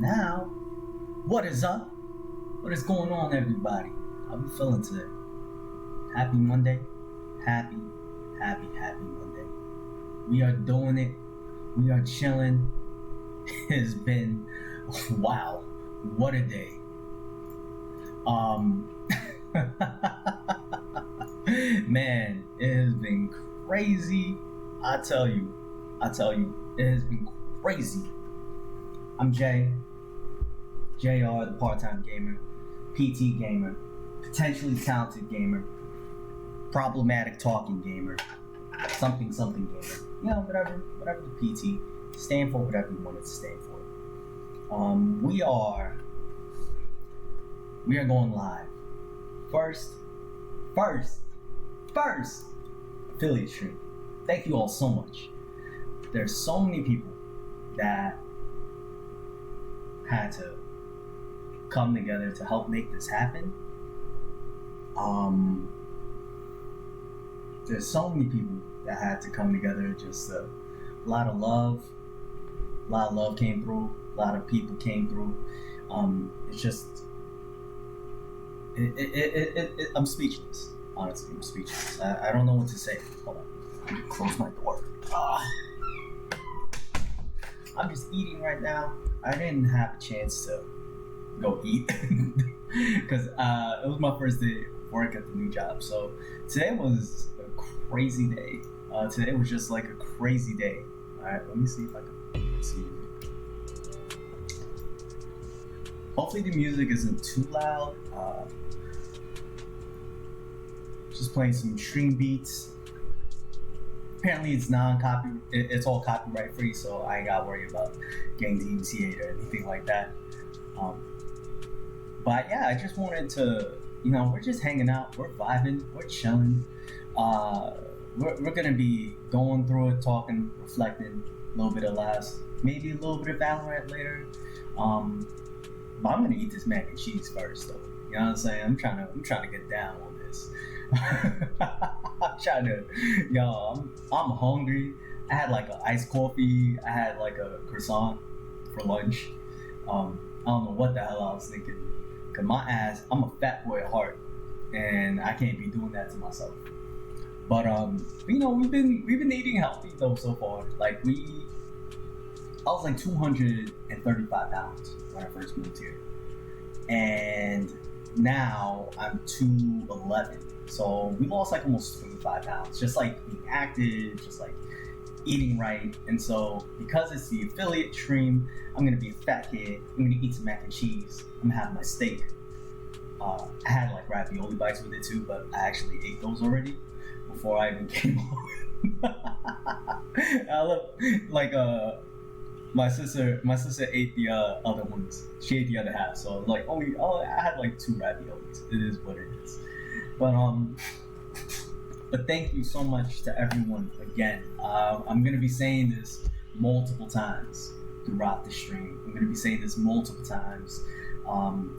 now, what is up? What is going on, everybody? How you feeling today? Happy Monday. Happy Monday. We are doing it. We are chilling. It's been, wow, what a day. Man, it has been crazy. I tell you, it has been crazy. I'm Jay, JR, the part-time gamer, PT gamer, potentially talented gamer, problematic talking gamer, something gamer. You know, whatever the PT stand for, whatever you want it to stand for. We are going live. First affiliate stream. Thank you all so much. There's so many people that had to come together to help make this happen. There's so many people that had to come together. Just a lot of love came through. A lot of people came through. It's just, I'm speechless. Honestly, I'm speechless. I don't know what to say. Hold on. Let me close my door. I'm just eating right now. I didn't have a chance to go eat because it was my first day of work at the new job. So today was a crazy day. Today was just like a crazy day. All right, let me see if I can see. Hopefully the music isn't too loud. Just playing some stream beats. Apparently it's it's all copyright free, so I ain't gotta worry about getting DMCA'd or anything like that. But yeah, I just wanted to, we're just hanging out, we're vibing, we're chilling. We're gonna be going through it, talking, reflecting, a little bit of laughs, maybe a little bit of Valorant later. But I'm gonna eat this mac and cheese first, though. You know what I'm saying? I'm trying to get down on this. I'm trying to, I'm hungry. I had like an iced coffee. I had like a croissant for lunch. I don't know what the hell I was thinking. Cause my ass, I'm a fat boy at heart, and I can't be doing that to myself. But we've been eating healthy though so far. Like I was like 235 pounds when I first moved here, and now I'm 211. So we lost like almost 25 pounds, just like being active, just like eating right. And so because it's the affiliate stream, I'm gonna be a fat kid. I'm gonna eat some mac and cheese. I'm gonna have my steak. I had like ravioli bites with it too, but I actually ate those already before I even came home. I look like my sister ate the other ones. She ate the other half, so like I had like 2 raviolis. It is what it is. But thank you so much to everyone again. I'm gonna be saying this multiple times throughout the stream. I'm gonna be saying this multiple times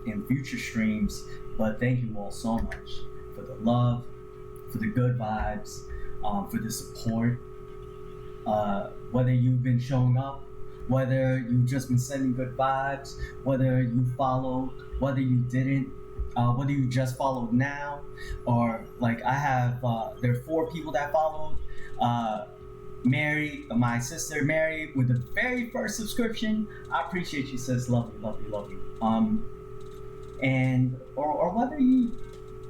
in future streams. But thank you all so much for the love, for the good vibes, for the support. Whether you've been showing up, whether you've just been sending good vibes, whether you followed, whether you didn't, whether you just followed now, or like I have, there are 4 people that followed. Mary, my sister Mary, with the very first subscription. I appreciate you, sis. Love you. And or whether you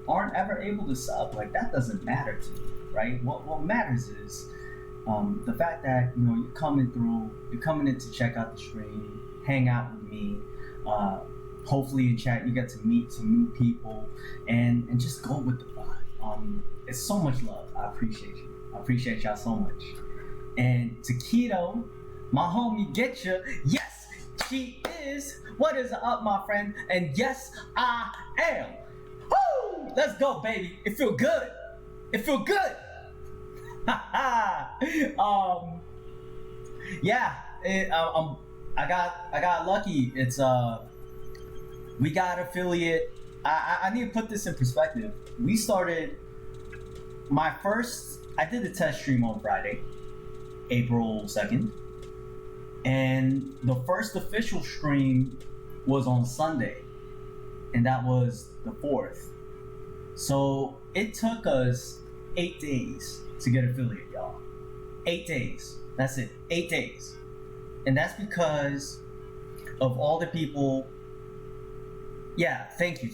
aren't ever able to sub, like that doesn't matter to me, right? What matters is the fact that you're coming in to check out the stream, hang out with me. Hopefully in chat you get to meet some new people and just go with the vibe. It's so much love. I appreciate you. I appreciate y'all so much. And to Keto, my homie, get you. Yes, she is. What is up, my friend? And yes, I am. Woo! Let's go, baby. It feel good. Yeah. I got lucky. It's we got affiliate. I need to put this in perspective. We started I did the test stream on Friday, April 2nd. And the first official stream was on Sunday, and that was the 4th. So it took us 8 days to get affiliate, y'all. 8 days. That's it. 8 days. And that's because of all the people. Yeah, thank you.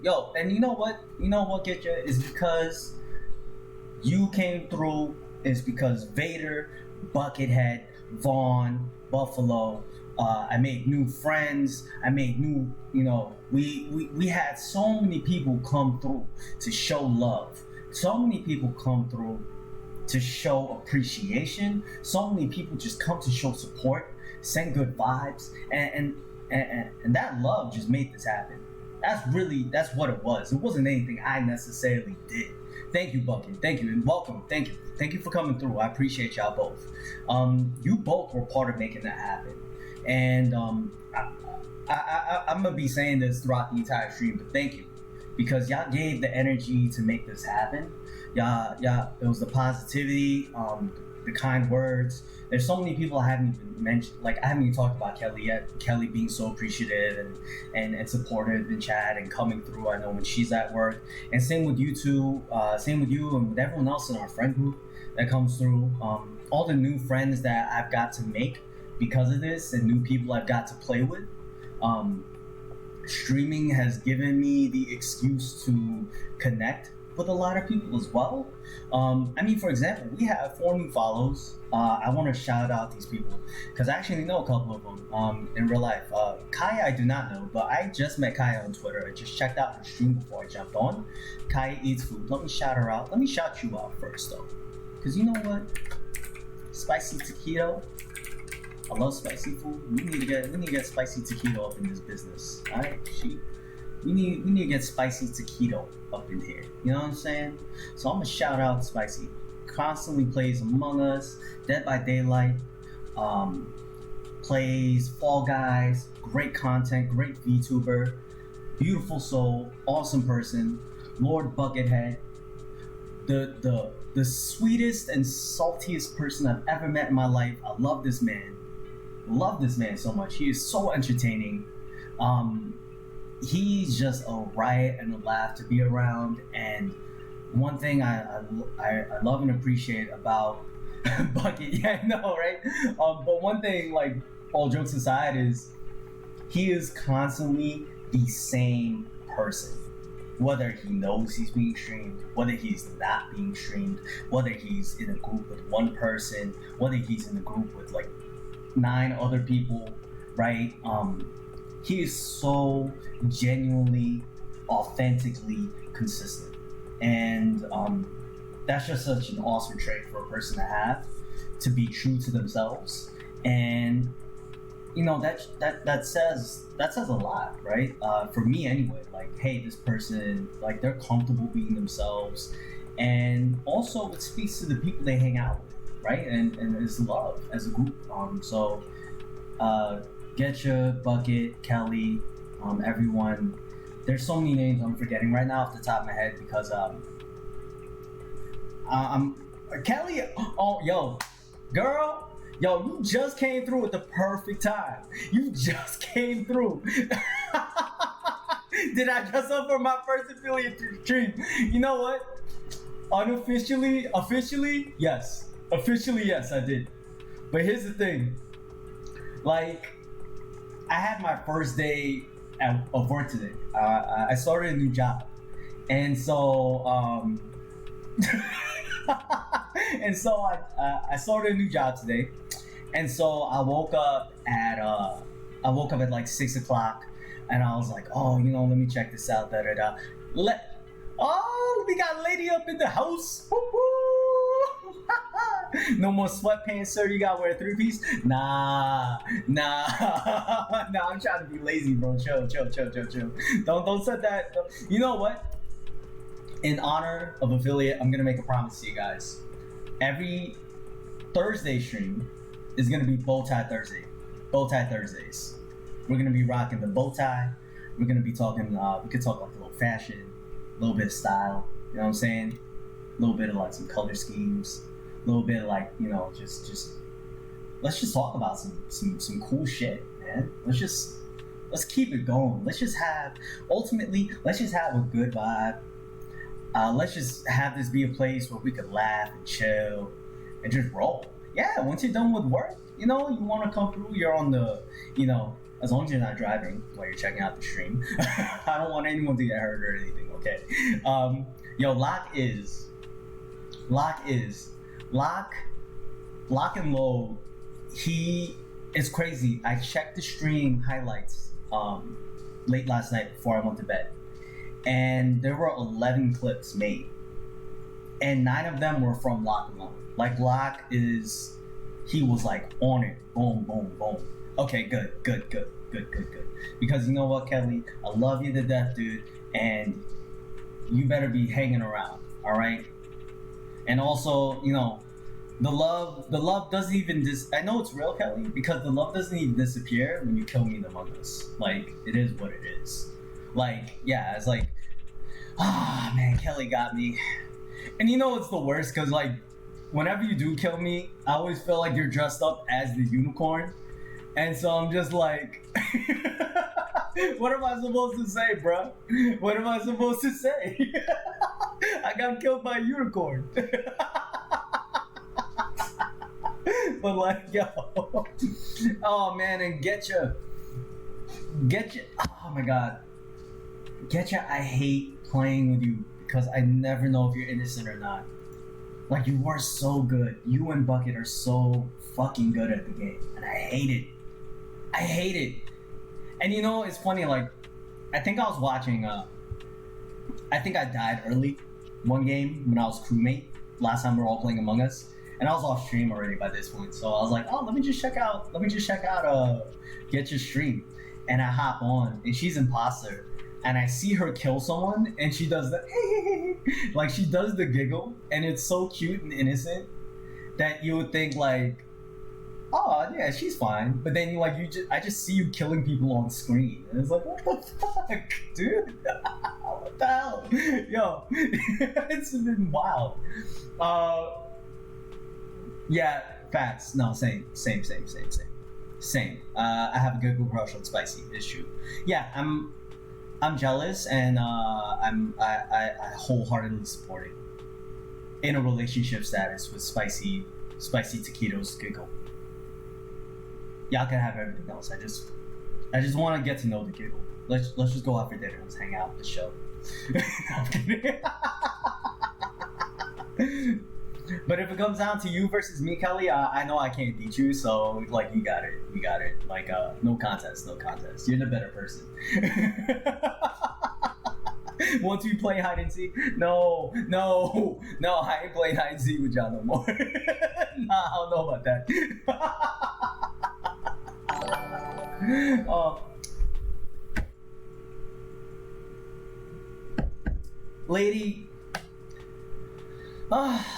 Yo, and you know what, get you? Is because you came through. Is because Vader, Buckethead, Vaughn, Buffalo. I made new friends. I made new, we had so many people come through to show love. So many people come through to show appreciation. So many people just come to show support, send good vibes, and that love just made this happen. That's what it was. It wasn't anything I necessarily did. Thank you, Bucket. Thank you, and welcome. Thank you for coming through. I appreciate y'all both. You both were part of making that happen, and I'm gonna be saying this throughout the entire stream, but thank you, because y'all gave the energy to make this happen. Y'all, it was the positivity, the kind words. There's so many people I haven't even mentioned. Like, I haven't even talked about Kelly yet. Kelly being so appreciative and supportive in chat and coming through. I know when she's at work. And same with you two. Same with you and with everyone else in our friend group that comes through. All the new friends that I've got to make because of this, and new people I've got to play with. Streaming has given me the excuse to connect with a lot of people as well. For example, we have 4 new follows. I want to shout out these people because I actually know a couple of them in real life. Kaya I do not know, but I just met Kaya on Twitter. I just checked out her stream before I jumped on. Kaya eats food. Let me shout her out. Let me shout you out first though, because you know what? Spicy taquito. I love spicy food. We need to get spicy taquito up in this business. All right, we need to get spicy taquito up in here. You know what I'm saying? So I'm gonna shout out Spicy. Constantly plays Among Us, Dead by Daylight, plays Fall Guys. Great content, great VTuber, beautiful soul, awesome person, Lord Buckethead, the sweetest and saltiest person I've ever met in my life. I love this man. Love this man so much. He is so entertaining. He's just a riot and a laugh to be around. And one thing I love and appreciate about Bucket, yeah, I know, right? But one thing, like, all jokes aside, is he is constantly the same person. Whether he knows he's being streamed, whether he's not being streamed, whether he's in a group with one person, whether he's in a group with like 9 other people, right? He is so genuinely, authentically consistent, and that's just such an awesome trait for a person to have, to be true to themselves. And that says a lot, right? For me anyway. Like, hey, this person, like, they're comfortable being themselves, and also it speaks to the people they hang out with, right? And it's love as a group. Getcha, Bucket, Kelly, everyone. There's so many names I'm forgetting right now off the top of my head because I'm Kelly. Oh, yo, girl, yo, you just came through at the perfect time. You just came through. Did I dress up for my first affiliate stream? You know what? Officially, yes. Officially, yes, I did. But here's the thing. Like, I had my first day of work today. I started a new job, and so I started a new job today, and so I woke up at like 6 o'clock, and I was like, oh, let me check this out. We got a lady up in the house. No more sweatpants, sir. You gotta wear a 3-piece. Nah. I'm trying to be lazy, bro. Chill. Don't set that. You know what? In honor of affiliate, I'm gonna make a promise to you guys. Every Thursday stream is gonna be bow tie Thursday. Bow tie Thursdays. We're gonna be rocking the bow tie. We're gonna be talking. We could talk like a little fashion, a little bit of style. You know what I'm saying? A little bit of like some color schemes. A little bit of like, just let's just talk about some cool shit, man. Let's keep it going. Let's just have a good vibe. Let's just have this be a place where we could laugh and chill and just roll. Yeah, once you're done with work, you want to come through. You're on the, as long as you're not driving while you're checking out the stream. I don't want anyone to get hurt or anything. Okay. Lock and load. It's crazy. I checked the stream highlights late last night before I went to bed, and there were 11 clips made, and 9 of them were from Lock and Load. Like he was like on it, boom, boom, boom. Okay, good. Because you know what, Kelly, I love you to death, dude, and you better be hanging around, all right? And also, the love doesn't even I know it's real, Kelly, because the love doesn't even disappear when you kill me in Among Us. Like, it is what it is. Like, yeah, it's like, man, Kelly got me. And it's the worst, because, like, whenever you do kill me, I always feel like you're dressed up as the unicorn. And so I'm just like, what am I supposed to say, bro? What am I supposed to say? I got killed by a unicorn. But like, yo, oh man, and Getcha, oh my god, Getcha, I hate playing with you because I never know if you're innocent or not. Like, you are so good. You and Bucket are so fucking good at the game, and I hate it. And it's funny, like, I think I was watching, I think I died early one game when I was crewmate, last time we were all playing Among Us. And I was off stream already by this point, so I was like, "Oh, let me just check out Get Your Stream," and I hop on, and she's imposter, and I see her kill someone, and she does the like she does the giggle, and it's so cute and innocent that you would think like, "Oh yeah, she's fine," but then I just see you killing people on screen, and it's like, what the fuck, dude? What the hell, yo? It's been wild. Yeah, facts. No, same. I have a good crush on Spicy. It's true. Yeah, I'm jealous, and I wholeheartedly support it. In a relationship status with Spicy Taquitos Giggle. Y'all can have everything else. I just want to get to know the Giggle. Let's just go out for dinner. Let's hang out. Let's show. No, I'm kidding. But if it comes down to you versus me, Kelly, I know I can't beat you, so like you got it. Like no contest. You're the better person. Once we play hide and seek, no, I ain't playing hide and seek with y'all no more. Nah, I don't know about that.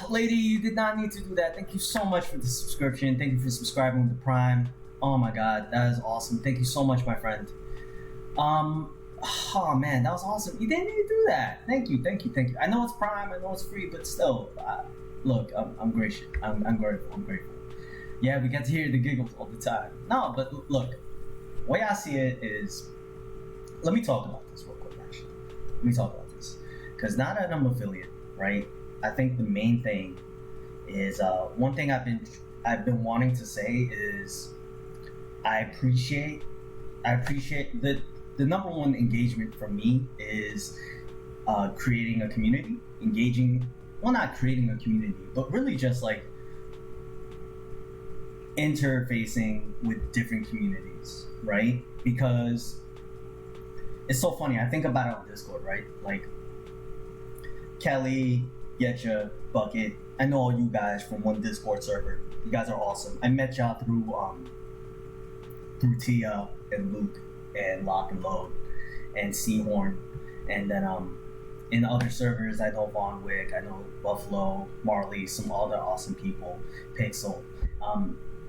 Lady, you did not need to do that. Thank you so much for the subscription. Thank you for subscribing with the Prime. Oh my god, that is awesome. Thank you so much, my friend. Oh man, that was awesome. You didn't need to do that. Thank you. I know it's Prime, I know it's free, but still, look, I'm gracious. I'm grateful. Yeah, we get to hear the giggles all the time. No, but look, the way I see it is, let me talk about this real quick, actually. Because now that I'm affiliate, right? I think the main thing is one thing I've been wanting to say is I appreciate the number one engagement for me is creating a community, not creating a community, but really just like interfacing with different communities, right? Because it's so funny. I think about it on Discord, right? Like Kelly, Getcha, Bucket. I know all you guys from one Discord server. You guys are awesome. I met y'all through Tia and Luke and Lock and Load and Seahorn, and then in other servers I know Von Wick, I know Buffalo, Marley, some other awesome people, Pixel.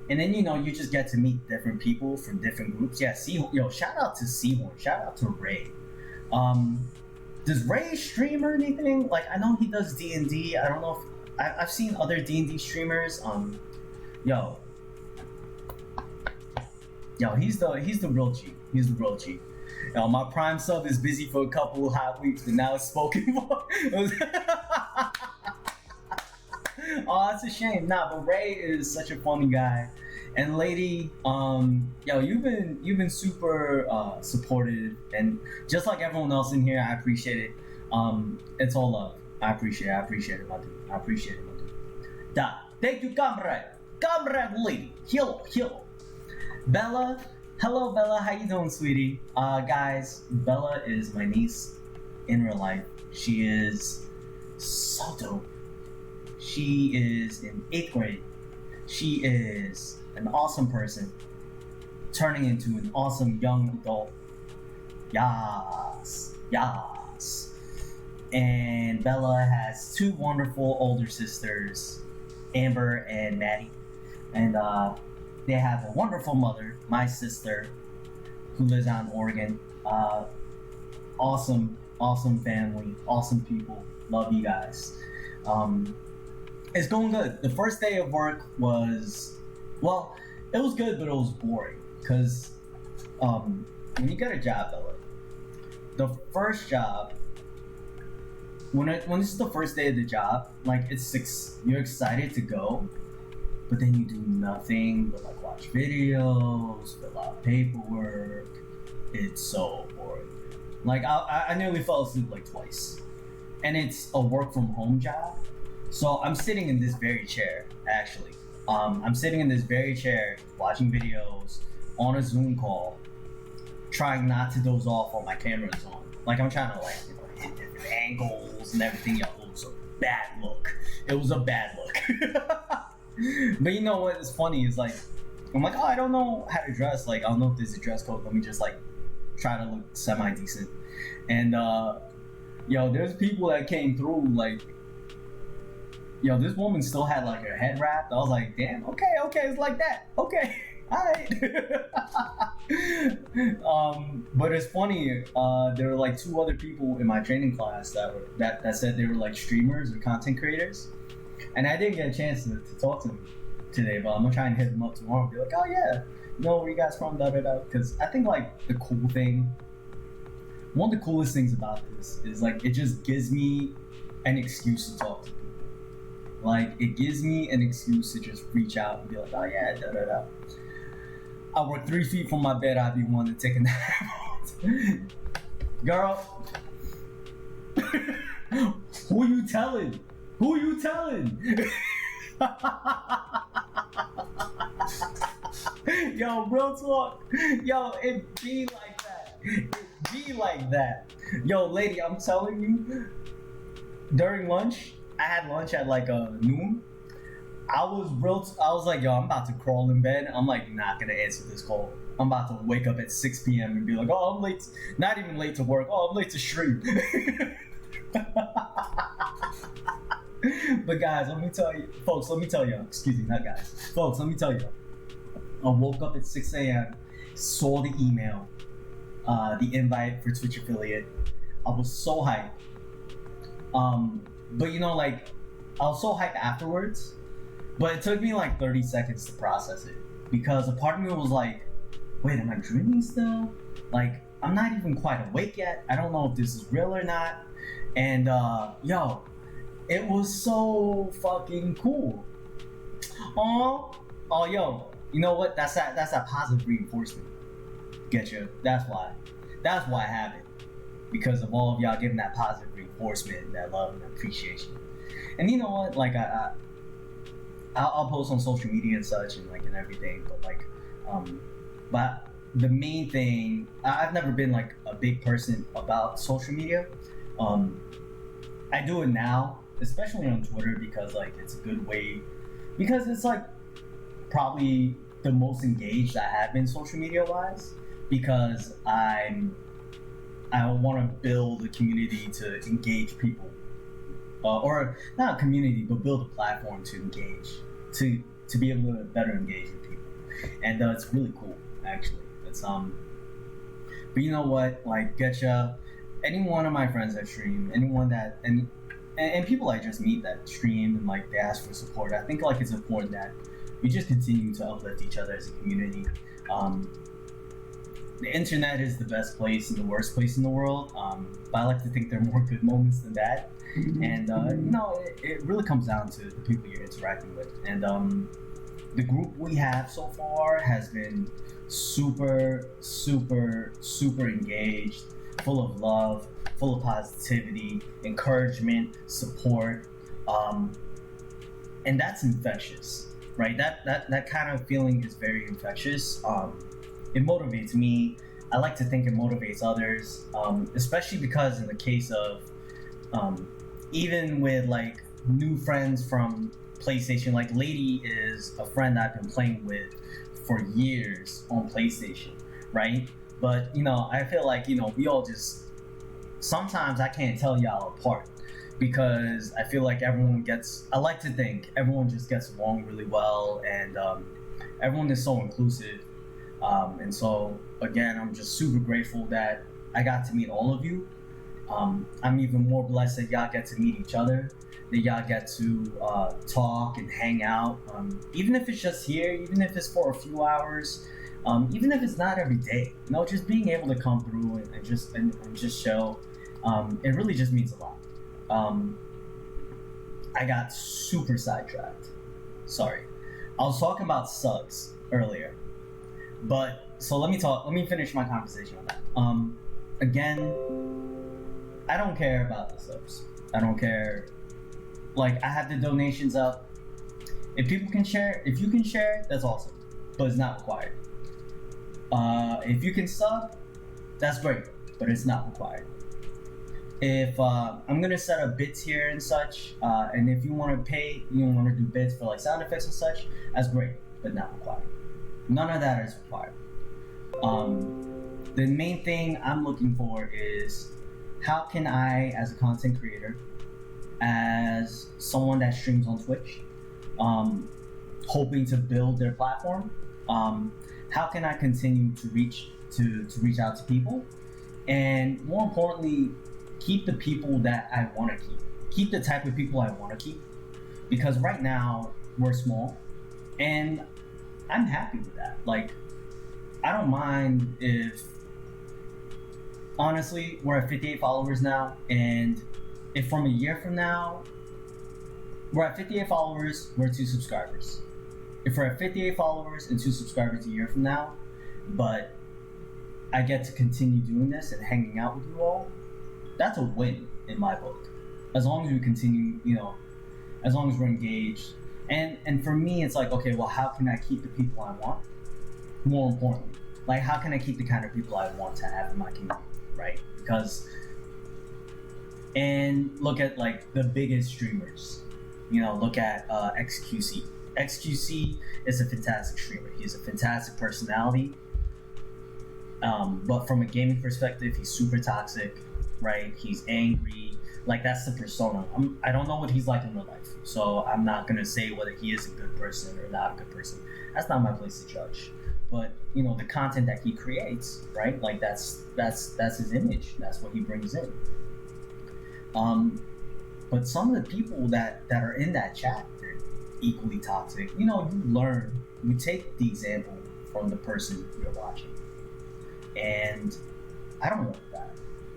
And then you just get to meet different people from different groups. Yeah, shout out to Seahorn, shout out to Ray. Does Ray stream or anything? Like, I know he does D&D. I don't know if I've seen other D&D streamers. Yo, he's the real G. He's the real G. Yo, my prime sub is busy for a couple hot weeks, but now it's spoken for. Oh, it's a shame. Nah, but Ray is such a funny guy. And lady, yo, you've been super supportive, and just like everyone else in here, I appreciate it. It's all love. I appreciate it, my dude. I appreciate it, my dude. Da, thank you, comrade lady. Hello. Bella, hello Bella, how you doing, sweetie? Guys, Bella is my niece in real life. She is so dope. She is in 8th grade. She is an awesome person, turning into an awesome young adult. Yes. And Bella has 2 wonderful older sisters, Amber and Maddie. And they have a wonderful mother, my sister, who lives out in Oregon. Awesome family, awesome people. Love you guys. It's going good. The first day of work was, well, it was good, but it was boring. Because when you get a job, Bella, the first job, when it's the first day of the job, like you're excited to go, but then you do nothing but like watch videos, fill out paperwork. It's so boring. Like I nearly fell asleep like twice, and it's a work from home job. So I'm sitting in this very chair, actually. I'm sitting in this very chair, watching videos on a Zoom call, trying not to doze off while my camera is on. Like I'm trying to hit different angles and everything. It was a bad look. But you know what is funny is like, I'm like, oh, I don't know how to dress. Like I don't know if there's a dress code. Let me just like try to look semi-decent. And yo, there's people that came through like, yo, this woman still had like her head wrapped. I was like, damn, okay, it's like that. Okay, alright. But it's funny, there were like 2 other people in my training class that said they were like streamers or content creators. And I didn't get a chance to talk to them today, but I'm gonna try and hit them up tomorrow and be like, oh yeah, where you guys from, because I think like the cool thing, one of the coolest things about this is like it just gives me an excuse to talk to people. Like it gives me an excuse to just reach out and be like, oh yeah, I work 3 feet from my bed, I'd be wanting to take a nap. Girl, who you telling? Yo, real talk. Yo, it be like that. Yo, lady, I'm telling you, during lunch, I had lunch at like noon. I was like, yo, I'm about to crawl in bed. I'm like, not gonna answer this call. I'm about to wake up at 6 p.m. and be like, oh, I'm late. Not even late to work. Oh, I'm late to stream. But guys, let me tell you, excuse me, not guys. Folks, let me tell you. I woke up at 6 a.m., saw the email, the invite for Twitch affiliate. I was so hyped. But you know, like, I was so hyped afterwards, but it took me like 30 seconds to process it. Because a part of me was like, wait, am I dreaming still? Like, I'm not even quite awake yet. I don't know if this is real or not. And, yo, it was so fucking cool. Oh, yo, you know what? That's that positive reinforcement. Get you? That's why I have it. Because of all of y'all giving that positive reinforcement, that love and appreciation. And you know what? Like I'll post on social media and such and everything, but but the main thing, I've never been like a big person about social media. I do it now, especially on Twitter, because like it's a good way, because it's like probably the most engaged I have been social media wise, because I want to build a community to engage people, or not a community, but build a platform to engage, to be able to better engage with people, and it's really cool actually. It's but you know what, like getcha, any one of my friends that stream, anyone that and people I just meet that stream and like they ask for support, I think like it's important that we just continue to uplift each other as a community. the internet is the best place and the worst place in the world. But I like to think there are more good moments than bad. And it really comes down to the people you're interacting with. And the group we have so far has been super, super, super engaged, full of love, full of positivity, encouragement, support, and that's infectious, right? That kind of feeling is very infectious. It motivates me. I like to think it motivates others, especially because in the case of even with like new friends from PlayStation, like Lady is a friend I've been playing with for years on PlayStation, right? But I feel like we all just sometimes I can't tell y'all apart because I feel like I like to think everyone just gets along really well, and everyone is so inclusive. And so again, I'm just super grateful that I got to meet all of you. I'm even more blessed that y'all get to meet each other, that y'all get to talk and hang out, even if it's just here, even if it's for a few hours, even if it's not every day. Just being able to come through and just show, it really just means a lot. I got super sidetracked. Sorry. I was talking about subs earlier, but so let me finish my conversation on that. Again, I don't care about the subs. I don't care. Like, I have the donations up. If you can share, that's awesome, but it's not required. If you can sub, that's great, but it's not required. If I'm gonna set up bits here and such, and if you want to pay, you want to do bits for like sound effects and such, that's great, but not required. None of that is required. The main thing I'm looking for is how can I, as a content creator, as someone that streams on Twitch, hoping to build their platform, how can I continue to reach out to people, and more importantly, keep the people that I want to keep the type of people I want to keep, because right now we're small, and I'm happy with that. Like, I don't mind if, honestly, we're at 58 followers now, and if from a year from now, we're at 58 followers, we're 2 subscribers. If we're at 58 followers and 2 subscribers a year from now, but I get to continue doing this and hanging out with you all, that's a win in my book. As long as we continue, as long as we're engaged. And for me, it's like, okay, well, how can I keep the people I want? More importantly, like, how can I keep the kind of people I want to have in my community, right? Because, and look at like the biggest streamers, look at XQC. XQC is a fantastic streamer. He's a fantastic personality. But from a gaming perspective, he's super toxic, right? He's angry. Like, that's the persona. I don't know what he's like in real life, so I'm not gonna say whether he is a good person or not a good person. That's not my place to judge. But the content that he creates, right? Like, that's his image. That's what he brings in. But some of the people that are in that chat, they're equally toxic. You take the example from the person you're watching, and I don't want that,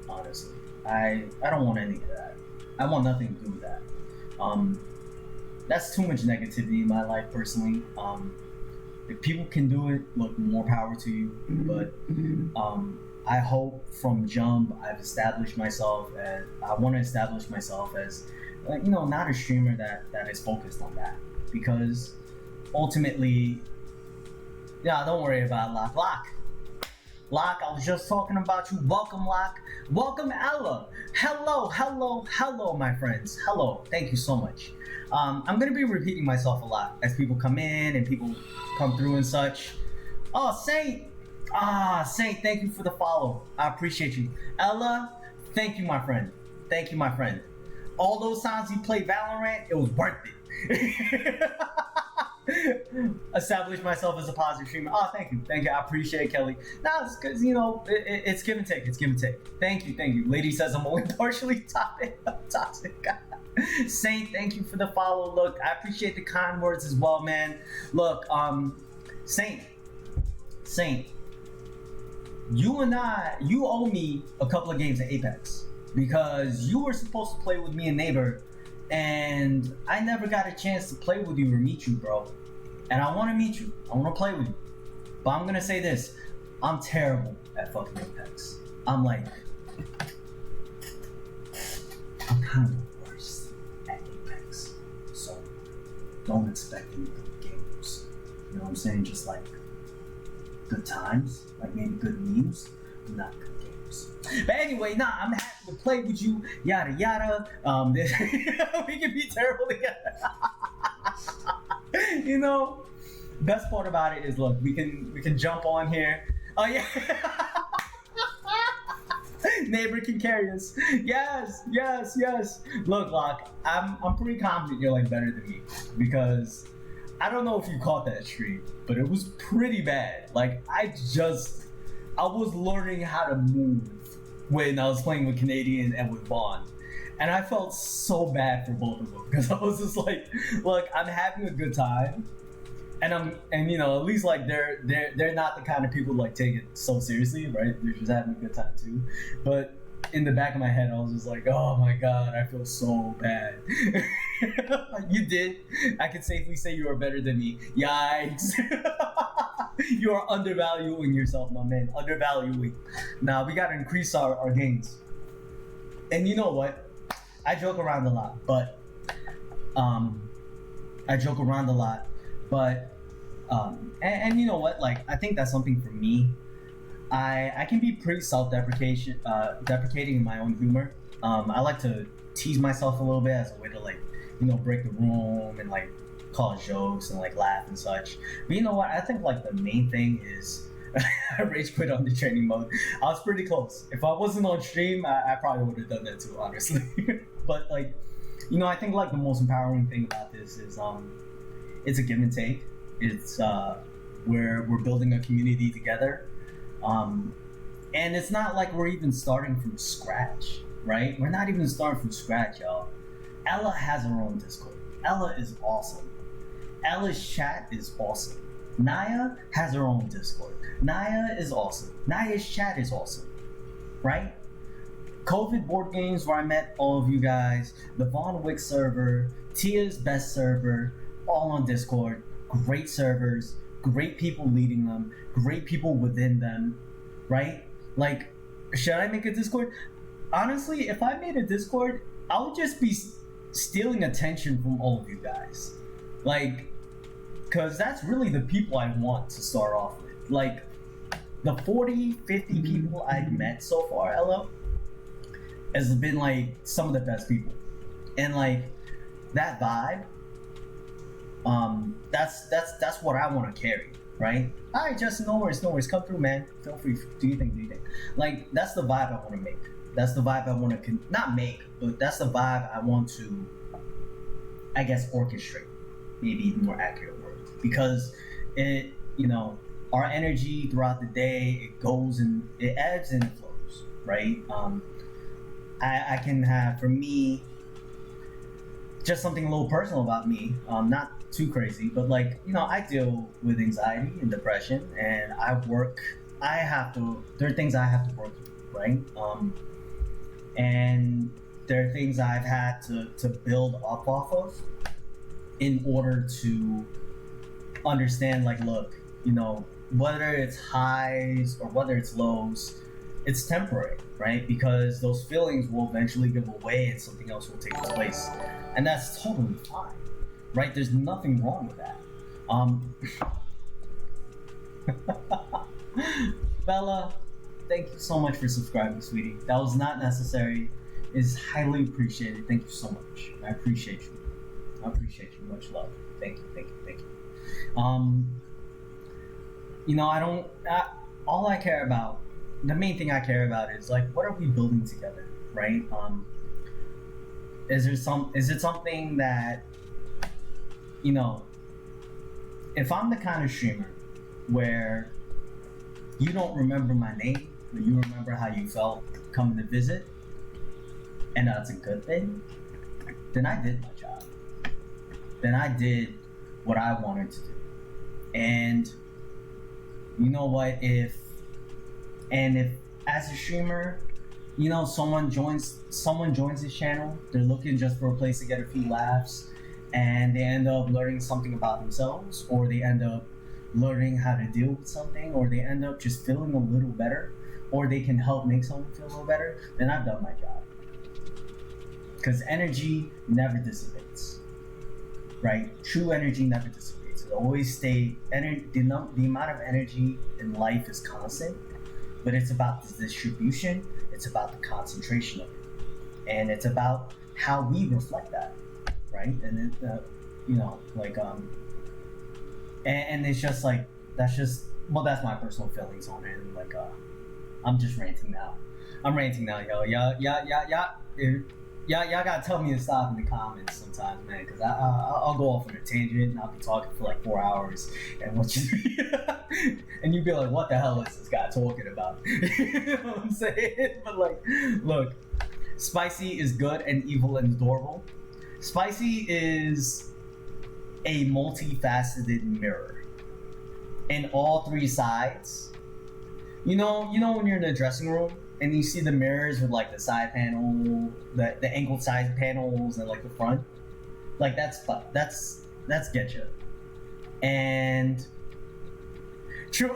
honestly. I don't want any of that. I want nothing to do with that. That's too much negativity in my life, personally. If people can do it, look, more power to you. But I hope from jump I've established myself as, I want to establish myself as, not a streamer that is focused on that. Because ultimately, don't worry about Locke, I was just talking about you. Welcome, Locke. Welcome, Ella. Hello, my friends. Hello. Thank you so much. I'm going to be repeating myself a lot as people come in and people come through and such. Oh, Saint. Saint, thank you for the follow. I appreciate you. Ella, thank you, my friend. All those times you played Valorant, it was worth it. Establish myself as a positive streamer. Oh, thank you. I appreciate it, Kelly. Nah, it's because it's give and take. Thank you. Lady says I'm only partially toxic. Saint, thank you for the follow. Look, I appreciate the kind words as well, man. Look, Saint, you owe me a couple of games of Apex because you were supposed to play with me and Neighbor, and I never got a chance to play with you or meet you, bro. And I want to meet you. I want to play with you. But I'm gonna say this: I'm terrible at fucking Apex. I'm like, I'm kind of the worst at Apex. So don't expect any good games. You know what I'm saying? Just like good times, like maybe good memes, but not good games. But anyway, I'm happy to play with you. Yada yada. We can be terrible together. You know, best part about it is, look, we can jump on here. Oh yeah. Neighbor can carry us. Yes. Look, Locke, I'm pretty confident you're like better than me because I don't know if you caught that stream, but it was pretty bad. Like I was learning how to move when I was playing with Canadian and with Vaughn. And I felt so bad for both of them because I was just like, look, I'm having a good time. And you know, at least like they're not the kind of people who like take it so seriously, right? They're just having a good time too. But in the back of my head, I was just like, oh my god, I feel so bad. You did. I can safely say you are better than me. Yikes. You are undervaluing yourself, my man. Undervaluing. Now we gotta increase our gains. And you know what? I joke around a lot, but and you know what? Like, I think that's something for me. I can be pretty deprecating in my own humor. I like to tease myself a little bit as a way to, like, you know, break the room and like cause jokes and like laugh and such. But you know what? I think like the main thing is I rage quit on the training mode. I was pretty close. If I wasn't on stream, I probably would have done that too, honestly. But like, you know, I think like the most empowering thing about this is it's a give and take. It's we're building a community together, and it's not like we're even starting from scratch, right? We're not even starting from scratch, y'all. Ella has her own Discord. Ella is awesome. Ella's chat is awesome. Naya has her own Discord. Naya is awesome. Naya's chat is awesome, right? COVID board games where I met all of you guys, the Von Wick server, Tia's best server, all on Discord. Great servers, great people leading them, great people within them, right? Like, should I make a Discord? Honestly, if I made a Discord, I would just be stealing attention from all of you guys. Like, because that's really the people I want to start off with. Like, the 40, 50 people I've met so far, Ella, has been like some of the best people. And like, that vibe, that's what I want to carry, right? Alright, Justin, no worries, come through, man. Feel free, do you think. Like, that's the vibe I want to make. That's the vibe I want to, not make, but that's the vibe I want to, I guess, orchestrate. Maybe even more accurate word. Because it, you know, our energy throughout the day, it goes and it ebbs and it flows, right? I can have, for me, just something a little personal about me, not too crazy, but like, you know, I deal with anxiety and depression, and there are things I have to work through, right? And there are things I've had to build up off of in order to understand, like, look, you know, whether it's highs or whether it's lows, it's temporary, right? Because those feelings will eventually give away and something else will take its place. And that's totally fine, right? There's nothing wrong with that. Bella, thank you so much for subscribing, sweetie. That was not necessary. It's highly appreciated. Thank you so much. I appreciate you. Much love. Thank you. You know, all I care about, the main thing I care about is like, what are we building together, right? Is it something that, you know, if I'm the kind of streamer where you don't remember my name, but you remember how you felt coming to visit, and that's a good thing, then I did my job. Then I did what I wanted to do. And you know what, if And if, as a streamer, someone joins this channel, they're looking just for a place to get a few laughs, and they end up learning something about themselves, or they end up learning how to deal with something, or they end up just feeling a little better, or they can help make someone feel a little better, then I've done my job. Because energy never dissipates, right? True energy never dissipates. It always stays. The amount of energy in life is constant, but it's about the distribution. It's about the concentration of it, and it's about how we reflect that, right? And and it's just like that's my personal feelings on it. And I'm just ranting now. Yo. Y'all gotta tell me to stop in the comments sometimes, man, because I'll go off on a tangent and I'll be talking for like 4 hours, and and you'd be like, what the hell is this guy talking about? You know what I'm saying? But look, Spicy is good and evil and adorable. Spicy is a multifaceted mirror in all three sides. You know when you're in the dressing room and you see the mirrors with like the side panel, the angled side panels, and like the front, like that's Getcha. And true,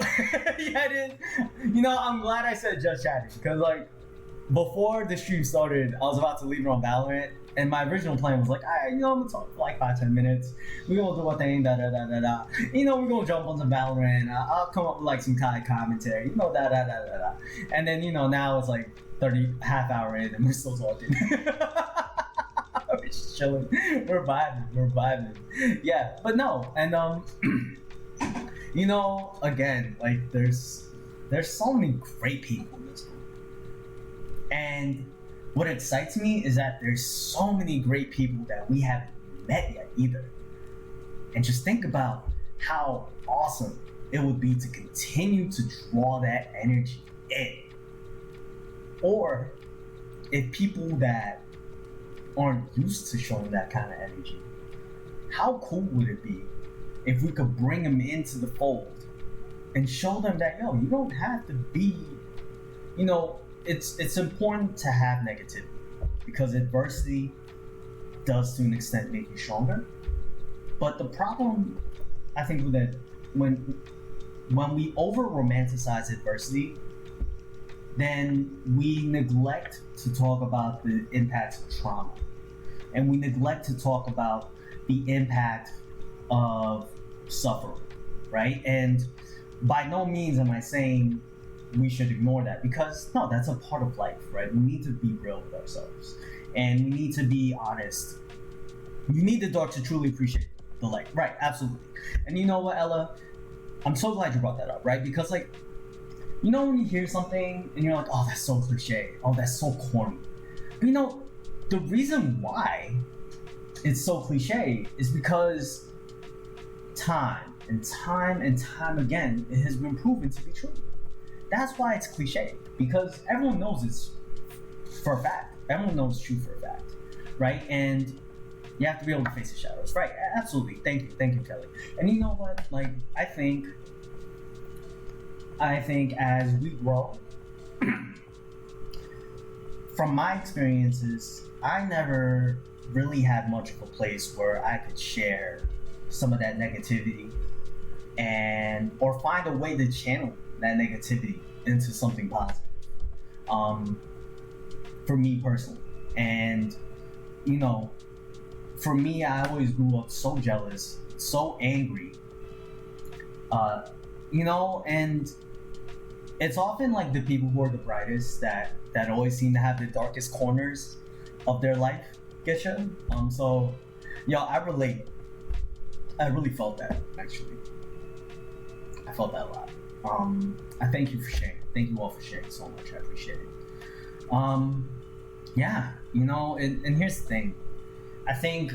yeah, it is. I'm glad I said just chatting, because like before the stream started, I was about to leave it on Valorant, and my original plan was like, alright, I'm gonna talk for like 5-10 minutes. We're gonna do our thing, da da da da da. We're gonna jump onto Valorant. I'll come up with like some kind of commentary, da da da da da. And then now it's like 30 half hour in, and we're still talking. We're just chilling. We're vibing. Yeah, but no, and again, like there's so many great people in this group. And what excites me is that there's so many great people that we haven't met yet either. And just think about how awesome it would be to continue to draw that energy in. Or if people that aren't used to showing that kind of energy, how cool would it be if we could bring them into the fold and show them that, you don't have to be, it's important to have negativity, because adversity does to an extent make you stronger. But the problem, I think, with that, when we over romanticize adversity, then we neglect to talk about the impacts of trauma, and we neglect to talk about the impact of suffering, right? And by no means am I saying we should ignore that, because no, that's a part of life, right? We need to be real with ourselves, and we need to be honest. You need the dark to truly appreciate the light, right? Absolutely. And you know what, Ella? I'm so glad you brought that up, right? Because when you hear something and you're like, oh, that's so cliche, oh, that's so corny. But the reason why it's so cliche is because time and time again, it has been proven to be true. That's why it's cliche, because everyone knows it's for a fact. Everyone knows it's true for a fact, right? And you have to be able to face the shadows, right? Absolutely. Thank you, Kelly. And you know what? I think as we grow, from my experiences, I never really had much of a place where I could share some of that negativity or find a way to channel that negativity into something positive. For me personally. And for me, I always grew up so jealous, so angry, and it's often like the people who are the brightest that always seem to have the darkest corners of their life. Getcha? So I relate. I really felt that, actually. I felt that a lot. I thank you for sharing. Thank you all for sharing so much. I appreciate it. And here's the thing. I think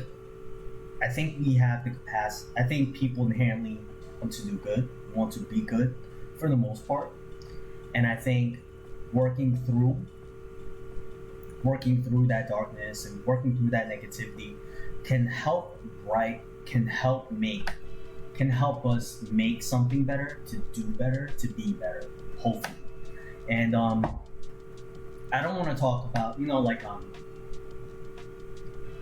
we have the capacity. I think people inherently want to do good, want to be good for the most part. And I think working through that darkness and working through that negativity can help us make something better, to do better, to be better, hopefully. And I don't want to talk about,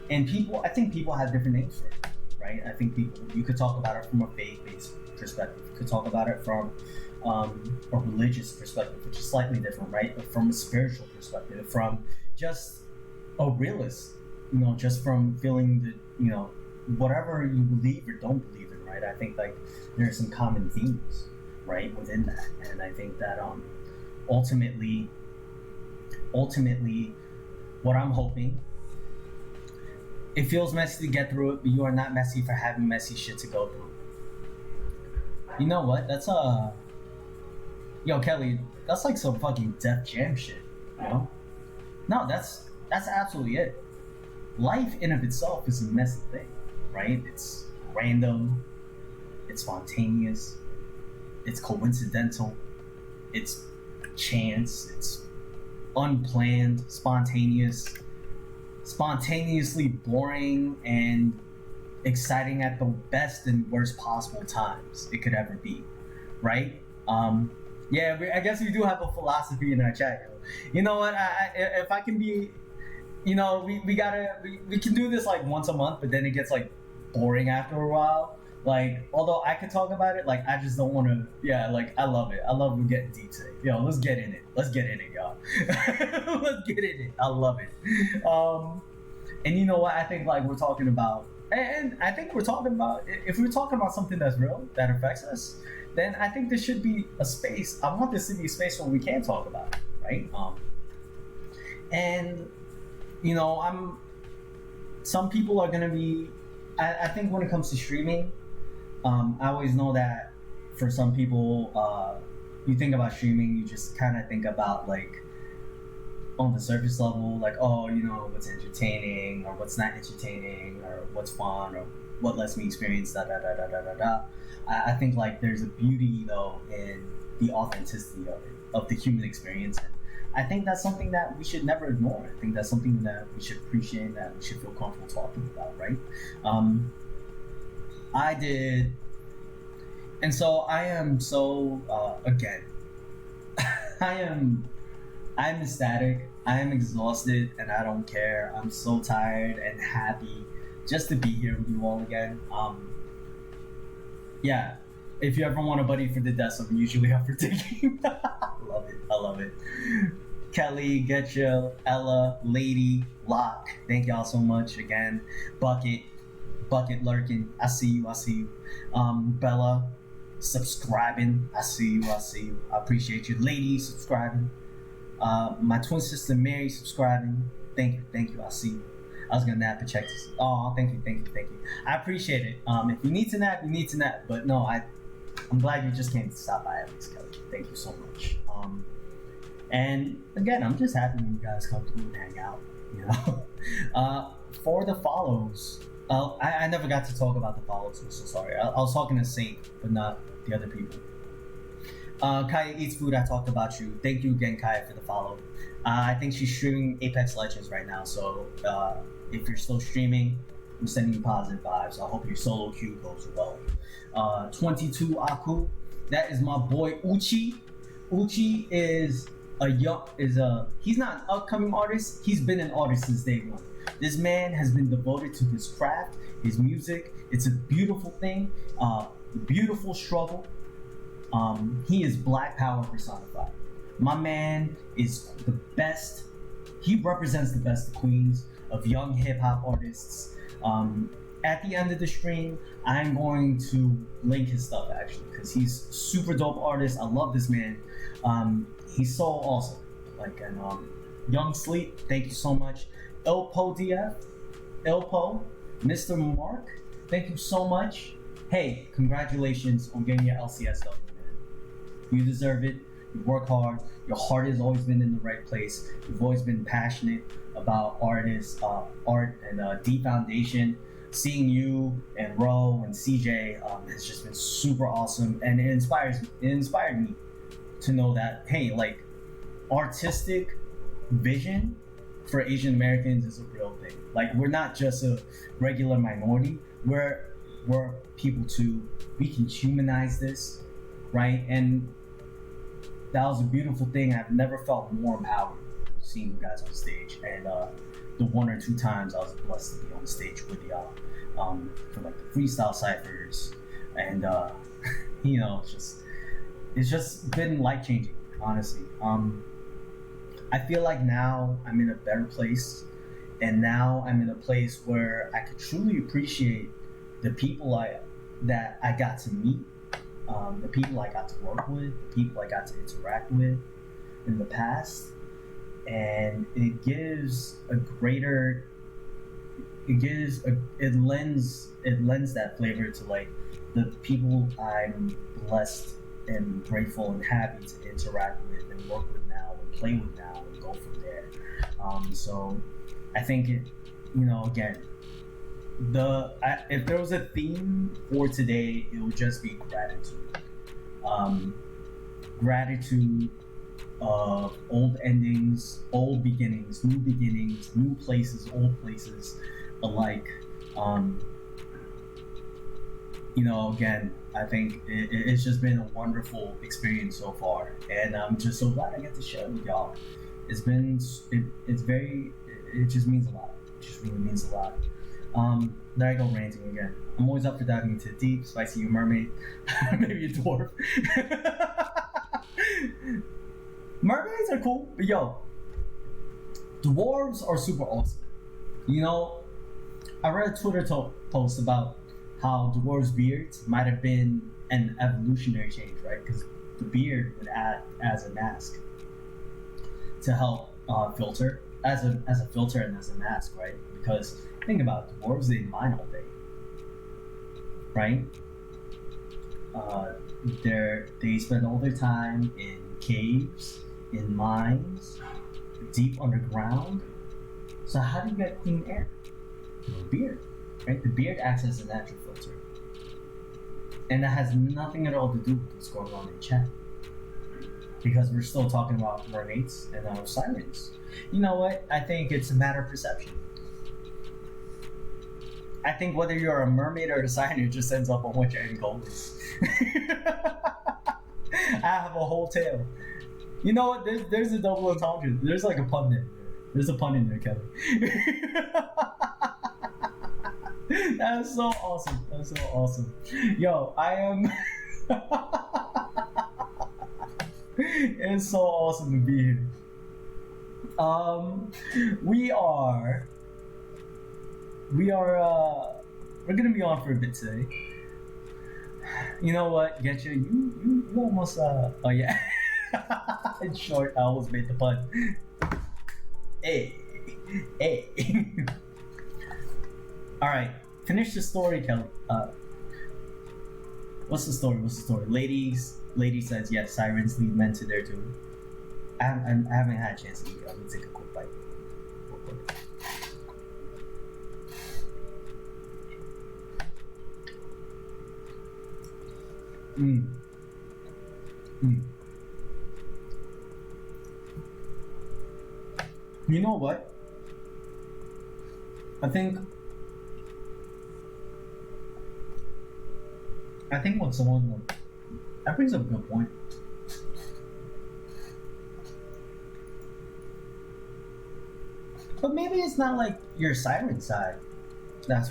and people. I think people have different names for it, right? I think people. You could talk about it from a faith-based perspective. You could talk about it from a religious perspective, which is slightly different, right? But from a spiritual perspective, from just a realist, just from feeling the, whatever you believe or don't believe in, right? I think like there are some common themes, right, within that, and I think that ultimately, what I'm hoping, it feels messy to get through it, but you are not messy for having messy shit to go through. You know what? That's yo, Kelly, that's like some fucking Def Jam shit, you know? No, that's absolutely it. Life in of itself is a messy thing, right? It's random, it's spontaneous, it's coincidental, it's chance, it's unplanned, spontaneously boring and exciting at the best and worst possible times it could ever be, right? Yeah, I guess we do have a philosophy in our chat. You know what? If I can be, we can do this like once a month, but then it gets like boring after a while. Like, although I could talk about it, like I just don't want to. Yeah, like I love it. I love we getting deep today. Yo, let's get in it. Let's get in it, y'all. Let's get in it. I love it. And you know what? I think like we're talking about, and I think we're talking about, if we're talking about something that's real that affects us, then I think there should be a space. I want this to be a space where we can talk about it, right? And some people are gonna be. I think when it comes to streaming, I always know that for some people, you think about streaming, you just kind of think about like on the surface level, like, oh, what's entertaining or what's not entertaining or what's fun or what lets me experience da da da da da da da. I think like there's a beauty though in the authenticity of it, of the human experience. And I think that's something that we should never ignore. I think that's something that we should appreciate, that we should feel comfortable talking about, right? I did, and so I am so again. I'm ecstatic. I am exhausted, and I don't care. I'm so tired and happy just to be here with you all again. Yeah, if you ever want a buddy for the desk, I'm usually up for taking. I love it. Kelly, Getcha, Ella, Lady, Locke, thank y'all so much again. Bucket lurking, I see you. Bella, subscribing, I see you. I appreciate you. Lady, subscribing. My twin sister Mary, subscribing. Thank you. I see you. I was gonna nap and check this. Oh, thank you. I appreciate it. If you need to nap, you need to nap. But no, I'm glad you just came to stop by at least, Kelly. Thank you so much. And again, I'm just happy when you guys come through and hang out. For the follows, I never got to talk about the follows. I'm so sorry. I was talking to Saint, but not the other people. Kaya Eats Food, I talked about you. Thank you again, Kaya, for the follow. I think she's streaming Apex Legends right now, so if you're still streaming, I'm sending you positive vibes. I hope your solo queue goes well. 22 Aku, that is my boy Uchi. Uchi is he's not an upcoming artist. He's been an artist since day one. This man has been devoted to his craft, his music. It's a beautiful thing, beautiful struggle. He is Black Power personified. My man is the best. He represents the best of Queens, of young hip hop artists. At the end of the stream, I'm going to link his stuff actually, because he's super dope artist. I love this man. He's so awesome. Young Sleep, thank you so much. Elpo DF, Mr. Mark, thank you so much. Hey, congratulations on getting your LCSW, man. You deserve it. You work hard. Your heart has always been in the right place. You've always been passionate about art and D Foundation. Seeing you and Ro and CJ has just been super awesome, and it inspired me to know that, hey, like, artistic vision for Asian Americans is a real thing. Like, we're not just a regular minority. We're people too. We can humanize this, right? And that was a beautiful thing. I've never felt more empowered seeing you guys on stage, and the one or two times I was blessed to be on stage with y'all for like the freestyle ciphers, and you know, it's just been life changing, honestly. I feel like now I'm in a better place, and now I'm in a place where I could truly appreciate the people that I got to meet, the people I got to work with, the people I got to interact with in the past, and it lends that flavor to like the people I'm blessed and grateful and happy to interact with and work with now and play with now and go from there. So I think again, if there was a theme for today, it would just be gratitude. Gratitude of old endings, old beginnings, new places, old places alike. Again, I think it's just been a wonderful experience so far, and I'm just so glad I get to share it with y'all. It just means a lot. It just really means a lot. There I go ranting again. I'm always up for diving into deep, spicy a mermaid, maybe a dwarf. Mermaids are cool, but yo, dwarves are super awesome. I read a Twitter post about how dwarves' beards might have been an evolutionary change, right? Because the beard would act as a mask to help filter, as a filter and as a mask, right? Because think about it, dwarves, they mine all day, right? They spend all their time in caves, in mines, deep underground. So how do you get clean air? Beard, right? The beard acts as a natural filter, and that has nothing at all to do with what's going on in chat, because we're still talking about mermaids and sirens. You know what? I think it's a matter of perception. I think whether you're a mermaid or a siren, it just ends up on what your end goal is. I have a whole tale. You know what? There's a double entendre. There's like a pun there. There's a pun in there, Kelly. That's so awesome. That's so awesome. Yo, I am. It's so awesome to be here. We're gonna be on for a bit today. You know what? Get you almost oh yeah. In short, I almost made the pun. Hey. All right, finish the story, Kelly. What's the story? Lady says yes. Sirens lead men to their doom. I haven't had a chance to eat. I'm gonna take a quick bite. You know what? I think when someone that brings up a good point. But maybe it's not like your siren side. That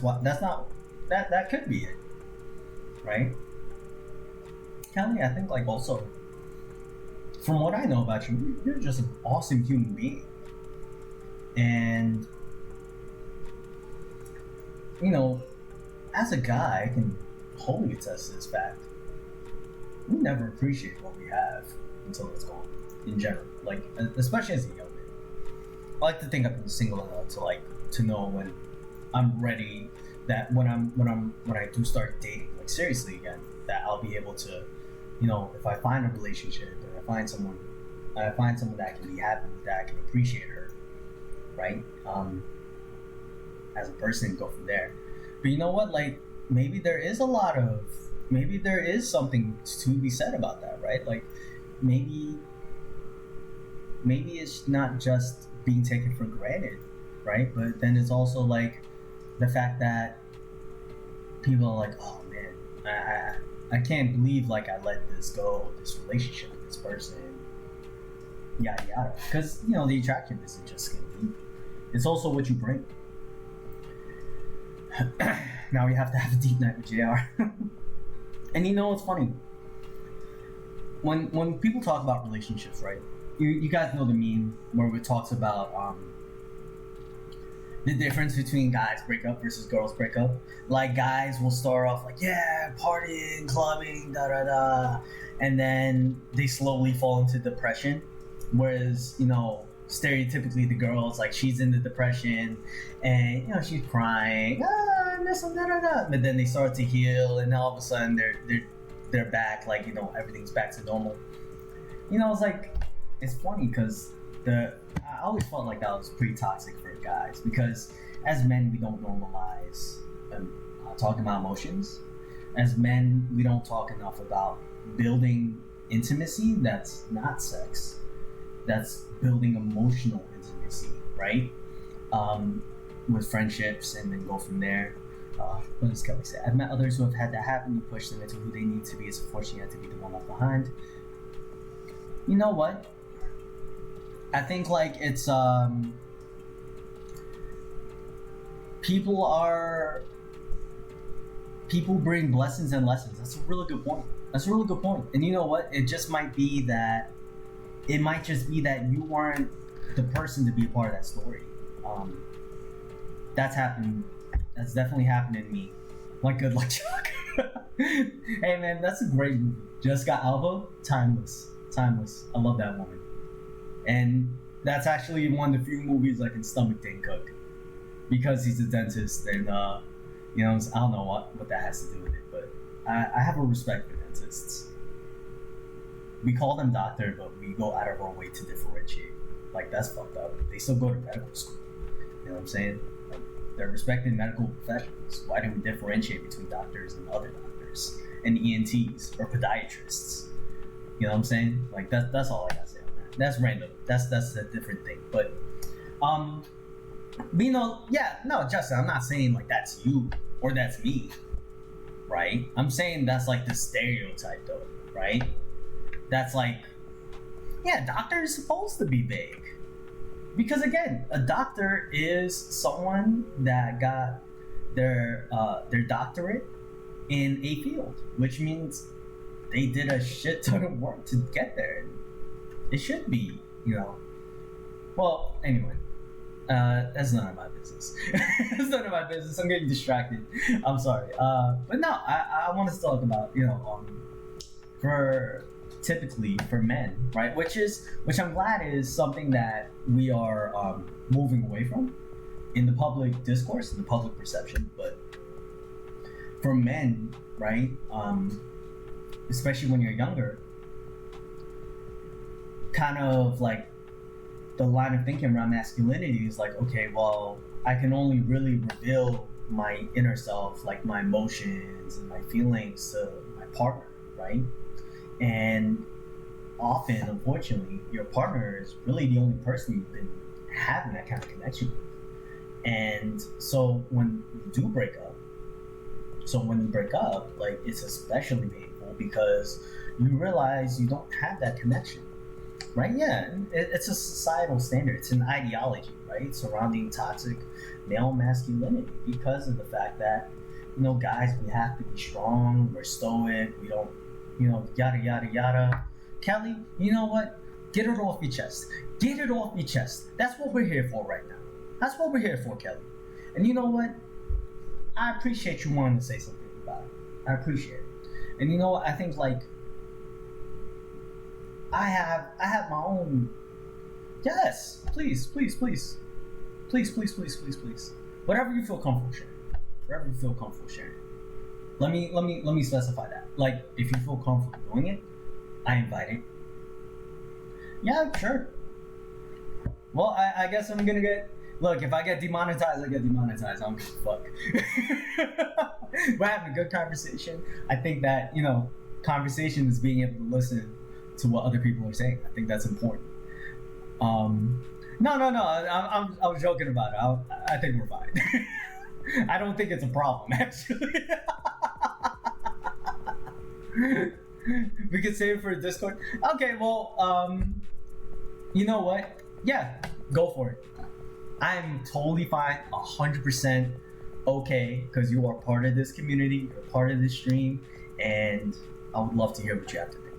could be it. Right? Kelly, I think like also from what I know about you, you're just an awesome human being. And as a guy, I can wholly attest to this fact. We never appreciate what we have until it's gone. In general, like especially as a young man, I like to think I've been single enough to know when I'm ready. That when I do start dating, like seriously again, that I'll be able to, if I find a relationship and I find someone that I can be happy with, that I can appreciate her, right? As a person, go from there. But you know what? Like maybe there is something to be said about that, right? Like maybe it's not just being taken for granted, right? But then it's also like the fact that people are like, oh man, I can't believe like I let this go, this relationship with this person, yada yada. Because the attraction isn't just skin deep; it's also what you bring. Now we have to have a deep night with JR. And it's funny. When people talk about relationships, right? You guys know the meme where it talks about the difference between guys break up versus girls break up. Like, guys will start off like, yeah, partying, clubbing, da da da, and then they slowly fall into depression. Whereas, stereotypically the girls, like, she's in the depression and she's crying, I miss him, da da da. But then they start to heal, and all of a sudden they're back, like, everything's back to normal. It's like, it's funny because I always felt like that was pretty toxic for guys, because as men we don't normalize talking about emotions. As men, we don't talk enough about building intimacy that's not sex, that's building emotional intimacy, right? With friendships, and then go from there. What does Kelly say? I've met others who have had that happen. You push them into who they need to be. It's unfortunate to be the one left behind. You know what? I think, like, it's people bring blessings and lessons. That's a really good point. And you know what? It just might be that you weren't the person to be a part of that story. That's happened. That's definitely happened in me. Like, good luck, Chuck. Hey man, that's a great movie. Jessica Alba, timeless. I love that woman. And that's actually one of the few movies I can stomach Dane Cook, because he's a dentist, and I don't know what that has to do with it, but I have a respect for dentists. We call them doctor, but we go out of our way to differentiate. Like, that's fucked up. They still go to medical school. You know what I'm saying? Like, they're respected medical professionals. Why do we differentiate between doctors and other doctors and ENTs or podiatrists? You know what I'm saying? Like, that's all I gotta say on that. That's random. That's a different thing. But Justin, I'm not saying like that's you or that's me, right? I'm saying that's like the stereotype, though, right? That's like, yeah, doctor is supposed to be vague. Because again, a doctor is someone that got their doctorate in a field, which means they did a shit ton of work to get there. It should be, Well, anyway, that's none of my business. It's none of my business. I'm getting distracted. I'm sorry. But no, I want to talk about, typically for men, right? Which I'm glad is something that we are moving away from in the public discourse, in the public perception. But for men, right, especially when you're younger, kind of like the line of thinking around masculinity is like, okay, well, I can only really reveal my inner self, like my emotions and my feelings, to my partner, right? And often, unfortunately, your partner is really the only person you've been having that kind of connection with. And so when you do break up, like, it's especially painful because you realize you don't have that connection, right? Yeah, it's a societal standard. It's an ideology, right, surrounding toxic male masculinity, because of the fact that, guys, we have to be strong, we're stoic, we don't, yada, yada, yada. Kelly, you know what? Get it off your chest. Get it off your chest. That's what we're here for right now. That's what we're here for, Kelly. And you know what? I appreciate you wanting to say something about it. I appreciate it. And you know what? I think, like, I have my own. Yes, please. Whatever you feel comfortable sharing. Let me specify that. Like, if you feel comfortable doing it, I invite it. Yeah, sure. Well, I guess I'm gonna get. Look, if I get demonetized, I get demonetized. I don't give a fuck. We're having a good conversation. I think that, conversation is being able to listen to what other people are saying. I think that's important. No. I was joking about it. I think we're fine. I don't think it's a problem, actually. We could save it for Discord. Okay, well, You know what? Yeah, go for it. I'm totally fine, 100% okay, because you are part of this community, you're part of this stream, and I would love to hear what you have to think.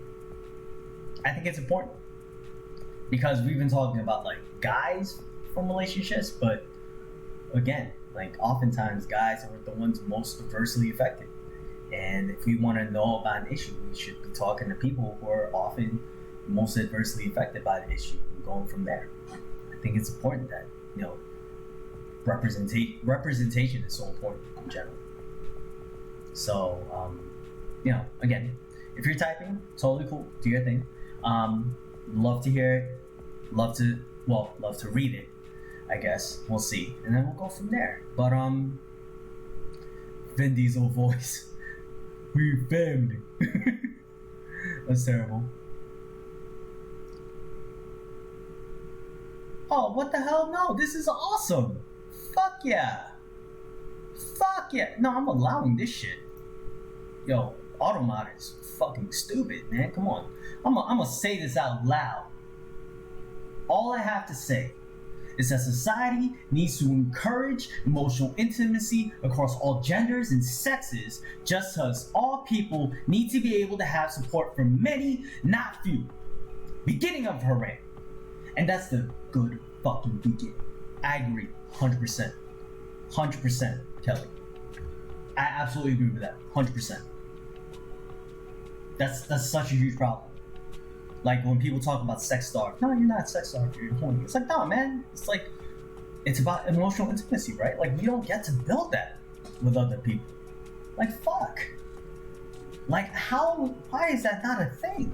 I think it's important because we've been talking about like guys from relationships, but again, like oftentimes guys are the ones most adversely affected. And if we want to know about an issue, we should be talking to people who are often most adversely affected by the issue and going from there. I think it's important that, you know, representation is so important in general. So, you know, again, if you're typing, totally cool, do your thing. Love to hear it, love to read it, I guess. We'll see. And then we'll go from there. But, Vin Diesel voice. We family. That's terrible. Oh, what the hell? No, this is awesome. Fuck yeah. Fuck yeah. No, I'm allowing this shit. Yo, Automod is fucking stupid, man. Come on. I'm gonna say this out loud. All I have to say is that society needs to encourage emotional intimacy across all genders and sexes, just as all people need to be able to have support from many, not few. Beginning of Haran. And that's the good fucking beginning. I agree, 100%. 100%, Kelly. I absolutely agree with that, 100%. That's such a huge problem. Like when people talk about sex starved, no, you're not sex starved, you're horny. It's like, no, man. It's like, it's about emotional intimacy, right? Like we don't get to build that with other people. Like fuck. Like why is that not a thing?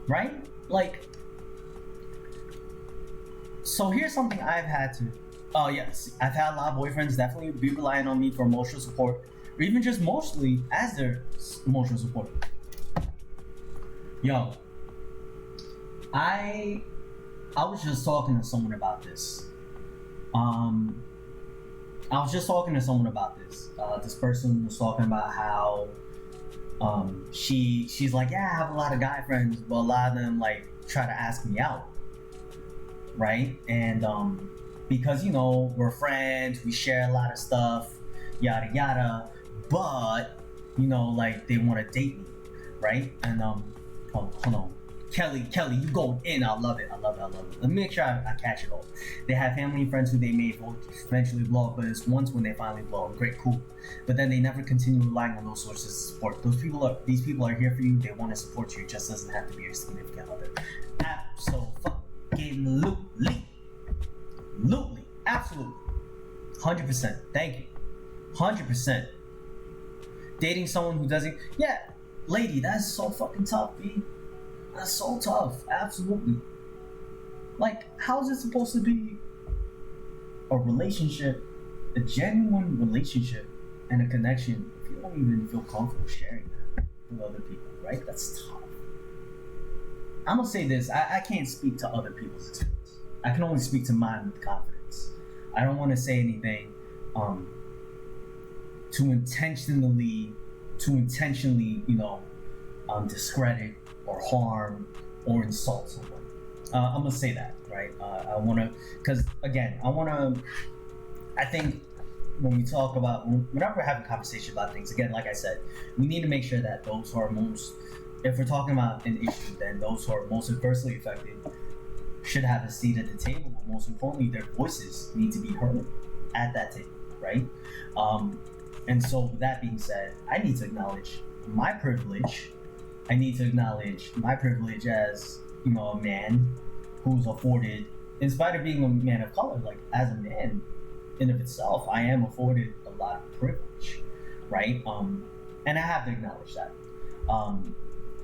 Right? Like, so here's something I've had to, yes, I've had a lot of boyfriends definitely be relying on me for emotional support, or even just mostly as their emotional support. Yo, I was just talking to someone about this. This person was talking about how she's like, yeah, I have a lot of guy friends, but a lot of them like try to ask me out, right? And because, you know, we're friends, we share a lot of stuff, yada yada, but you know, like they want to date me, right? And hold on. Kelly, you going in. I love it. Let me make sure I catch it all. They have family and friends who they may eventually blow up, but it's once when they finally blow up. Great, cool. But then they never continue relying on those sources of support. These people are here for you. They want to support you. It just doesn't have to be your significant other. Absolutely. Absolutely. 100%. Thank you. 100%. Dating someone who doesn't... Yeah, lady, that's so fucking tough, B. That's so tough. Absolutely. Like, how is it supposed to be a relationship, a genuine relationship, and a connection if you don't even feel comfortable sharing that with other people, right? That's tough. I'm gonna say this. I can't speak to other people's experience. I can only speak to mine with confidence. I don't want to say anything to intentionally, you know, discredit or harm or insult someone. I'm gonna say that, right? I wanna, because again, I think when we talk about, whenever we're having conversation about things, again, like I said, we need to make sure that those who are most, if we're talking about an issue, then those who are most adversely affected should have a seat at the table, but most importantly, their voices need to be heard at that table, right? And so with that being said, I need to acknowledge my privilege. I need to acknowledge my privilege as, you know, a man who's afforded, in spite of being a man of color, like as a man in of itself, I am afforded a lot of privilege, right? And I have to acknowledge that.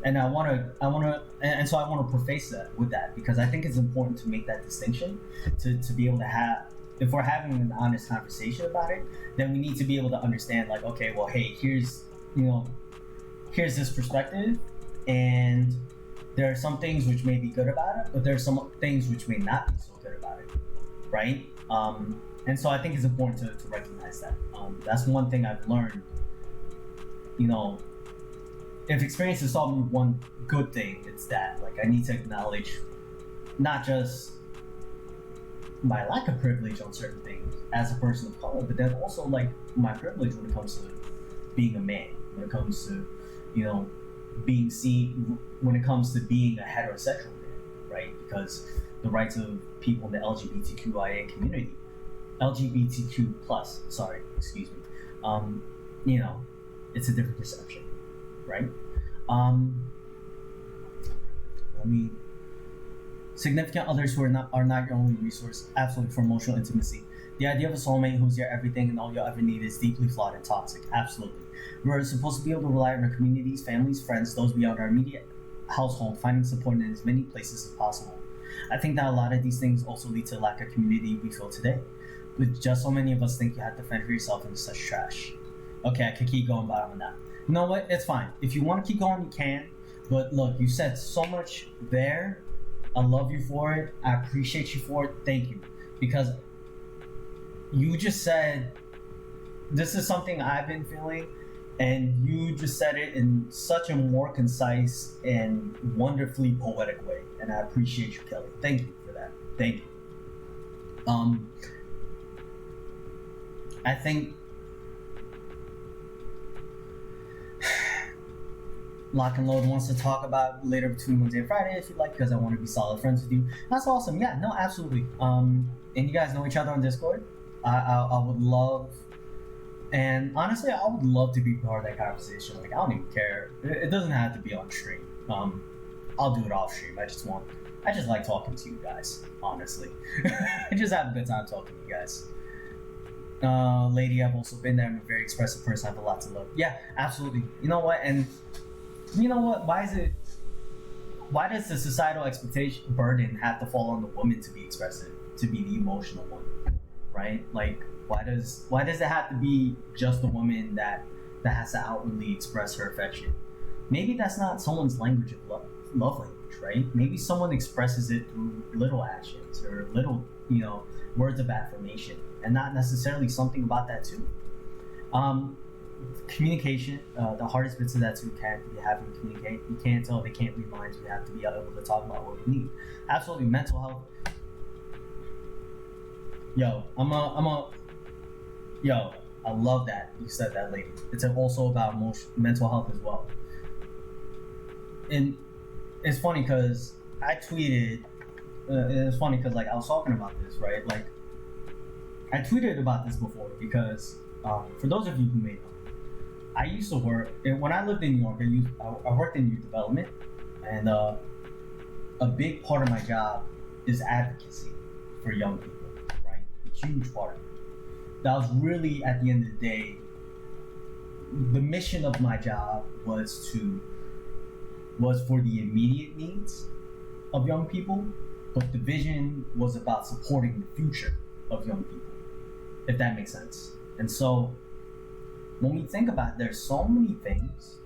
And so I want to preface that with that, because I think it's important to make that distinction to be able to have, if we're having an honest conversation about it, then we need to be able to understand, like, okay, well, hey, here's this perspective, and there are some things which may be good about it, but there are some things which may not be so good about it, right? And so I think it's important to recognize that. That's one thing I've learned. You know, if experience has taught me one good thing, it's that, like, I need to acknowledge not just my lack of privilege on certain things as a person of color, but then also like my privilege when it comes to being a man, when it comes to, you know, being seen, when it comes to being a heterosexual man, right? Because the rights of people in the LGBTQIA community, LGBTQ plus, sorry, excuse me, you know, it's a different perception, right? Let me. Significant others who are not your only resource, absolutely, for emotional intimacy. The idea of a soulmate who's your everything and all you'll ever need is deeply flawed and toxic. Absolutely. We're supposed to be able to rely on our communities, families, friends, those beyond our immediate household, finding support in as many places as possible. I think that a lot of these things also lead to the lack of community we feel today. With just so many of us think you have to fend for yourself into such trash. Okay, I could keep going, but I'm not. You know what? It's fine. If you want to keep going, you can. But look, you said so much there. I love you for it. I appreciate you for it. Thank you. Because you just said, this is something I've been feeling, and you just said it in such a more concise and wonderfully poetic way. And I appreciate you, Kelly. Thank you for that. Thank you. I think Lock and Load wants to talk about later between Wednesday and Friday if you'd like, because I want to be solid friends with you. That's awesome. Yeah, no, absolutely. And you guys know each other on Discord. I would love, and honestly, I would love to be part of that conversation. Like, I don't even care. It doesn't have to be on stream. I'll do it off stream. I just like talking to you guys, honestly. I just have a good time talking to you guys. Lady, I've also been there. I'm a very expressive person. I have a lot to love. Yeah, absolutely. You know what? And you know what? Why does the societal expectation burden have to fall on the woman to be expressive, to be the emotional one, right? Like, why does it have to be just the woman that has to outwardly express her affection? Maybe that's not someone's language of love language, right? Maybe someone expresses it through little actions or little, words of affirmation, and not necessarily something about that too. Communication, the hardest bits of that too can't be having to communicate. You can't tell, they can't read minds. We have to be able to talk about what we need. Absolutely, mental health. I love that you said that, lady. It's also about mental health as well. And it's funny because I tweeted. It's funny because I was talking about this, right? Like, I tweeted about this before because for those of you who may know, I used to work when I lived in New York. I worked in youth development, and a big part of my job is advocacy for young people, right? A huge part of it. That was really, at the end of the day, the mission of my job was for the immediate needs of young people, but the vision was about supporting the future of young people, if that makes sense. And so, when we think about it, there's so many things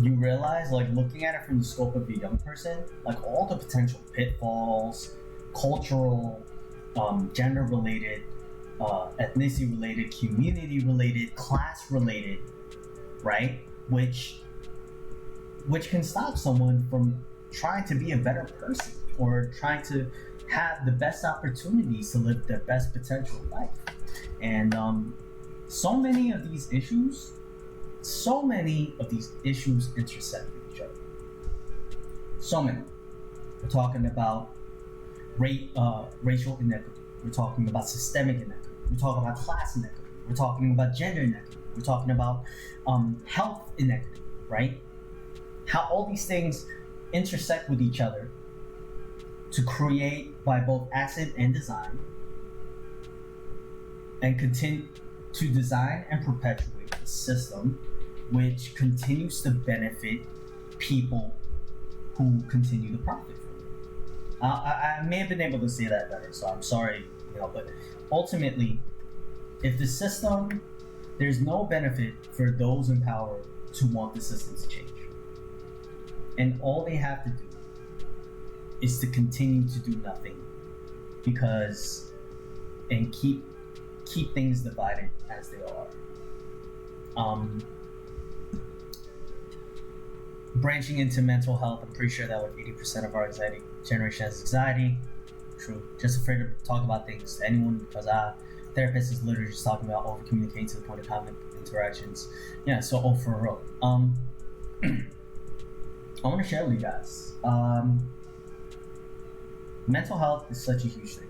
you realize, like looking at it from the scope of a young person, like all the potential pitfalls, cultural, gender-related, ethnicity-related, community-related, class-related, right? Which can stop someone from trying to be a better person or trying to have the best opportunities to live their best potential life. And so many of these issues intersect with each other. So many. We're talking about racial inequity. We're talking about systemic inequity. We're talking about class inequity. We're talking about gender inequity. We're talking about health inequity, right? How all these things intersect with each other to create, by both accident and design, and continue to design and perpetuate a system which continues to benefit people who continue to profit from it. I may have been able to say that better, so I'm sorry, but ultimately, if the system, there's no benefit for those in power to want the system to change. And all they have to do is to continue to do nothing and keep things divided as they are. Branching into mental health, I'm pretty sure that like 80% of our anxiety generation has anxiety. True. Just afraid to talk about things to anyone because therapist is literally just talking about over communicating to the point of conflict interactions. Yeah, so for real. I want to share with you guys. Mental health is such a huge thing.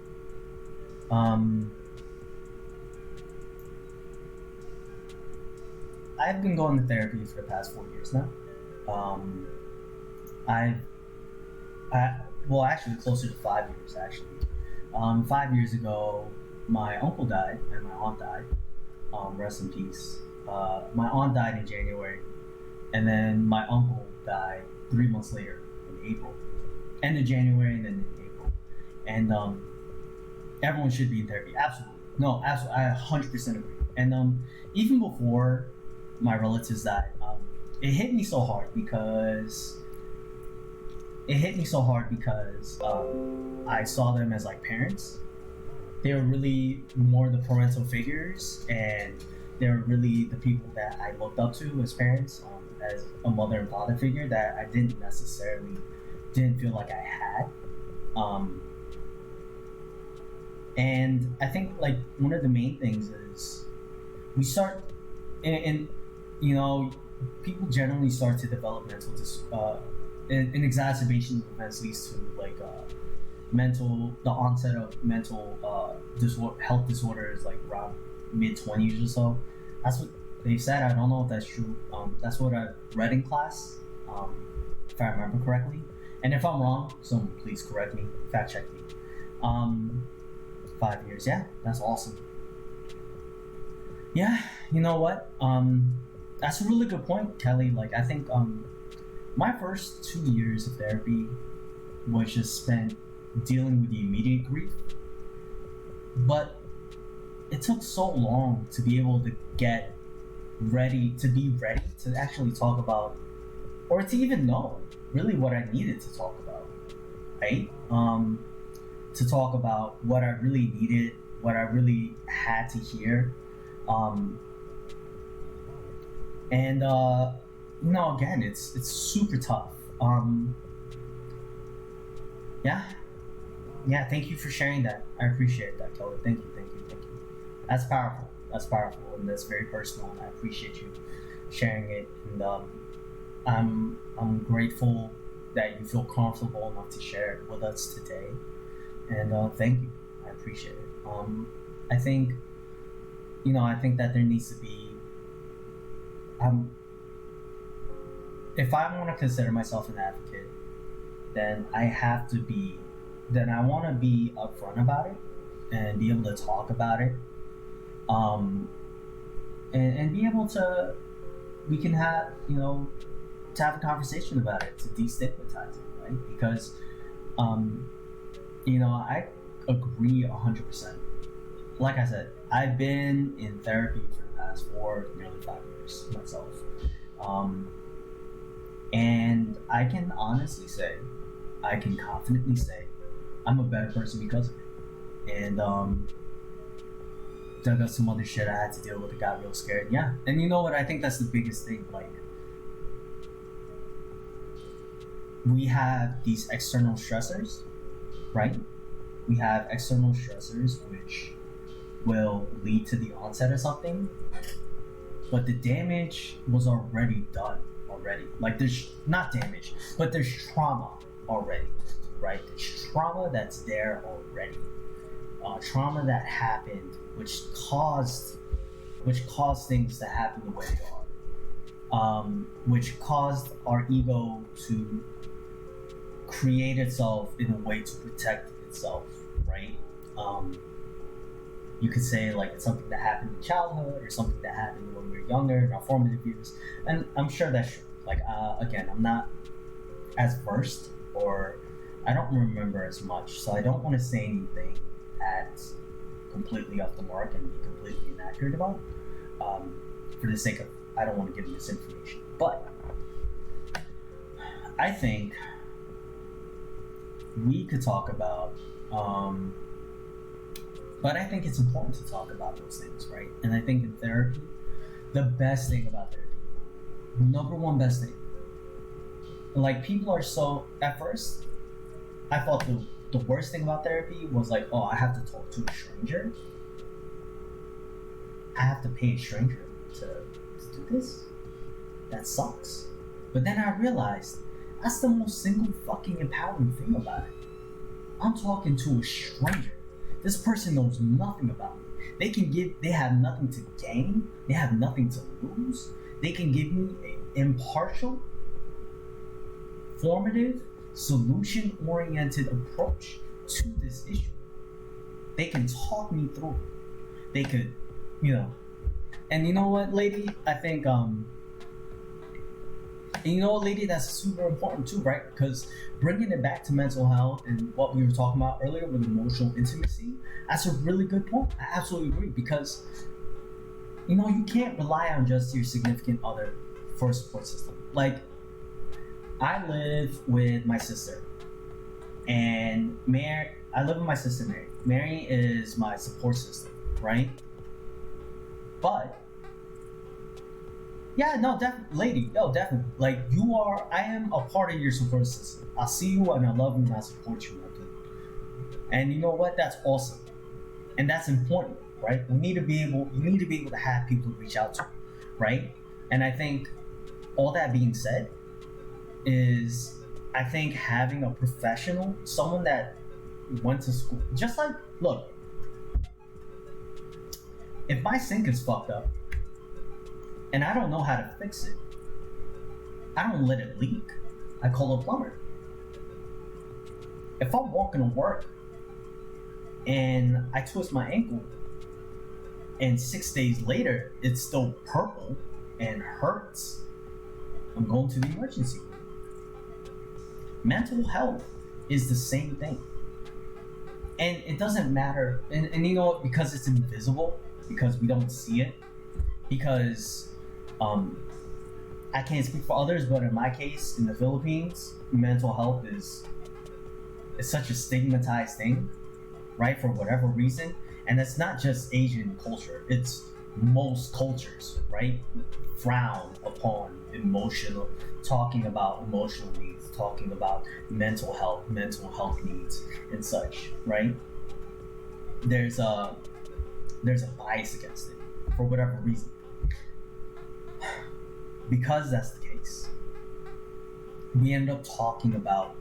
I've been going to therapy for the past 4 years now. Well, actually, closer to 5 years. Actually, 5 years ago, my uncle died and my aunt died. Rest in peace. My aunt died in January, and then my uncle died 3 months later in April. End of January and then in April. And everyone should be in therapy. Absolutely. No, absolutely. I 100% agree. And even before my relatives died, it hit me so hard because I saw them as like parents. They were really more the parental figures, and they were really the people that I looked up to as parents, as a mother and father figure that I didn't feel like I had. And I think like one of the main things is we start, and you know, people generally start to develop an exacerbation of events leads to like the onset of mental health disorders like around mid-20s or so. That's what they've said. I don't know if that's true. That's what I read in class, if I remember correctly. And if I'm wrong, someone please correct me, fact check me. 5 years, yeah, that's awesome. Yeah, you know what? That's a really good point, Kelly. Like, I think my first 2 years of therapy was just spent dealing with the immediate grief, but it took so long to be able to get ready to actually talk about, or to even know really what I needed to talk about, right? To talk about what I really needed, what I really had to hear, and again, it's super tough. Yeah. Thank you for sharing that. I appreciate that, Kelly. Thank you. That's powerful. And that's very personal. And I appreciate you sharing it. And I'm grateful that you feel comfortable enough to share it with us today. And thank you. I appreciate it. I think that there needs to be. If I want to consider myself an advocate, then I want to be upfront about it and be able to talk about it, and be able to, we can have, to have a conversation about it, to destigmatize it, right? Because, I agree 100%. Like I said, I've been in therapy for the past nearly 5 years myself. And I can confidently say, I'm a better person because of it. And dug up some other shit I had to deal with. I got real scared. Yeah. And you know what? I think that's the biggest thing. Like, we have these external stressors, right? We have external stressors which will lead to the onset of something, but the damage was already done. Like, there's not damage, but there's trauma already, right? There's trauma that's there already. Trauma that happened, which caused things to happen the way they are, which caused our ego to create itself in a way to protect itself, right? You could say like it's something that happened in childhood or something that happened when we were younger in our formative years, and I'm sure that's true. Like, again, I'm not as versed, or I don't remember as much, so I don't want to say anything that's completely off the mark and be completely inaccurate about, for the sake of, I don't want to give misinformation. But I think we could talk about, but I think it's important to talk about those things, right? And I think in therapy, the best thing about therapy, number one best thing, like, people are so, at first, I thought the worst thing about therapy was like, oh, I have to talk to a stranger. I have to pay a stranger to do this. That sucks. But then I realized that's the most single fucking empowering thing about it. I'm talking to a stranger. This person knows nothing about me. They have nothing to gain. They have nothing to lose. They can give me an impartial, formative, solution-oriented approach to this issue. They can talk me through it. They could, and you know what, lady? I think, and you know what, lady, that's super important too, right? Because bringing it back to mental health and what we were talking about earlier with emotional intimacy, that's a really good point. I absolutely agree, because you can't rely on just your significant other for a support system. Like, I live with my sister, and I live with my sister Mary. Mary is my support system, right? But yeah, no, lady, no, definitely. Like, I am a part of your support system. I see you and I love you and I support you. And you know what? That's awesome. And that's important, right? You need to be able to have people to reach out to, right? And I think all that being said is, I think having a professional, someone that went to school, just like, look, if my sink is fucked up, and I don't know how to fix it, I don't let it leak. I call a plumber. If I'm walking to work and I twist my ankle and 6 days later it's still purple and hurts, I'm going to the emergency room. Mental health is the same thing. And it doesn't matter, and because it's invisible, because we don't see it, because I can't speak for others, but in my case, in the Philippines, mental health is such a stigmatized thing, right? For whatever reason, and it's not just Asian culture; it's most cultures, right? Frown upon talking about emotional needs, talking about mental health needs, and such, right? There's a bias against it for whatever reason. Because that's the case, we end up talking about,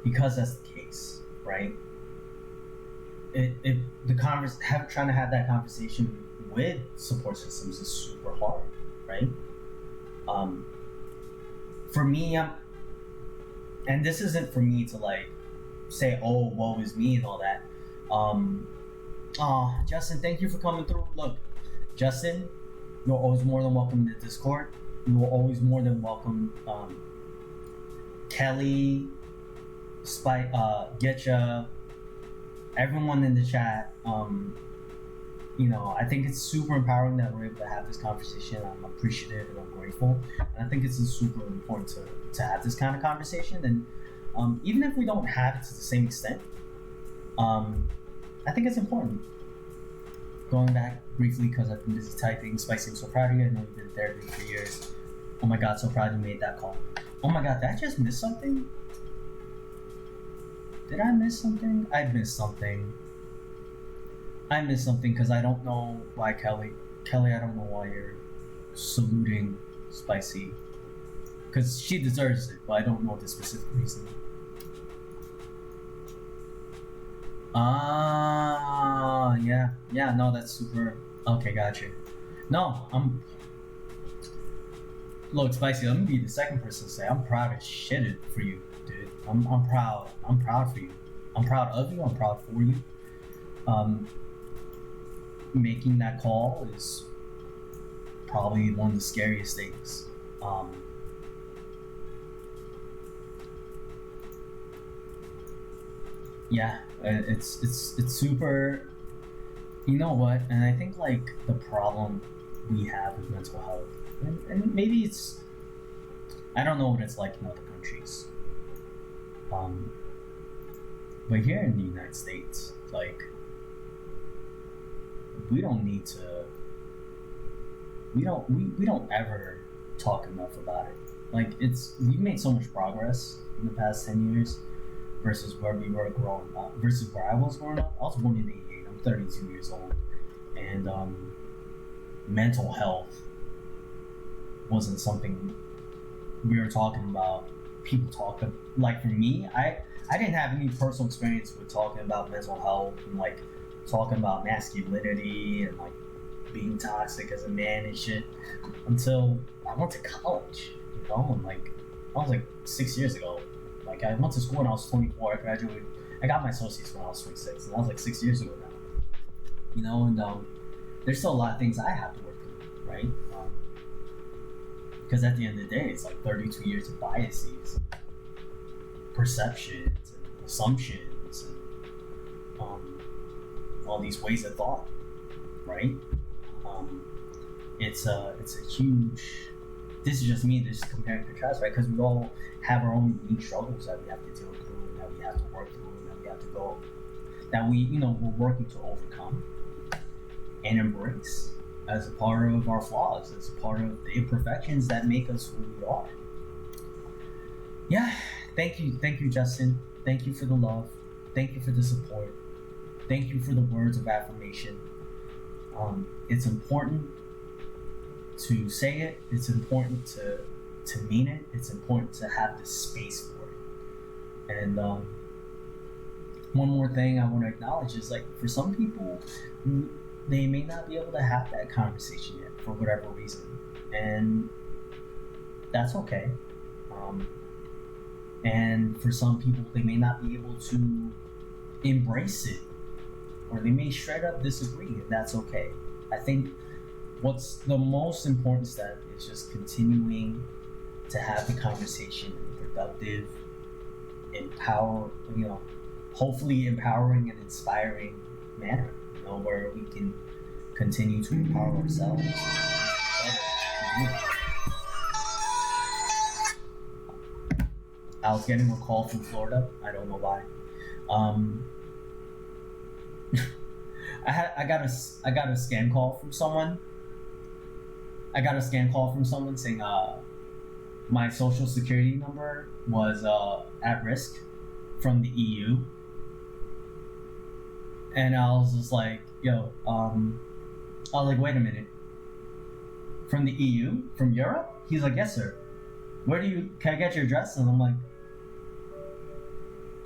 because that's the case, right? Trying to have that conversation with support systems is super hard, right? For me, and this isn't for me to like say, oh, woe is me and all that. Justin, thank you for coming through. Look, Justin, you're always more than welcome to Discord. You're always more than welcome. Kelly, Spike, Getcha, everyone in the chat. I think it's super empowering that we're able to have this conversation. I'm appreciative and I'm grateful. And I think it's super important to have this kind of conversation. And even if we don't have it to the same extent, I think it's important. Going back briefly, because I've been busy typing, Spicy, I'm so proud of you. I know you did therapy for years. Oh my god, so proud you made that call. Oh my god, did I just miss something? Did I miss something? I missed something. Because I don't know why Kelly, I don't know why you're saluting Spicy. Because she deserves it, but I don't know the specific reason. Yeah, no, that's super. Okay, gotcha. No, look, Spicy, let me be the second person to say I'm proud as shit for you, dude. I'm proud. I'm proud for you. I'm proud of you. I'm proud for you. Making that call is probably one of the scariest things. Yeah, it's super. You know what? And I think like the problem we have with mental health, and maybe it's, I don't know what it's like in other countries. But here in the United States, like, we don't need to. We don't ever talk enough about it. Like we've made so much progress in the past 10 years versus where we were growing up, versus where I was growing up. I was born in '88. I'm 32 years old, and mental health wasn't something we were talking about. People talking like for me, I didn't have any personal experience with talking about mental health and like talking about masculinity and like being toxic as a man and shit until I went to college, you know, and like I was like 6 years ago. Like I went to school when I was 24. I graduated. I got my associates when I was 26, and that was like 6 years ago now. You know, and there's still a lot of things I have to work through, right? Because at the end of the day, it's like 32 years of biases, perceptions, and assumptions, and all these ways of thought, right? It's a huge. This is just me. This is compare and contrast, right? Because we all have our own unique struggles that we have to deal through, and that we have to work through, and that we have to go, that we're working to overcome and embrace as a part of our flaws, as a part of the imperfections that make us who we are. Yeah, thank you, Justin. Thank you for the love. Thank you for the support. Thank you for the words of affirmation. It's important to say it. It's important to mean it. It's important to have the space for it. And one more thing I want to acknowledge is like for some people, they may not be able to have that conversation yet for whatever reason, and that's okay. And for some people, they may not be able to embrace it, or they may straight up disagree, and that's okay. I think what's the most important step is just continuing to have the conversation in a productive, hopefully empowering and inspiring manner, where we can continue to empower ourselves. I was getting a call from Florida. I don't know why. I got a scam call from someone. I got a scam call from someone saying my social security number was at risk from the EU. And I was just like, yo, I was like, wait a minute. From the EU? From Europe? He's like, yes, sir. Can I get your address? And I'm like,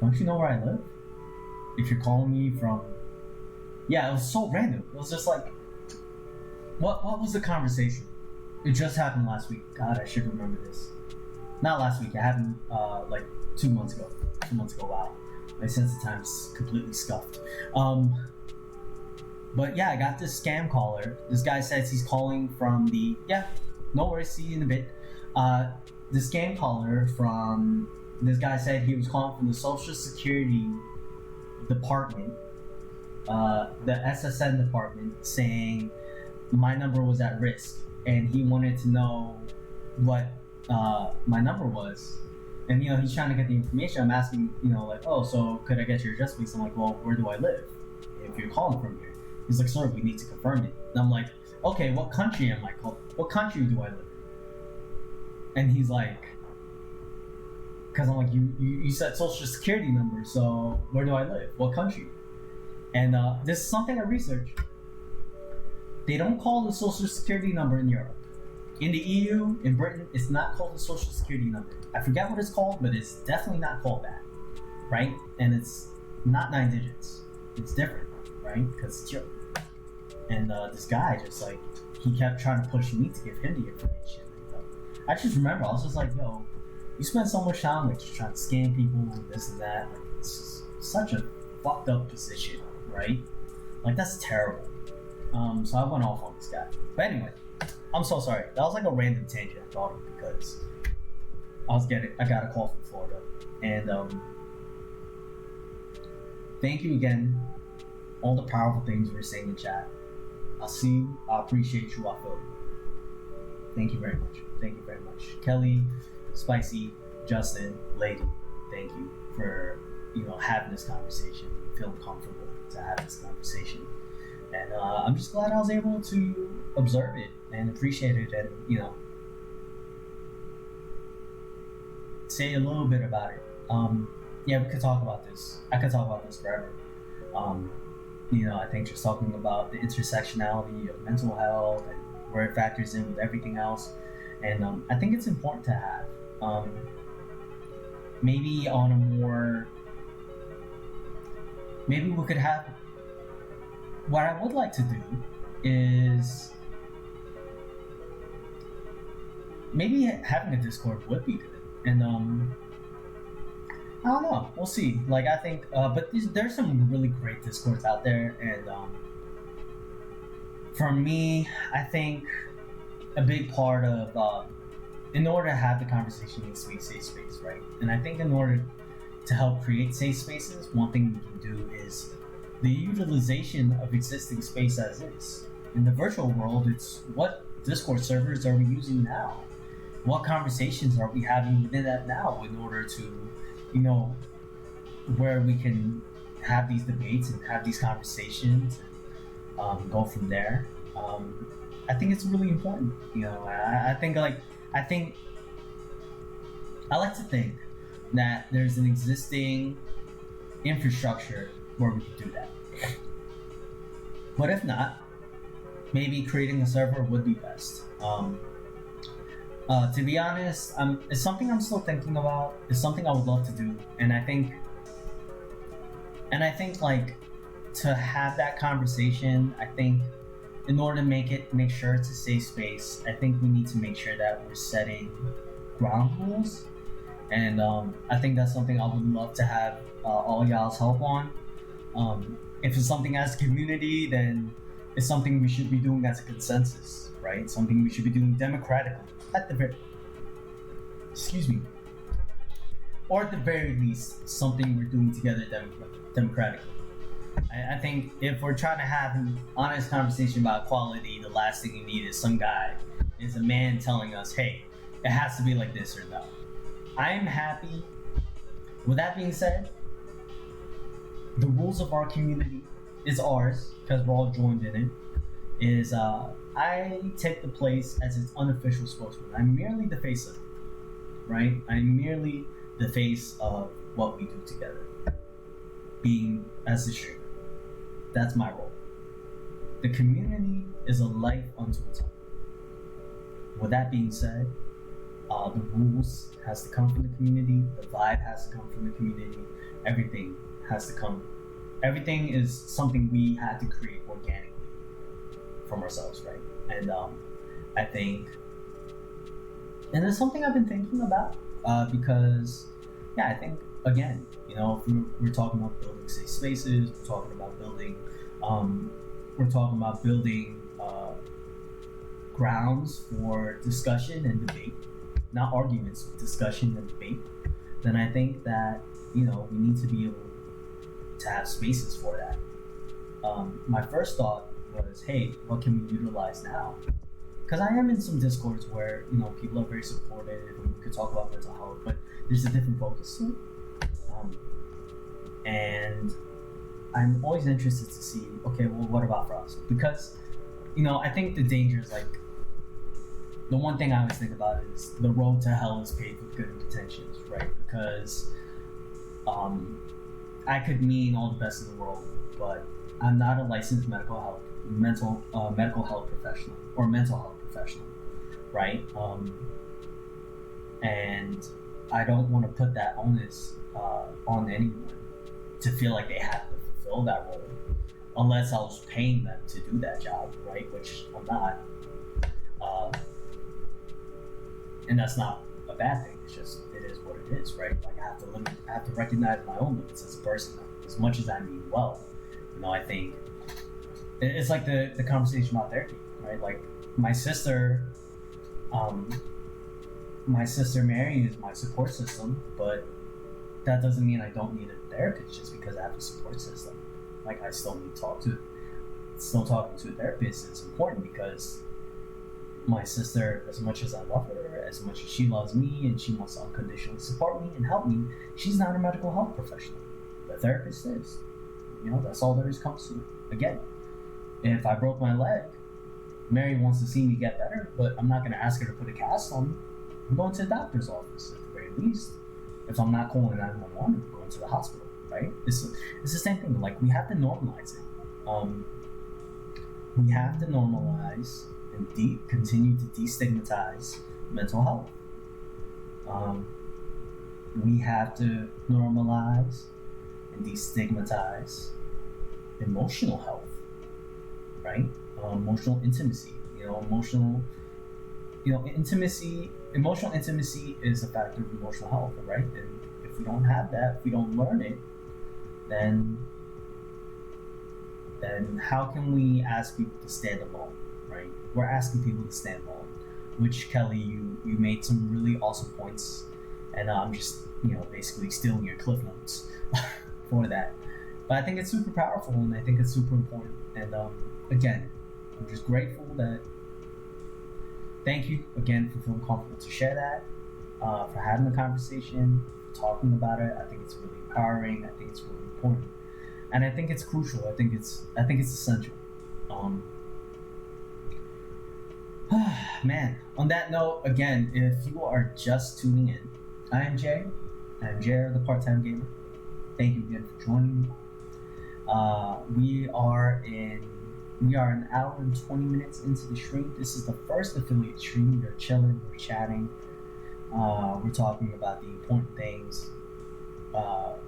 don't you know where I live? If you're calling me from... Yeah, it was so random. It was just like, what was the conversation? It just happened last week. God, I should remember this. Not last week. It happened like 2 months ago. 2 months ago, wow. My sense of time is completely scuffed. But yeah, I got this scam caller. This guy says he's calling from the... Yeah, no worries, see you in a bit. The scam caller from... This guy said he was calling from the Social Security Department, the SSN department, saying my number was at risk. And he wanted to know what my number was. And, he's trying to get the information. I'm asking, like, oh, so could I get your address, please? I'm like, well, where do I live if you're calling from here? He's like, sir, we need to confirm it. And I'm like, okay, what country am I called? What country do I live in? And he's like, because I'm like, you said social security number, so where do I live? What country? And this is something I researched. They don't call the social security number in Europe. In the EU, in Britain, it's not called the social security number. I forget what it's called, but it's definitely not called that, right? And it's not 9 digits. It's different, right? Because it's Europe. And this guy just like, he kept trying to push me to give him the information. I just remember, I was just like, yo, you spend so much time like just trying to scam people and this and that. Like, it's just such a fucked up position, right? Like, that's terrible. So I went off on this guy. But anyway, I'm so sorry. That was like a random tangent I thought of because I got a call from Florida. And thank you again. All the powerful things you were saying in chat. I'll see you. I appreciate you. I feel you. Thank you very much. Thank you very much. Kelly, Spicy, Justin, Lady, thank you for having this conversation, feeling comfortable to have this conversation. And I'm just glad I was able to observe it and appreciate it and, say a little bit about it. Yeah, we could talk about this. I could talk about this forever. Um, I think just talking about the intersectionality of mental health and where it factors in with everything else, and I think it's important to have. Maybe on a more, maybe we could have. What I would like to do is maybe having a Discord would be good, and I don't know. We'll see. Like I think, but there's some really great Discords out there, and for me, I think a big part of in order to have the conversation needs to be safe space, right? And I think in order to help create safe spaces, one thing we can do is the utilization of existing space as is. In the virtual world, it's what Discord servers are we using now? What conversations are we having within that now in order to, where we can have these debates and have these conversations and go from there. I think it's really important. I like to think that there's an existing infrastructure where we can do that. But if not, maybe creating a server would be best. To be honest, it's something I'm still thinking about. It's something I would love to do, and I think like to have that conversation. I think in order to make sure it's a safe space, I think we need to make sure that we're setting ground rules, and I think that's something I would love to have all y'all's help on. If it's something as a community, then it's something we should be doing as a consensus, right? Something we should be doing democratically, at the very, or at the very least, something we're doing together democratically. I think if we're trying to have an honest conversation about equality, the last thing you need is a man telling us, hey, it has to be like this or no. I'm happy. With that being said, the rules of our community is ours, because we're all joined in it, is I take the place as its unofficial spokesman. I'm merely the face of it, right? I'm merely the face of what we do together, being as the streamer. That's my role. The community is a life unto its own. With that being said, the rules has to come from the community, the vibe has to come from the community, everything has to come. Everything is something we had to create organically from ourselves, right? And I think, and it's something I've been thinking about because, I think again, if we're talking about building safe spaces, we're talking about building grounds for discussion and debate, not arguments, but discussion and debate. Then I think that we need to be able to have spaces for that. My first thought was, hey, what can we utilize now? Because I am in some discords where people are very supportive and we could talk about mental health, but there's a different focus to it. And I'm always interested to see, okay, well, what about for us? Because I think the danger is like, the one thing I always think about is the road to hell is paved with good intentions, right? Because I could mean all the best in the world, but I'm not a licensed medical health professional or mental health professional, right? And I don't want to put that onus on anyone to feel like they have to fulfill that role, unless I was paying them to do that job, right? Which I'm not. And that's not a bad thing. It's just, it is what it is, right? Like I have to recognize my own limits as a person. As much as I mean well, I think it's like the conversation about therapy, right? Like my sister Mary is my support system, but that doesn't mean I don't need a therapist just because I have a support system. Like I still need to talking to a therapist is important because my sister, as much as I love her, as much as she loves me and she wants to unconditionally support me and help me, she's not a medical health professional. The therapist is. That's all there is comes to it. Again, if I broke my leg, Mary wants to see me get better, but I'm not going to ask her to put a cast on me. I'm going to the doctor's office at the very least. If I'm not calling 911, I'm going to the hospital, right? It's the same thing. Like, we have to normalize it. We have to normalize and continue to destigmatize mental health. We have to normalize and destigmatize emotional health, right? Emotional intimacy. Emotional intimacy is a factor of emotional health, right? And if we don't have that, if we don't learn it, then how can we ask people to stand alone, right? We're asking people to stand alone, which, Kelly, you made some really awesome points, and I'm just basically stealing your cliff notes for that. But I think it's super powerful, and I think it's super important. And again, I'm just grateful that. Thank you again for feeling comfortable to share that, for having the conversation, for talking about it. I think it's really empowering. I think it's really important, and I think it's crucial. I think it's essential. Man. On that note, again, if you are just tuning in, I am Jay. I am Jay, the part-time gamer. Thank you again for joining me. We are an hour and 20 minutes into the stream. This is the first affiliate stream. We're chilling, we're chatting, we're talking about the important things.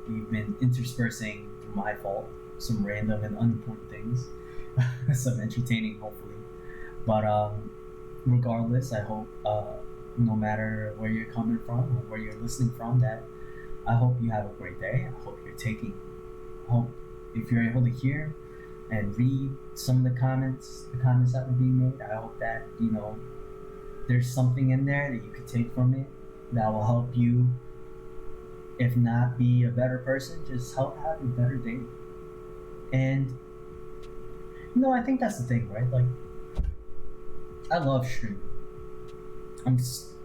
We've been interspersing, through my fault, some random and unimportant things, some entertaining, hopefully. But regardless, I hope, no matter where you're coming from or where you're listening from, that I hope you have a great day. I hope if you're able to hear and read some of the comments that were being made, I hope that there's something in there that you could take from it that will help you, if not be a better person, just help have a better day. And I think that's the thing, right? Like, I love streaming.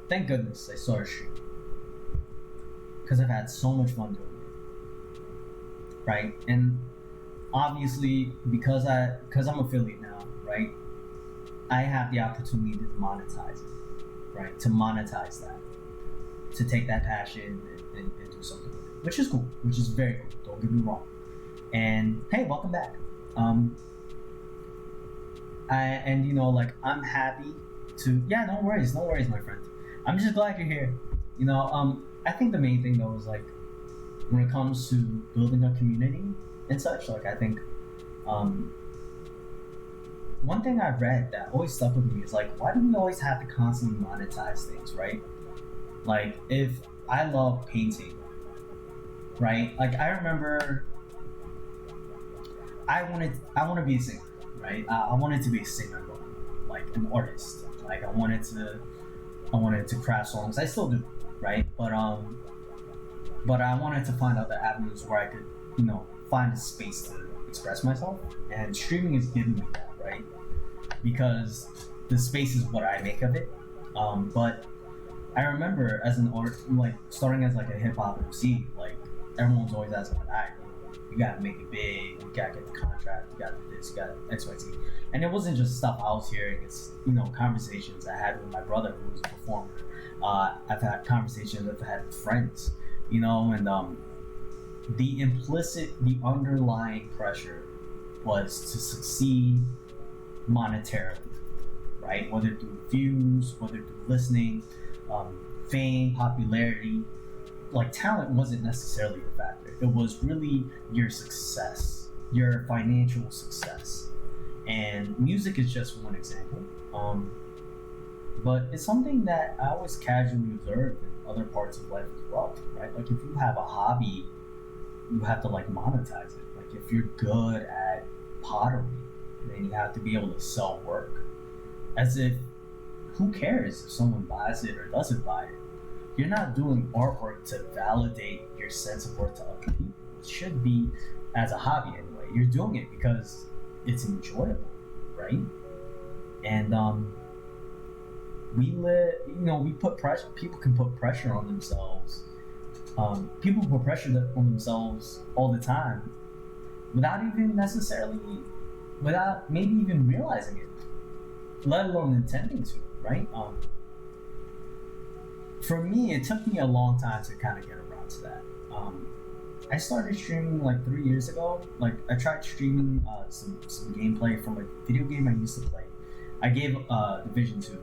Thank goodness I started streaming, because I've had so much fun doing it, right? And obviously, because I'm affiliate now, right, I have the opportunity to monetize it, right? To monetize that, to take that passion and do something with it, which is cool, which is very cool. Don't get me wrong. And hey, welcome back. I'm happy to. Yeah, no worries, my friend. I'm just glad you're here. I think the main thing though is, like, when it comes to building a community and such, like, I think one thing I read that always stuck with me is, like, why do we always have to constantly monetize things, right? Like, if I love painting, right? Like, I remember I wanted to be a singer, right? I wanted to be a singer, like an artist. Like, I wanted to craft songs. I still do, right? But I wanted to find other avenues where I could, find a space to express myself, and streaming is giving me that, right? Because the space is what I make of it. But I remember as an art, like, starting as like a hip hop MC, like, everyone's always asking, like, alright, you gotta make it big, you gotta get the contract, you gotta do this, you gotta X, Y, Z. And it wasn't just stuff I was hearing, it's, conversations I had with my brother who was a performer. I've had conversations I've had with friends, and the underlying pressure was to succeed monetarily, right? Whether through views, whether through listening, fame, popularity. Like, talent wasn't necessarily a factor. It was really your success, your financial success. And music is just one example. But it's something that I always casually observed in other parts of life as well, right? Like, if you have a hobby, you have to, like, monetize it. Like, if you're good at pottery, then you have to be able to sell work. As if, who cares if someone buys it or doesn't buy it? You're not doing artwork to validate your sense of worth to other people. It should be as a hobby anyway. You're doing it because it's enjoyable, right? And we put pressure. People can put pressure on themselves. People put pressure on themselves all the time, without maybe even realizing it, let alone intending to, right? For me, it took me a long time to kind of get around into that. I started streaming like 3 years ago. Like I tried streaming some gameplay from a video game I used to play. I gave Division 2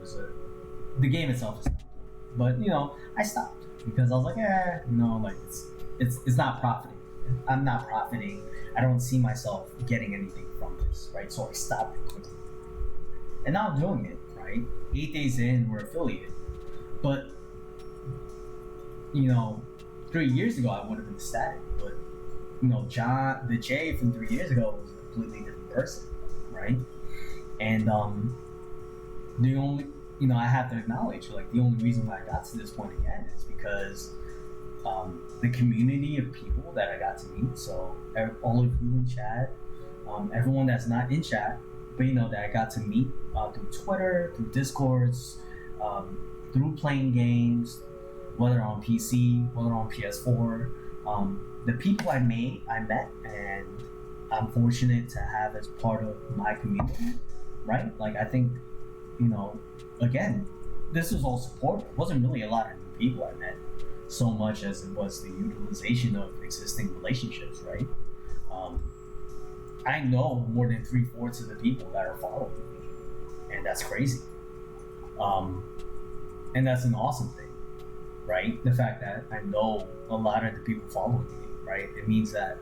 the game itself is not good, but I stopped because I was like, like it's not profiting. I'm not profiting. I don't see myself getting anything from this, right? So I stopped it quickly. And now I'm doing it, right? 8 days in, we're affiliated. But 3 years ago I would have been ecstatic, but John, the Jay from 3 years ago was a completely different person, right? And the only I have to acknowledge, like, the only reason why I got to this point again is because the community of people that I got to meet. So all of you in chat, everyone that's not in chat, but that I got to meet through Twitter, through Discords, through playing games, whether on PC, whether on PS4. The people I met, and I'm fortunate to have as part of my community, right? Like, I think, again, this was all support. It wasn't really a lot of new people I met, so much as it was the utilization of existing relationships, right? I know more than 3/4 of the people that are following me, and that's crazy. And that's an awesome thing, right? The fact that I know a lot of the people following me, right? It means that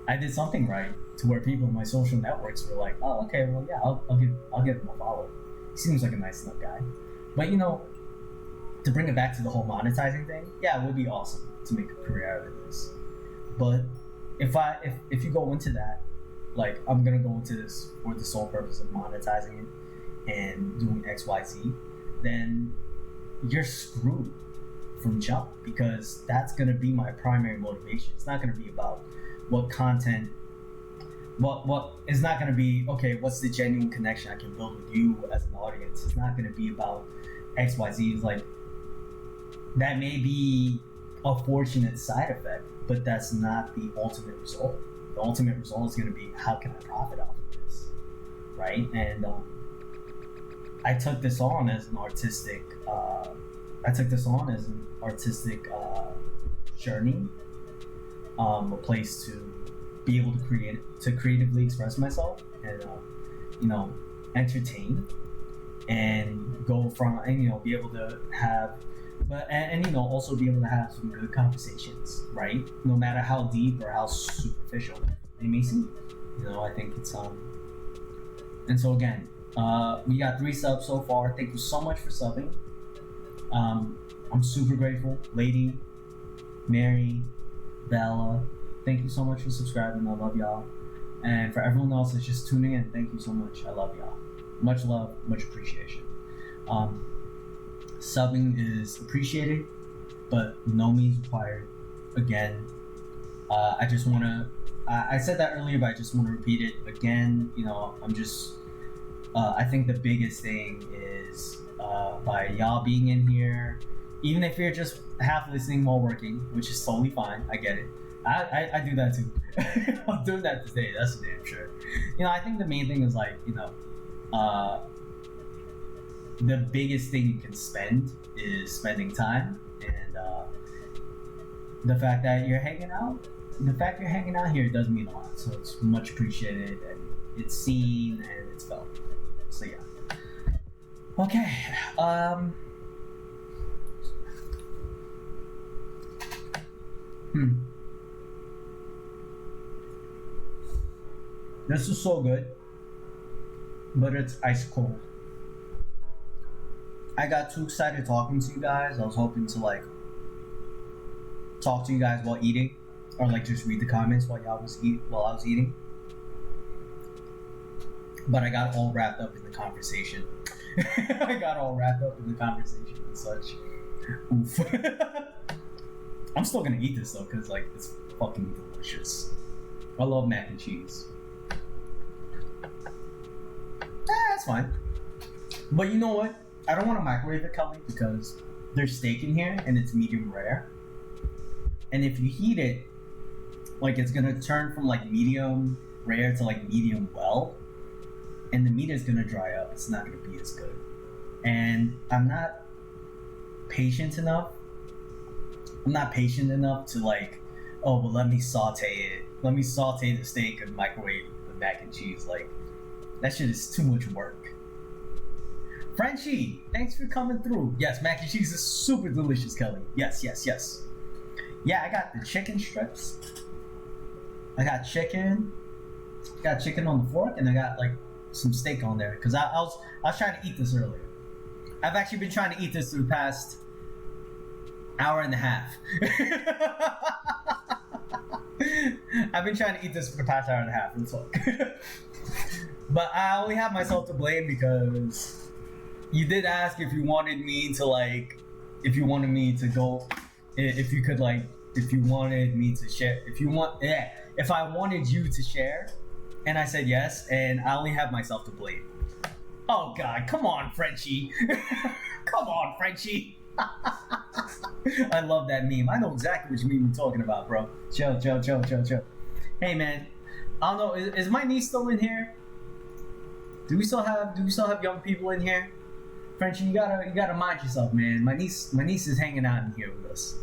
I did something right, to where people in my social networks were like, oh, okay, well, yeah, I'll give him a follow. He seems like a nice enough guy. But to bring it back to the whole monetizing thing, yeah, it would be awesome to make a career out of this. But if you go into that, like, I'm gonna go into this for the sole purpose of monetizing it and doing XYZ, then you're screwed from jump, because that's gonna be my primary motivation. It's not gonna be about what content, what is not gonna be, okay, what's the genuine connection I can build with you as an audience. It's not gonna be about XYZ. It's like, that may be a fortunate side effect, but that's not the ultimate result. The ultimate result is going to be, how can I profit off of this, right? And I took this on as an artistic. Journey, a place to be able to creatively express myself, and entertain, and go from, and be able to have. But and also be able to have some good conversations, right? No matter how deep or how superficial they may seem. I think it's And so again, we got 3 subs so far. Thank you so much for subbing. I'm super grateful, Lady, Mary, Bella. Thank you so much for subscribing. I love y'all. And for everyone else that's just tuning in, thank you so much. I love y'all. Much love, much appreciation. Subbing is appreciated, but no means required. Again, I just want to, I said that earlier, but I just want to repeat it again. I'm just, I think the biggest thing is by y'all being in here, even if you're just half listening while working, which is totally fine. I get it. I do that too. I'm doing that today, that's for damn sure. I think the main thing is, like, the biggest thing you can spend is spending time, and the fact that you're hanging out here does mean a lot. So it's much appreciated, and it's seen, and it's felt. So yeah. Okay. This is so good, but it's ice cold. I got too excited talking to you guys. I was hoping to, like, talk to you guys while eating, or like just read the comments while I was eating. But I got all wrapped up in the conversation. And such. Oof. I'm still gonna eat this though, cause, like, it's fucking delicious. I love mac and cheese. That's fine. But you know what? I don't want to microwave it, Kelly, because there's steak in here and it's medium rare. And if you heat it, like, it's gonna turn from, like, medium rare to, like, medium well, and the meat is gonna dry up. It's not gonna be as good. And I'm not patient enough I'm not patient enough to like, oh, well, let me saute it. Let me saute the steak and microwave the mac and cheese. Like, that shit is too much work. Frenchie, thanks for coming through. Yes, mac and cheese is super delicious, Kelly. Yes, yes, yes. Yeah, I got the chicken strips. I got chicken. Got chicken on the fork, and I got like some steak on there because I was trying to eat this earlier. I've actually been trying to eat this for the past hour and a half. I've been trying to eat this for the past hour and a half. Let's talk. But I only have myself to blame because you did ask if you wanted me to like, if you wanted me to go, if you could like, if you wanted me to share, if I wanted you to share, and I said yes, and I only have myself to blame. Oh God, come on, Frenchie. Come on, Frenchie. I love that meme. I know exactly which meme you're talking about, bro. Chill. Hey man, I don't know. Is my niece still in here? Do we still have young people in here? Frenchie, you gotta mind yourself, man. My niece is hanging out in here with us.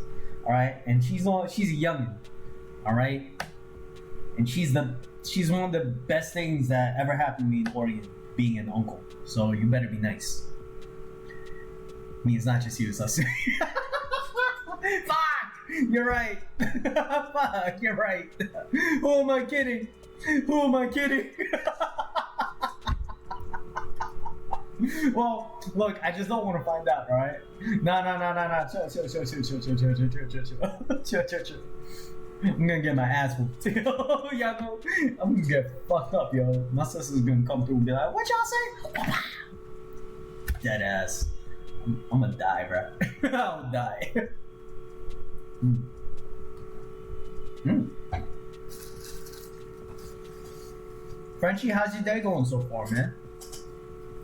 All right, and she's a youngin'. All right, and she's one of the best things that ever happened to me in Oregon, being an uncle. So you better be nice. I mean, it's not just you, it's us. Fuck! You're right. Fuck, you're right. Who am I kidding? Well, look, I just don't want to find out, alright? No. Chill. I'm gonna get my ass whooped. Y'all know, I'm gonna get fucked up, yo. My sister's gonna come through and be like, what y'all say? Dead ass. I'm gonna die, bro. I'll die. Frenchie, how's your day going so far, man?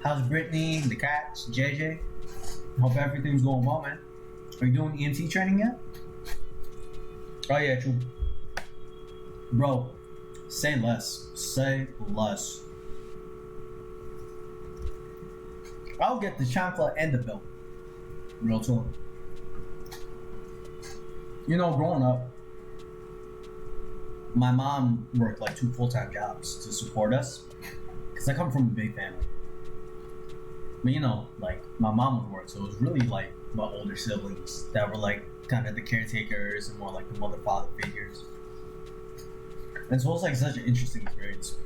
How's Brittany, the cats, JJ? Hope everything's going well, man. Are you doing EMT training yet? Oh yeah, true. Bro, say less. I'll get the chocolate and the milk. Real talk. You know, growing up, my mom worked like 2 full-time jobs to support us. Because I come from a big family. But you know, like, my mom would work, so it was really like my older siblings that were like kind of the caretakers and more like the mother-father figures. And so it was like such an interesting experience.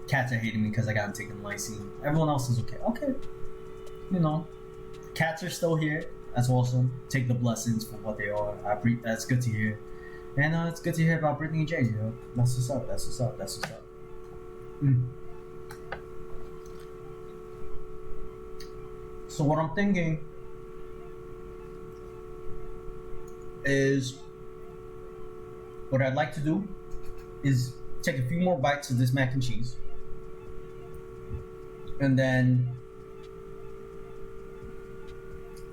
Cats are hating me because I got taken lysine. Everyone else is okay. Okay. You know, cats are still here. That's awesome. Take the blessings for what they are. That's good to hear. And it's good to hear about Brittany and JJ. Yo. That's what's up. So what I'm thinking is, what I'd like to do is take a few more bites of this mac and cheese, and then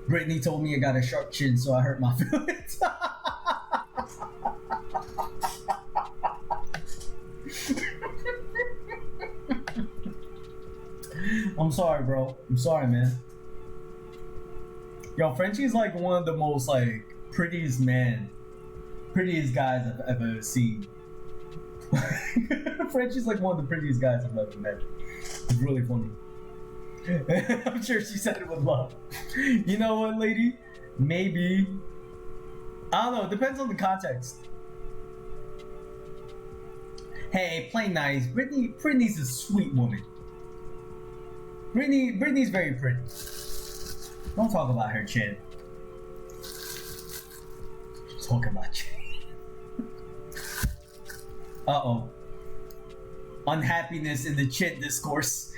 Brittany told me I got a sharp chin, so I hurt my feelings. I'm sorry, bro. I'm sorry, man. Yo, Frenchie's like one of the most like prettiest guys I've ever seen. Frenchie's like one of the prettiest guys I've ever met. It's really funny. I'm sure she said it with love. You know what, lady? Maybe. I don't know. It depends on the context. Hey, play nice. Brittany's a sweet woman. Brittany's very pretty. Don't talk about her chin. Talk about chin. Uh-oh. Unhappiness in the chin discourse.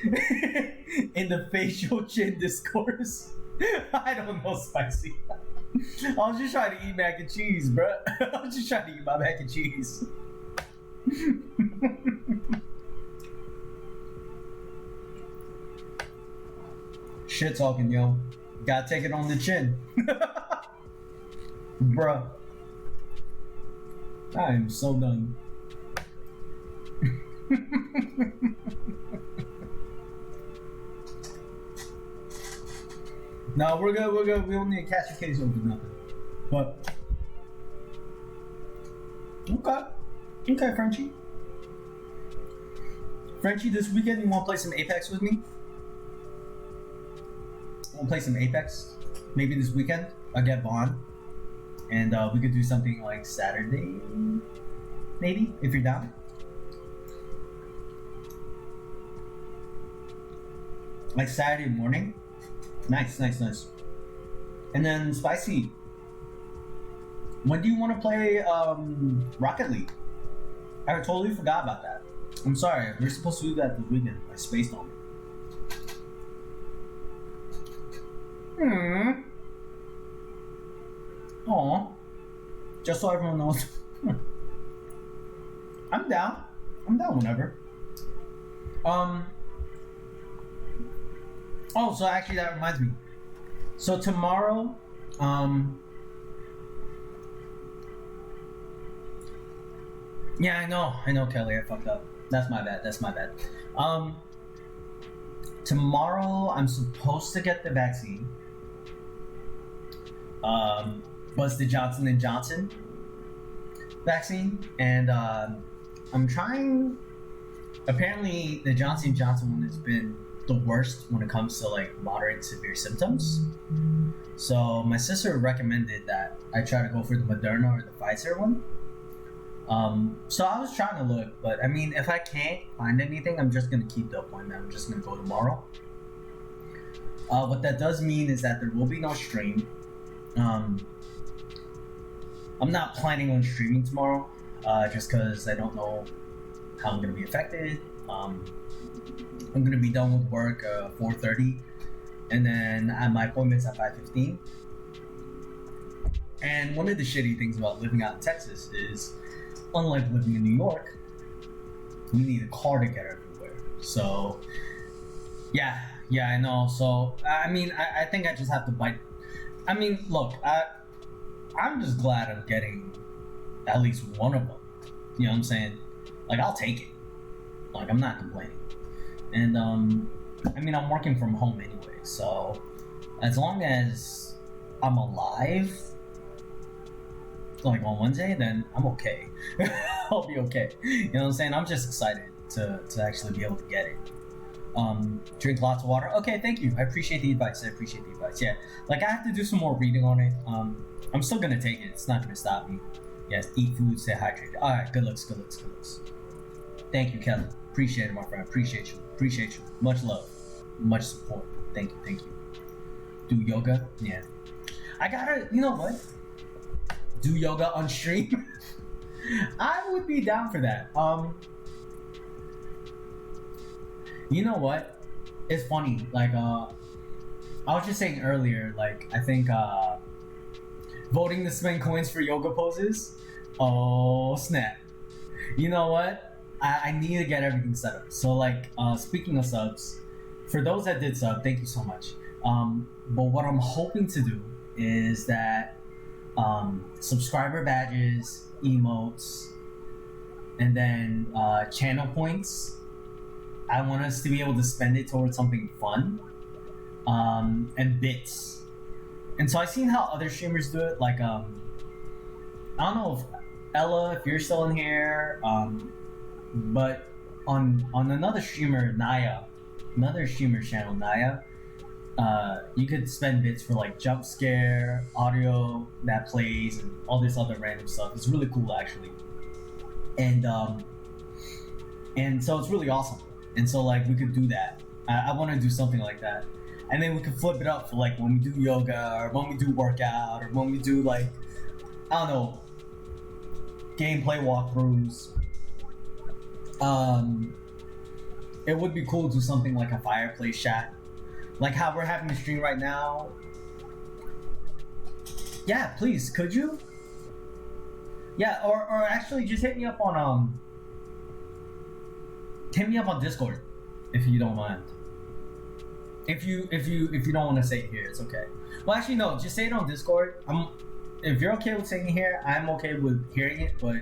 In the facial chin discourse. I don't know, Spicy. I was just trying to eat mac and cheese, bro. I was just trying to eat my mac and cheese. Shit talking, yo. Gotta take it on the chin. Bruh. I am so done. No, we're good. We're good. We don't need to catch a case over nothing. But okay, Frenchie. Frenchie, this weekend you want to play some Apex with me? Want to play some Apex? Maybe this weekend. I'll get Vaughn, and we could do something like Saturday, maybe if you're down. Like Saturday morning. Nice. And then Spicy, when do you want to play Rocket League? I totally forgot about that. I'm sorry, we're supposed to do that this weekend. I spaced on it. Aw. Just so everyone knows. I'm down. Whenever. Oh, so actually that reminds me. So tomorrow, yeah, I know, Kelly, I fucked up. That's my bad. Tomorrow I'm supposed to get the vaccine. But it's the Johnson & Johnson vaccine, and I'm trying. Apparently, the Johnson & Johnson one has been the worst when it comes to like moderate severe symptoms. So my sister recommended that I try to go for the Moderna or the Pfizer one. So I was trying to look, but I mean, if I can't find anything, I'm just gonna keep the appointment. I'm just gonna go tomorrow. What that does mean is that there will be no stream. I'm not planning on streaming tomorrow, just because I don't know how I'm gonna be affected. I'm gonna be done with work 4:30, and then my appointment's at 5:15. And one of the shitty things about living out in Texas is, unlike living in New York, we need a car to get everywhere. So, yeah, I know. So, I mean, I think I just have to bite. I mean, look, I'm just glad I'm getting at least one of them. You know what I'm saying? Like, I'll take it. Like, I'm not complaining. And, I mean, I'm working from home anyway, so as long as I'm alive, like on Wednesday, then I'm okay. I'll be okay. You know what I'm saying? I'm just excited to actually be able to get it. Drink lots of water. Okay, thank you. I appreciate the advice. Yeah, like I have to do some more reading on it. I'm still gonna take it. It's not gonna stop me. Yes, eat food, stay hydrated. All right, good looks. Thank you, Kelly. Appreciate it, my friend. Appreciate you. Much love, much support. Thank you. Do yoga? Yeah. I gotta. You know what? Do yoga on stream. I would be down for that. You know what? It's funny. Like, I was just saying earlier. Like, I think voting to spend coins for yoga poses. Oh snap! You know what? I need to get everything set up. So, like, speaking of subs, for those that did sub, thank you so much. But what I'm hoping to do is that subscriber badges, emotes, and then channel points, I want us to be able to spend it towards something fun, and bits. And so I've seen how other streamers do it. Like, I don't know if Ella, if you're still in here, but on another streamer, Naya, another streamer channel, Naya, you could spend bits for like jump scare, audio that plays, and all this other random stuff. It's really cool, actually. And so it's really awesome. And so, like, we could do that. I want to do something like that. And then we could flip it up for, like, when we do yoga, or when we do workout, or when we do, like, I don't know, gameplay walkthroughs. It would be cool to do something like a fireplace chat. Like how we're having a stream right now. Yeah, please, could you? Yeah, or actually just hit me up on Discord if you don't mind. If you don't want to say it here, it's okay. Well, actually no, just say it on Discord. If you're okay with saying it here, I'm okay with hearing it, but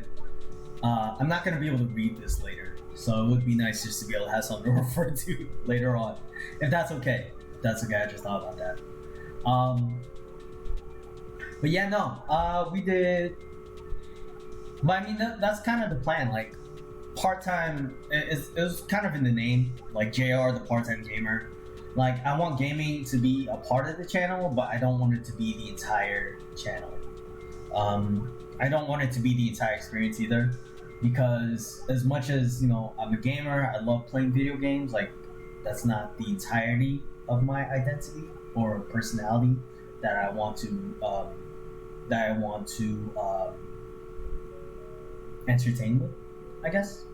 I'm not gonna be able to read this later. So it would be nice just to be able to have something to refer to later on. If that's okay. I just thought about that. But yeah, no, we did. But I mean, that's kind of the plan. Like, part-time, it was kind of in the name, like JR, the part-time gamer. Like, I want gaming to be a part of the channel, but I don't want it to be the entire channel. I don't want it to be the entire experience either, because as much as, you know, I'm a gamer, I love playing video games, like, that's not the entirety of my identity or personality that I want to entertain with, I guess,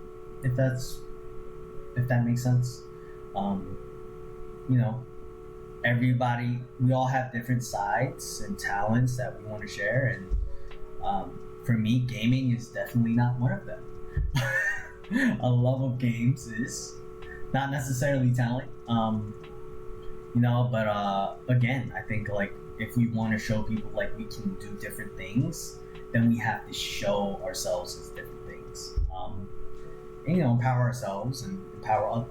if that makes sense. You know, we all have different sides and talents that we want to share, and for me, gaming is definitely not one of them. A love of games is not necessarily talent, you know, but again, I think, like, if we want to show people, like, we can do different things, then we have to show ourselves as different things, and, you know, empower ourselves and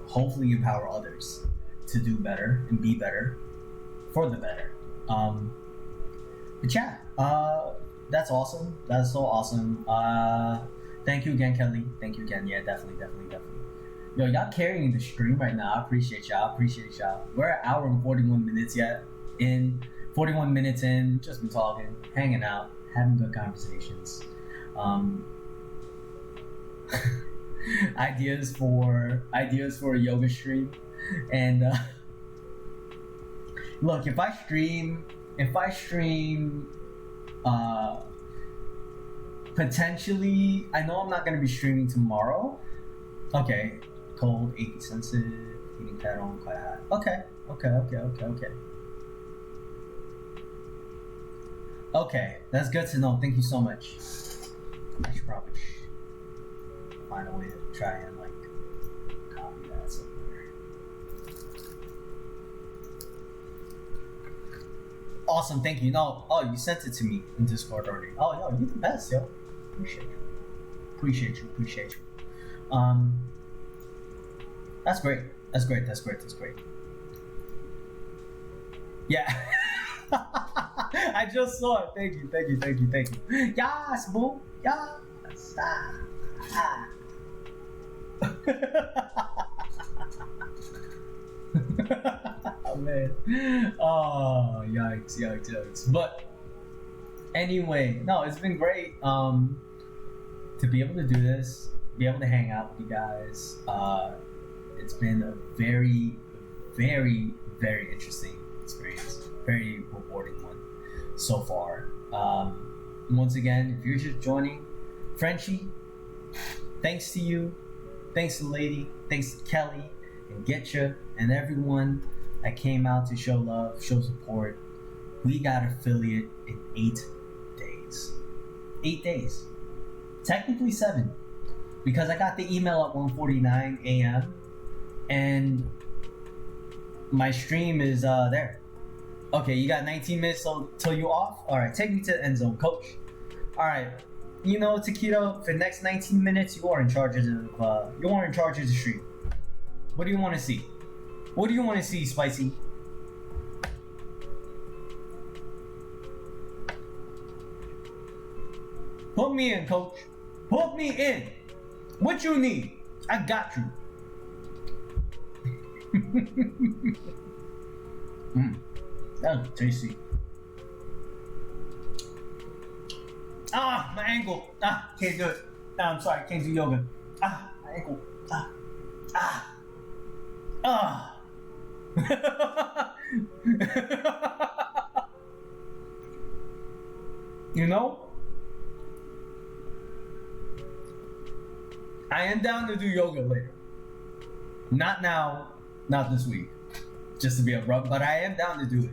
hopefully empower others to do better and be better for the better. But yeah, that's awesome. That's so awesome. Thank you again, Kelly. Thank you again. Yeah, definitely. Yo, y'all carrying the stream right now. I appreciate y'all. We're an hour and 41 minutes yet. 41 minutes in, just been talking, hanging out, having good conversations. Ideas for a yoga stream. And look, if I stream potentially, I know I'm not going to be streaming tomorrow. Okay, cold, achy sensitive, heating pad on, quite hot. Okay. Okay, that's good to know. Thank you so much. I should probably find a way to try and, like, copy that somewhere. Awesome, thank you. No, oh, you sent it to me in Discord already. Oh, yo, you're the best, yo. Appreciate you. That's great. Yeah. I just saw it. Thank you. Yes, boo. Yes. Oh, man. Oh, yikes. But anyway, no, it's been great to be able to do this, be able to hang out with you guys. It's been a very, very, very interesting experience. Very rewarding one so far. Once again, if you're just joining, Frenchie, thanks to you, thanks to Lady, thanks to Kelly and Getcha and everyone that came out to show love, show support. We got affiliate in 8 days. 8 days. Technically 7. Because I got the email at 1:49 a.m. and my stream is there. Okay, you got 19 minutes till you off? Alright, take me to the end zone, coach. Alright, you know, Taquito, for the next 19 minutes, you are in charge of the stream. What do you want to see? What do you want to see, Spicy? Put me in, coach. Put me in. What you need? I got you. That was tasty. Ah, my ankle. Ah, can't do it. I'm sorry, can't do yoga. Ah, my ankle. You know, I am down to do yoga later. Not now, not this week. Just to be abrupt, but I am down to do it.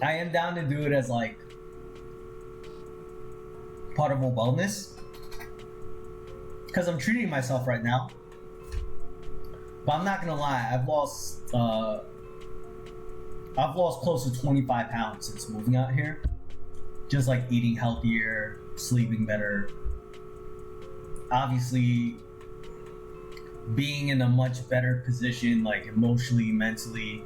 I am down to do it as, like, part of a wellness. Because I'm treating myself right now. But I'm not gonna lie, I've lost close to 25 pounds since moving out here. Just, like, eating healthier, sleeping better. Obviously, being in a much better position, like, emotionally, mentally.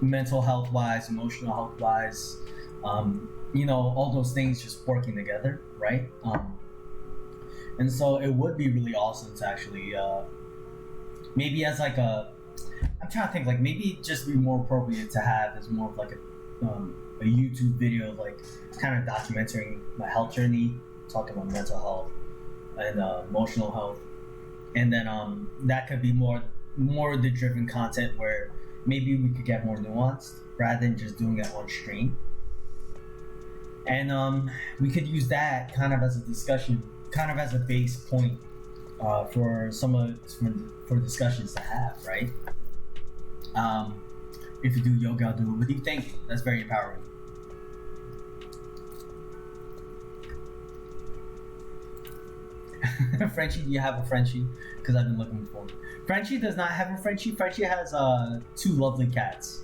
mental health wise, emotional health wise, all those things just working together, right? And so it would be really awesome to actually maybe as like I'm trying to think, like maybe just be more appropriate to have as more of like a YouTube video, like kind of documenting my health journey, talking about mental health and emotional health, and then that could be more the driven content where maybe we could get more nuanced rather than just doing it on stream, and we could use that kind of as a discussion, kind of as a base point for for discussions to have, right? If you do yoga, I'll do it with you. Thank you. That's very empowering. Frenchie, do you have a Frenchie? Because I've been looking for one. Frenchie does not have a Frenchie. Frenchie has two lovely cats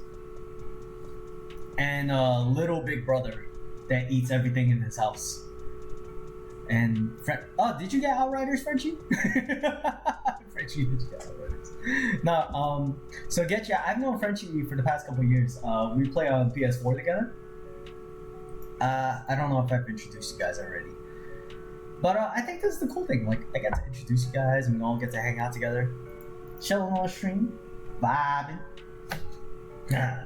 and a little big brother that eats everything in his house. And oh, did you get Outriders, Frenchie? Frenchie, did you get Outriders? No, so get you. I've known Frenchie for the past couple of years. We play on PS4 together. I don't know if I've introduced you guys already, but I think that's the cool thing. Like, I get to introduce you guys, and we all get to hang out together, chilling on the stream, vibing. Yeah.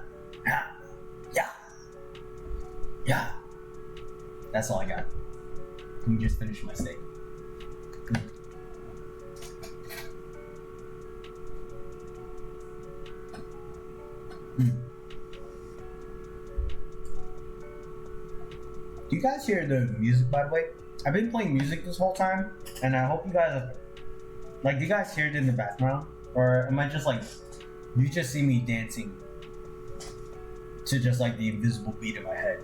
That's all I got. Let me just finish my steak. Do you guys hear the music, by the way? I've been playing music this whole time, and I hope you guys have, like, do you guys hear it in the background? Or am I just like, you just see me dancing to just like the invisible beat in my head?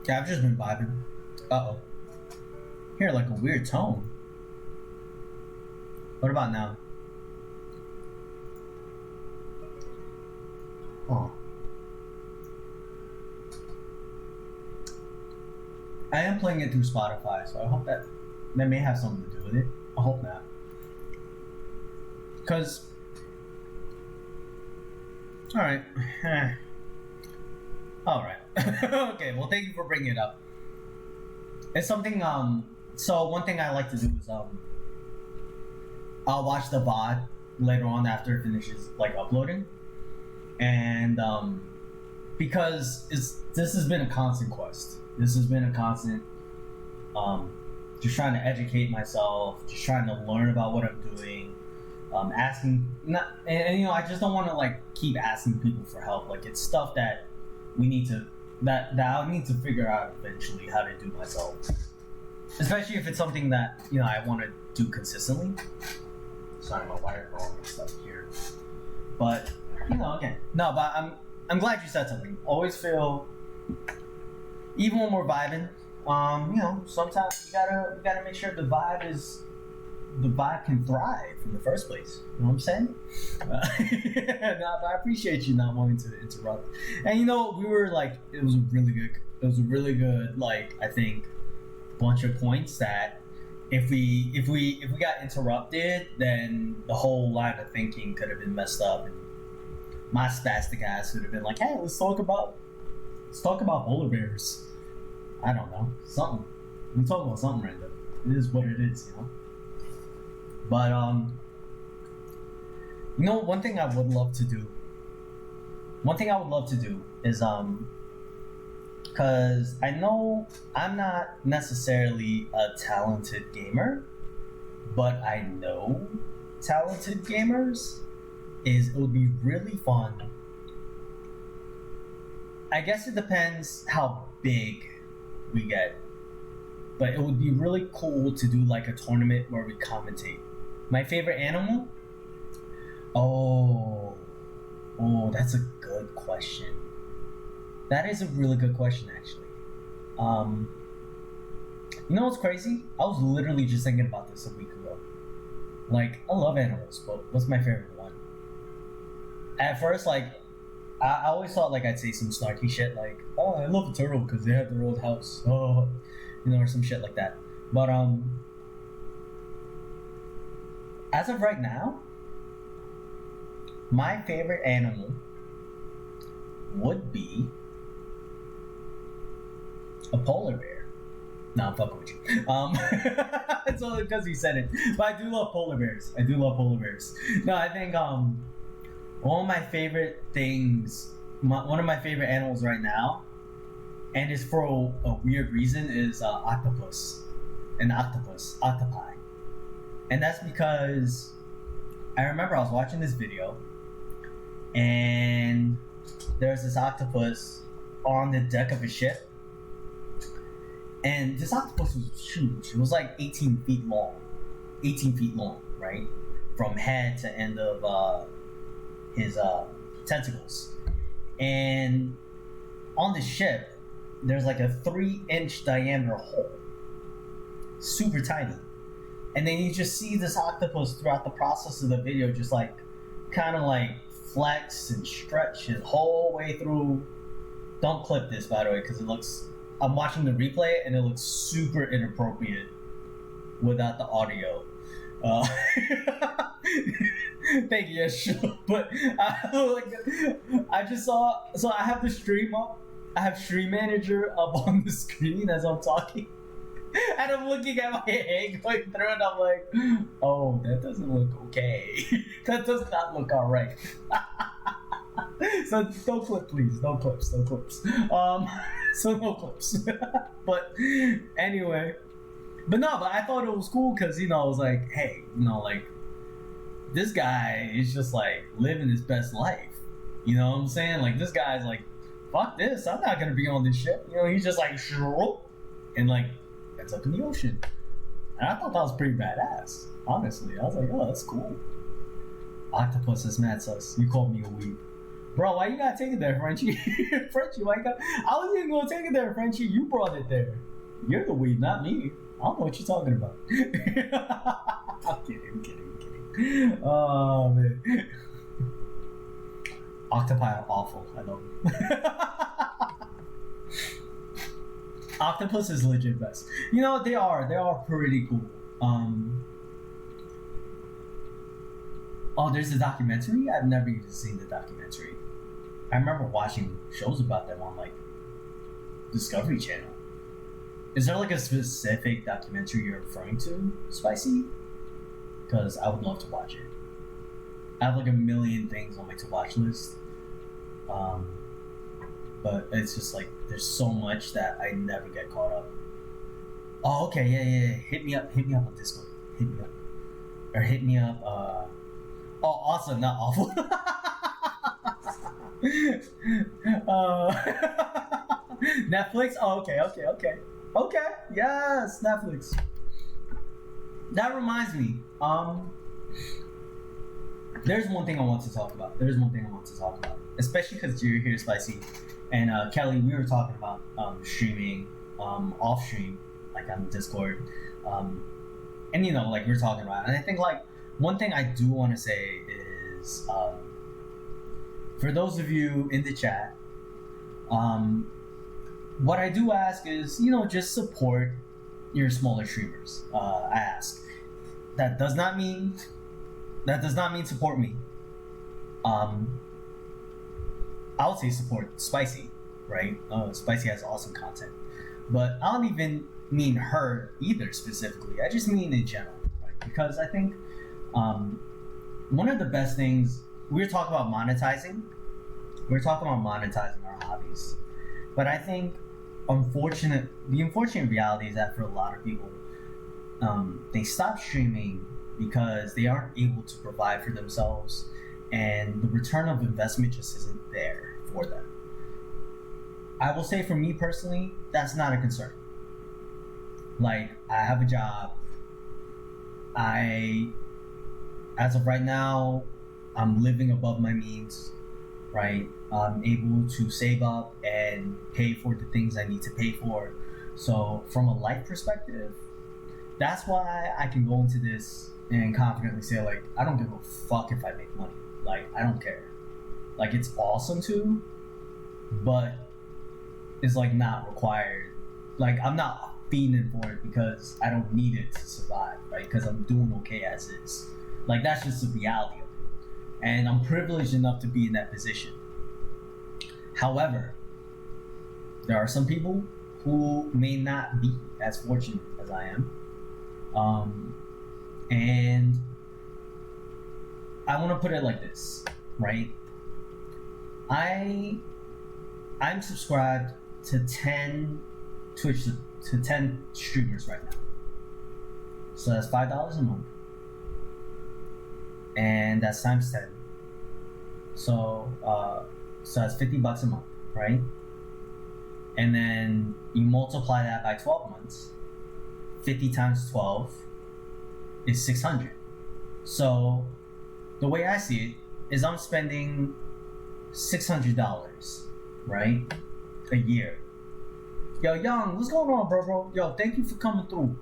Yeah, I've just been vibing. Uh-oh. Hear like a weird tone. What about now? Oh. I am playing it through Spotify, so I hope that may have something to do with it. I hope not. Because... Alright. Alright. Okay, well, thank you for bringing it up. It's something, so one thing I like to do is, I'll watch the VOD later on after it finishes, like, uploading. And, because this has been a constant quest. This has been a constant, just trying to educate myself, just trying to learn about what I'm doing, asking, and I just don't want to, like, keep asking people for help. Like, it's stuff that we need to, that I'll need to figure out eventually how to do myself. Especially if it's something that, I want to do consistently. Sorry, my wire all mixed up here. But, again, no, but I'm glad you said something. Always feel, even when we're vibing, sometimes you gotta make sure the vibe can thrive in the first place. You know what I'm saying? No, but I appreciate you not wanting to interrupt. And we were like, it was a really good, like, I think, bunch of points that if we got interrupted, then the whole line of thinking could have been messed up, and my spastic ass would have been like, hey, let's talk about polar bears. I don't know, something. We talk about something random. It is what it is, But one thing I would love to do. One thing I would love to do is because I know I'm not necessarily a talented gamer, but I know talented gamers. It would be really fun. I guess it depends how big we get, but it would be really cool to do like a tournament where we commentate. My favorite animal? Oh, that's a good question. That is a really good question, actually. You know what's crazy? I was literally just thinking about this a week ago. Like, I love animals, but what's my favorite one? At first, like, I always thought like I'd say some snarky shit like, "Oh, I love a turtle because they have their old house," oh, or some shit like that. But as of right now, my favorite animal would be a polar bear. No, I'm fucking with you. It's only because he said it. But I do love polar bears. No, I think one of my favorite things, one of my favorite animals right now, and it's for a weird reason, is octopus. Octopi. And that's because I remember I was watching this video, and there's this octopus on the deck of a ship. And this octopus was huge. It was like 18 feet long. 18 feet long, right? From head to end of his tentacles. And on the ship, there's like a 3-inch diameter hole. Super tiny. And then you just see this octopus throughout the process of the video just like kind of like flex and stretch his whole way through. Don't clip this, by the way, because it looks... I'm watching the replay and it looks super inappropriate without the audio. Thank you, yeah, sure. But I just saw, so I have the stream up. I have Stream Manager up on the screen as I'm talking. And I'm looking at my head going through it. I'm like, oh, that doesn't look okay. That does not look alright. So don't clip, please. No clips. So no clips. But anyway, but I thought it was cool because I was like, hey, like this guy is just like living his best life. You know what I'm saying? Like this guy's like, fuck this, I'm not gonna be on this ship. He's just like, and like ends up in the ocean. And I thought that was pretty badass. Honestly, I was like, oh, that's cool. Octopus is mad sus. You called me a weeb. Bro, why you gotta take it there, Frenchie? Frenchie, why you got... I wasn't even gonna take it there, Frenchie. You brought it there. You're the weed, not me. I don't know what you're talking about. I'm kidding. Oh, man. Octopi are awful. I love them. Octopus is legit best. They are pretty cool. Oh, there's a documentary? I've never even seen the documentary. I remember watching shows about them on like Discovery Channel. Is there like a specific documentary you're referring to, Spicy? Because I would love to watch it. I have like a million things on my to watch list. But it's just like there's so much that I never get caught up. Oh, okay, yeah. Hit me up on Discord. Hit me up. Oh, awesome, not awful. Netflix. Oh, okay. Yes, Netflix. That reminds me. There's one thing I want to talk about. Especially because you're here, Spicy, and Kelly. We were talking about streaming, off stream, like on Discord, and like we're talking about. And I think like one thing I do want to say is, for those of you in the chat, what I do ask is, just support your smaller streamers. I ask. That does not mean support me. I would say support Spicy, right? Spicy has awesome content, but I don't even mean her either specifically. I just mean in general, right? Because I think one of the best things we're talking about monetizing our hobbies, but I think the unfortunate reality is that for a lot of people, they stop streaming because they aren't able to provide for themselves, and the return of investment just isn't there for them. I will say for me personally, that's not a concern. Like, I have a job. As of right now, I'm living above my means, right? I'm able to save up and pay for the things I need to pay for. So from a life perspective, that's why I can go into this and confidently say, like, I don't give a fuck if I make money. Like, I don't care. Like it's awesome to, but it's like not required. Like I'm not fiending for it because I don't need it to survive, right? Because I'm doing okay as is. Like that's just the reality of it. And I'm privileged enough to be in that position. However, there are some people who may not be as fortunate as I am. And I want to put it like this, right? I'm subscribed to 10 Twitch to 10 streamers right now. So that's $5 a month. And that's times 10. So that's $50 a month, right? And then you multiply that by 12 months. 50 times 12 is 600. So the way I see it is I'm spending $600, right? A year. Yo, Young, what's going on, bro? Yo, thank you for coming through.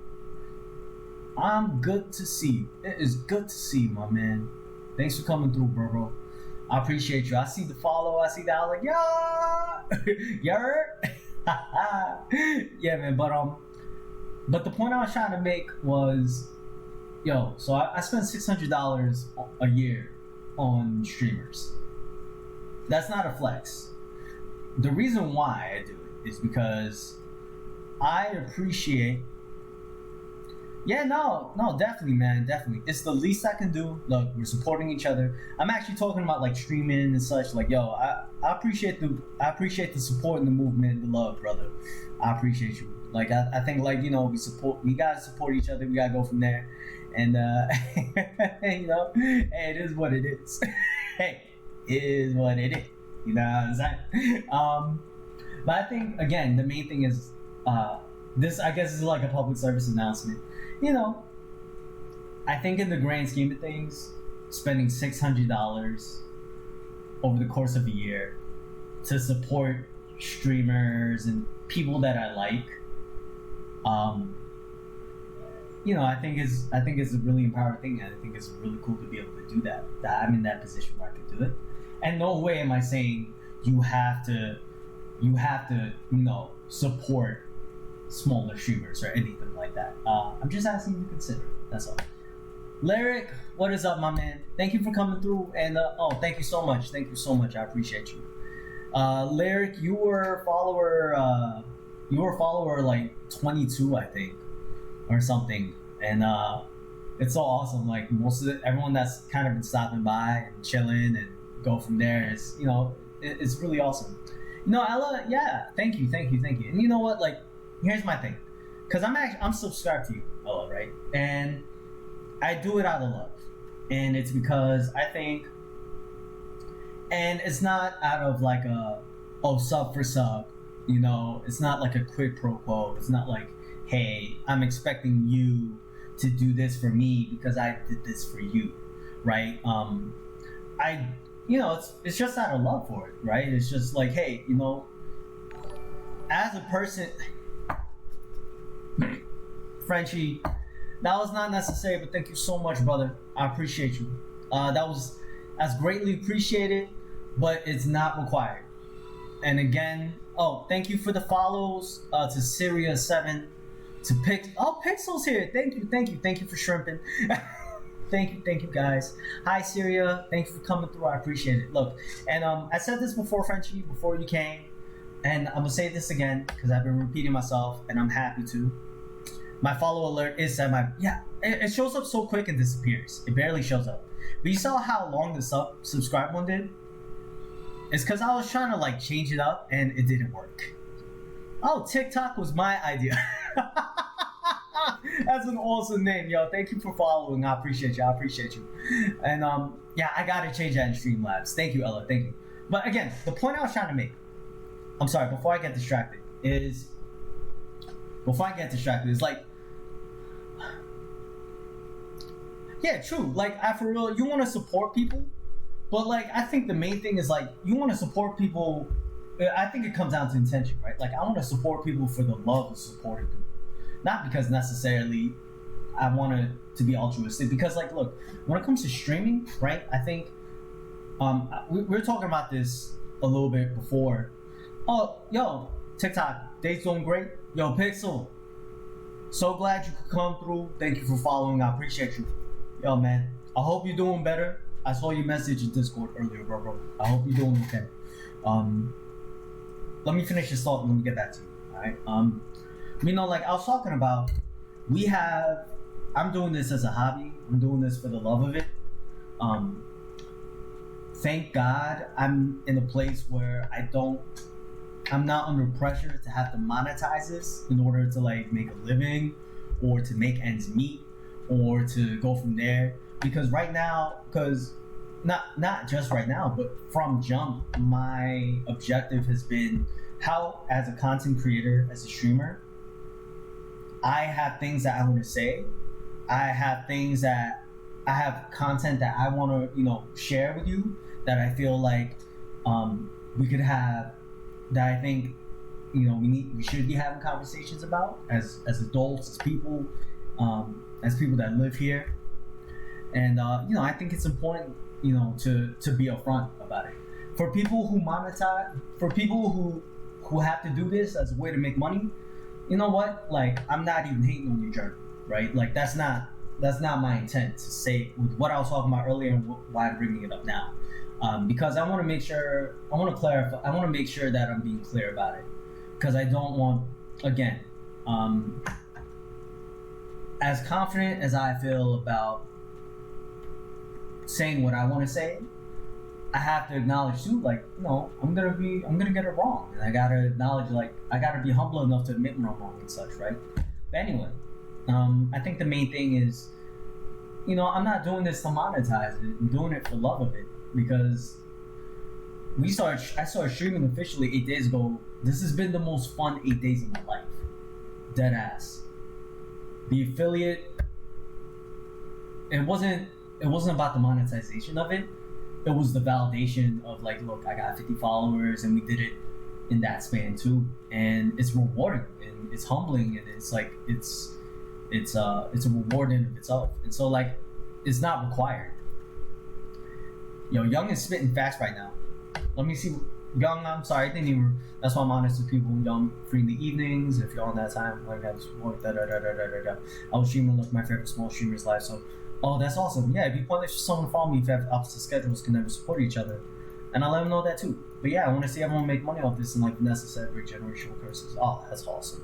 I'm good to see you. It is good to see you, my man. Thanks for coming through, bro. I appreciate you. I see the follow. I see that. I was like, yeah, you heard? Yeah, man. But the point I was trying to make was, yo, so I spend $600 a year on streamers. That's not a flex. The reason why I do it is because I appreciate. Yeah, no, definitely, man, definitely. It's the least I can do. Look, we're supporting each other. I'm actually talking about like streaming and such. Like, yo, I appreciate the support and the movement, the love, brother. I appreciate you. Like, I think like, you know, we gotta support each other. We gotta go from there, and you know, hey, it is what it is. Hey, it is what it is. You know what I'm saying? But I think again, the main thing is this. I guess is like a public service announcement. You know, I think in the grand scheme of things, spending $600 over the course of a year to support streamers and people that I like, you know, I think it's a really empowering thing, and I think it's really cool to be able to do that. That I'm in that position where I can do it, and no way am I saying you have to, you know, support smaller streamers or anything like that. I'm just asking you to consider. That's all. Lyric, what is up, my man? Thank you for coming through, and thank you so much. Thank you so much. I appreciate you. Lyric, you were follower like 22, I think, or something, and it's so awesome. Like everyone that's kind of been stopping by and chilling and go from there is, you know, it's really awesome. You know, Ella, yeah, thank you. And you know what, like, here's my thing, because I'm subscribed to you, Ella, right? And I do it out of love, and it's because I think, and it's not out of like sub for sub, you know. It's not like a quid pro quo. It's not like, hey, I'm expecting you to do this for me because I did this for you, right? You know, it's just out of love for it, right? It's just like, hey, you know, as a person. Frenchie, that was not necessary, but thank you so much, brother. I appreciate you. That's greatly appreciated, but it's not required. And again, thank you for the follows to Syria7, to Pixel's here. Thank you for shrimping. thank you guys. Hi Syria, thank you for coming through. I appreciate it. Look, and I said this before, Frenchie, before you came, and I'm gonna say this again because I've been repeating myself, and I'm happy to. My follow alert is set. It shows up so quick and disappears. It barely shows up. But you saw how long the subscribe one did? It's because I was trying to like change it up and it didn't work. Oh, TikTok was my idea. That's an awesome name, yo. Thank you for following. I appreciate you. And yeah, I gotta change that in Streamlabs. Thank you, Ella. Thank you. But again, the point I was trying to make, I'm sorry, before I get distracted, is like, yeah, true. Like, for real, you want to support people, but like, I think the main thing is like, you want to support people. I think it comes down to intention, right? Like, I want to support people for the love of supporting people, not because necessarily I want to be altruistic. Because like, look, when it comes to streaming, right? I think we were talking about this a little bit before. Oh, yo, TikTok, day's doing great. Yo, Pixel, so glad you could come through. Thank you for following. I appreciate you. Yo, man, I hope you're doing better. I saw your message in Discord earlier, bro. I hope you're doing okay. Let me finish this thought and let me get back to you. All right. Like I was talking about, I'm doing this as a hobby. I'm doing this for the love of it. Thank God I'm in a place where I'm not under pressure to have to monetize this in order to like make a living or to make ends meet or to go from there. Because right now, not just right now, but from jump, my objective has been how, as a content creator, as a streamer, I have things that I want to say. I have content that I want to, share with you that I feel like we could have, that I think, we should be having conversations about as adults, as people that live here. And I think it's important, to be upfront about it. For people who monetize, for people who have to do this as a way to make money, you know what? Like, I'm not even hating on your journey, right? Like, that's not my intent to say with what I was talking about earlier and why I'm bringing it up now. Because I want to make sure that I'm being clear about it. Because I don't want, again, as confident as I feel about saying what I want to say, I have to acknowledge too, like, I'm gonna get it wrong, and I gotta acknowledge, like, I gotta be humble enough to admit when I'm wrong and such, right? But anyway, I think the main thing is, I'm not doing this to monetize it. I'm doing it for love of it, because I started streaming officially 8 days ago. This has been the most fun 8 days of my life, dead ass. The affiliate, it wasn't about the monetization of it. It was the validation of, like, look, I got 50 followers and we did it in that span too, and it's rewarding and it's humbling, and it's like it's a reward in of itself. And so, like, it's not required. Yo, Young is spitting fast right now. Let me see. Young, I'm sorry, that's why I'm honest with people. Young, free in the evenings if you're on that time. Like, I just work. I was streaming, look, my favorite small streamers live. So, oh, that's awesome. Yeah, if you point someone to follow me, if you have opposite schedules, can never support each other, and I let them know that too. But yeah, I want to see everyone make money off this, and like Vanessa said, break generational curses. Oh, that's awesome.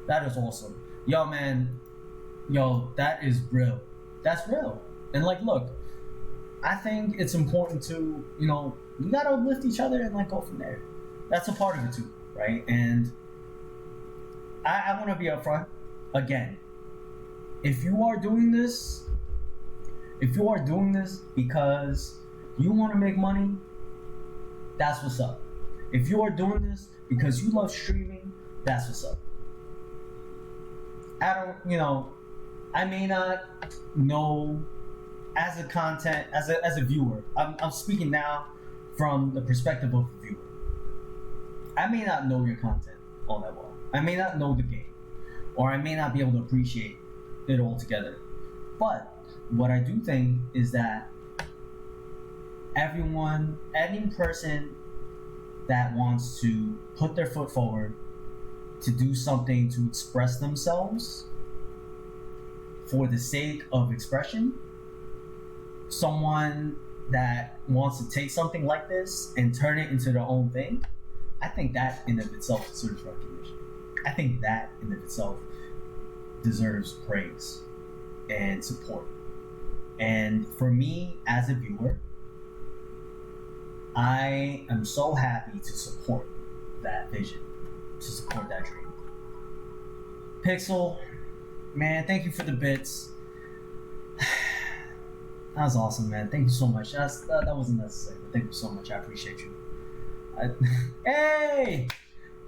That is awesome. Yo, man. Yo, that is real. That's real. And like, look, I think it's important to, you gotta uplift each other and like go from there. That's a part of it too, right? And I want to be upfront. Again, if you are doing this because you want to make money, that's what's up. If you are doing this because you love streaming, that's what's up. I may not know as a viewer. I'm speaking now from the perspective of the viewer. I may not know your content all that well. I may not know the game, or I may not be able to appreciate it all together. But what I do think is that any person that wants to put their foot forward to do something to express themselves for the sake of expression, someone that wants to take something like this and turn it into their own thing, I think that in of itself deserves recognition. I think that in of itself deserves praise and support. And for me as a viewer, I am so happy to support that vision, to support that dream. Pixel, man, thank you for the bits. That was awesome, man. Thank you so much. That wasn't necessary, but thank you so much. I appreciate you. Hey!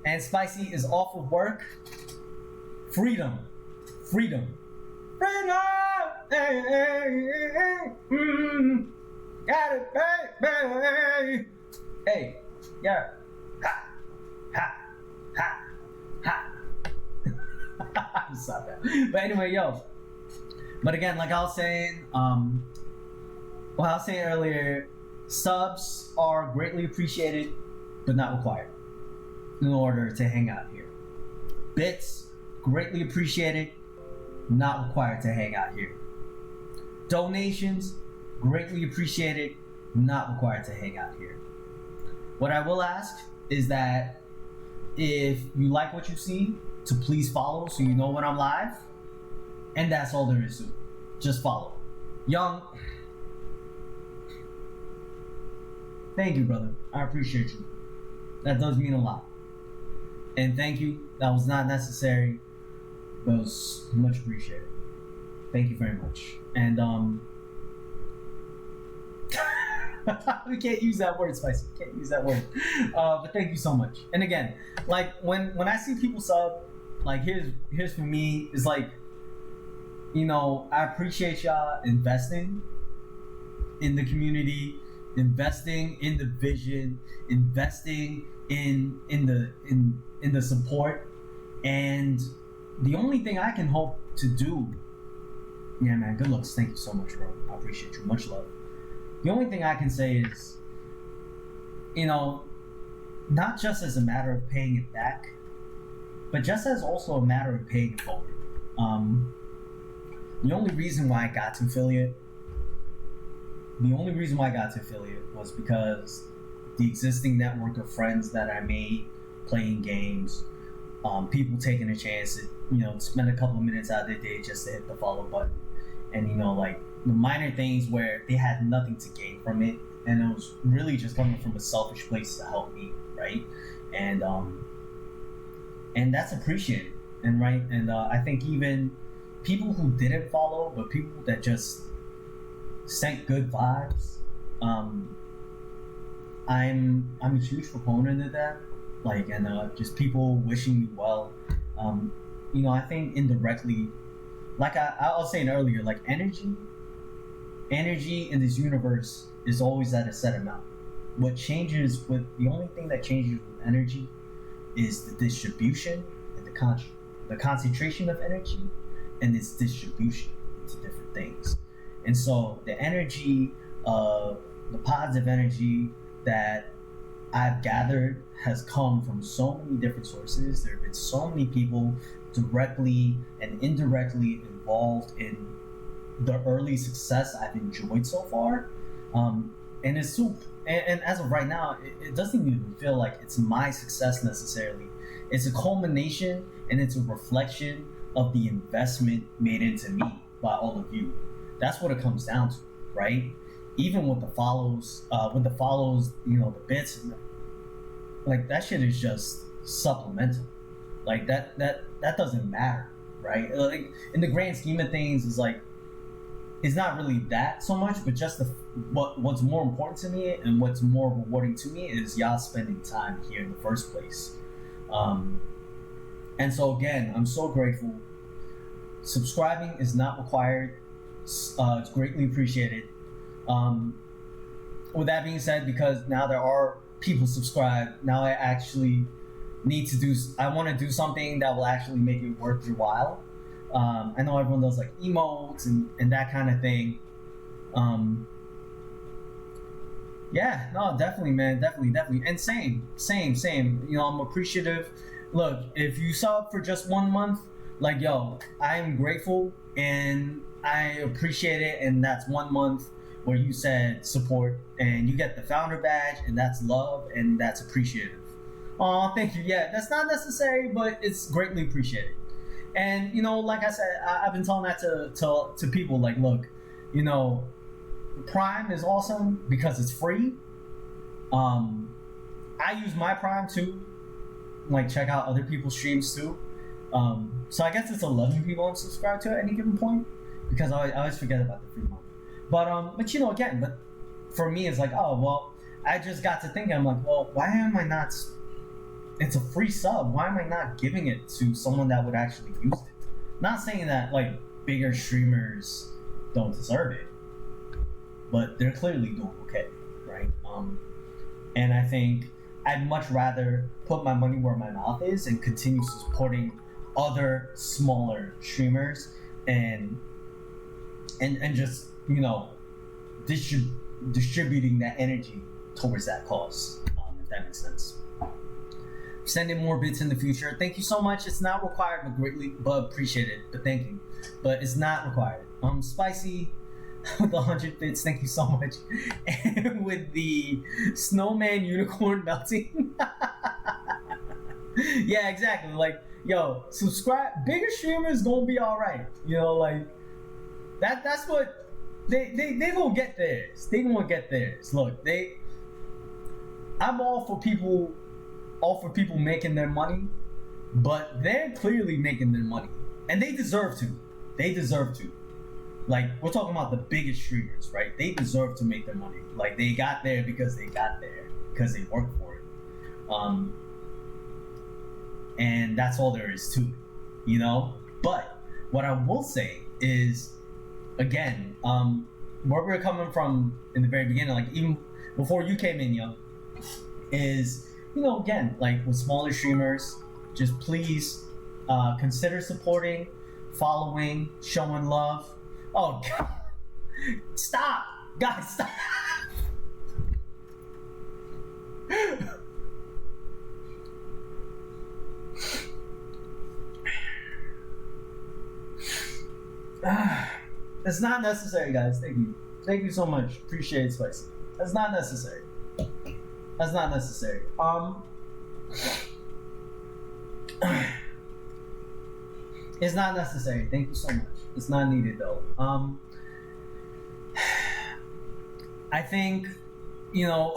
And Spicy is off of work. Freedom. Freedom. Freedom! Hey, hey, hey. Got it, baby! Hey, yeah. Ha! Ha! Ha! Ha! I'm sorry. But anyway, yo. But again, like I was saying, earlier, subs are greatly appreciated, but not required in order to hang out here. Bits, greatly appreciated, not required to hang out here. Donations, greatly appreciated, not required to hang out here. What I will ask is that if you like what you see, to please follow so you know when I'm live. And that's all there is to it. Just follow. Young, thank you, brother. I appreciate you. That does mean a lot. And thank you. That was not necessary, but it was much appreciated. Thank you very much. And we can't use that word, Spicy. Can't use that word. But thank you so much. And again, like when I see people sub, like here's for me, it's like, you know, I appreciate y'all investing in the community, investing in the vision, investing in the support. And the only thing I can hope to do, yeah, man, good looks. Thank you so much, bro. I appreciate you. Much love. The only thing I can say is, you know, not just as a matter of paying it back, but just as also a matter of paying it forward. The only reason why I got to affiliate was because the existing network of friends that I made playing games, people taking a chance to, you know, spend a couple of minutes out of their day just to hit the follow button. And, you know, like the minor things where they had nothing to gain from it. And it was really just coming from a selfish place to help me, right? And that's appreciated. And right, and I think even people who didn't follow, but people that just sent good vibes, I'm a huge proponent of that. Like, and just people wishing me well. You know, I think indirectly, like I was saying earlier, like energy in this universe is always at a set amount. What changes the only thing that changes with energy is the distribution and the concentration of energy and its distribution into different things. And so the energy, the positive energy that I've gathered has come from so many different sources. There have been so many people directly and indirectly involved in the early success I've enjoyed so far. And it's so, and as of right now, it doesn't even feel like it's my success necessarily. It's a culmination and it's a reflection of the investment made into me by all of you. That's what it comes down to, right? Even with the follows, you know, the bits, like that shit is just supplemental. Like that doesn't matter, right? Like in the grand scheme of things, is like it's not really that so much, but just what's more important to me and what's more rewarding to me is y'all spending time here in the first place. And so again, I'm so grateful. Subscribing is not required. It's greatly appreciated. With that being said, because now there are people subscribed, now I actually I want to do something that will actually make it worth your while. I know everyone does like emotes and that kind of thing. Yeah, no, definitely, man, definitely. And same. You know, I'm appreciative. Look, if you sub for just 1 month, like, yo, I am grateful and I appreciate it. And that's 1 month where you said support and you get the founder badge, and that's love and that's appreciative. Oh, thank you. Yeah, that's not necessary, but it's greatly appreciated. And, you know, like I said, I've been telling that to people, like, look, you know, Prime is awesome because it's free. I use my Prime too, like check out other people's streams too. So I guess it's 11 people I'm subscribed to at any given point, because I always forget about the free month. But you know, again, but for me, it's like, oh, well, I just got to thinking, I'm like, well, why am I not, it's a free sub, why am I not giving it to someone that would actually use it? Not saying that, like, bigger streamers don't deserve it, but they're clearly doing okay, right? And I think I'd much rather put my money where my mouth is and continue supporting other smaller streamers and just, you know, distributing that energy towards that cause, if that makes sense. Send in more bits in the future. Thank you so much. It's not required, but greatly appreciate it. But thank you. But it's not required. Spicy with 100 bits. Thank you so much. And with the snowman unicorn melting. Yeah, exactly. Like, yo, subscribe. Bigger streamers gonna be all right. You know, like that's what they gonna get theirs. They gonna get theirs. Look, I'm all for people making their money, but they're clearly making their money, and they deserve to. They deserve to. Like, we're talking about the biggest streamers, right? They deserve to make their money. Like, they got there because they got there, because they worked for it. And that's all there is to it, you know? But what I will say is, again, where we're coming from in the very beginning, like even before you came in, yo, is, you know, again, like with smaller streamers, just please consider supporting, following, showing love. Oh, God. Stop! Guys, stop! It's not necessary, guys. Thank you. Thank you so much. Appreciate it, Spicy. That's not necessary. That's not necessary. It's not necessary. Thank you so much. It's not needed though. I think, you know,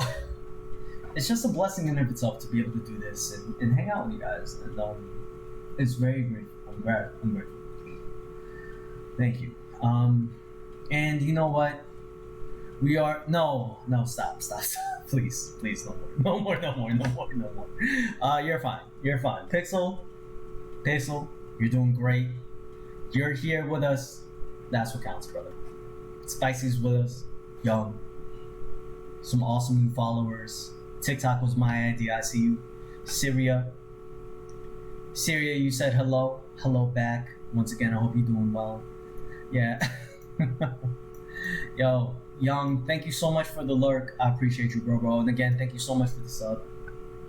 it's just a blessing in of itself to be able to do this and hang out with you guys. And it's very grateful. I'm grateful. Thank you. And you know what? We are stop. Please, no more. You're fine. Pixel, you're doing great. You're here with us. That's what counts, brother. Spicy's with us. Young. Some awesome new followers. TikTok was my idea. I see you. Syria, you said hello. Hello back. Once again, I hope you're doing well. Yeah. Yo, Young, thank you so much for the lurk. I appreciate you, bro. And again, thank you so much for the sub.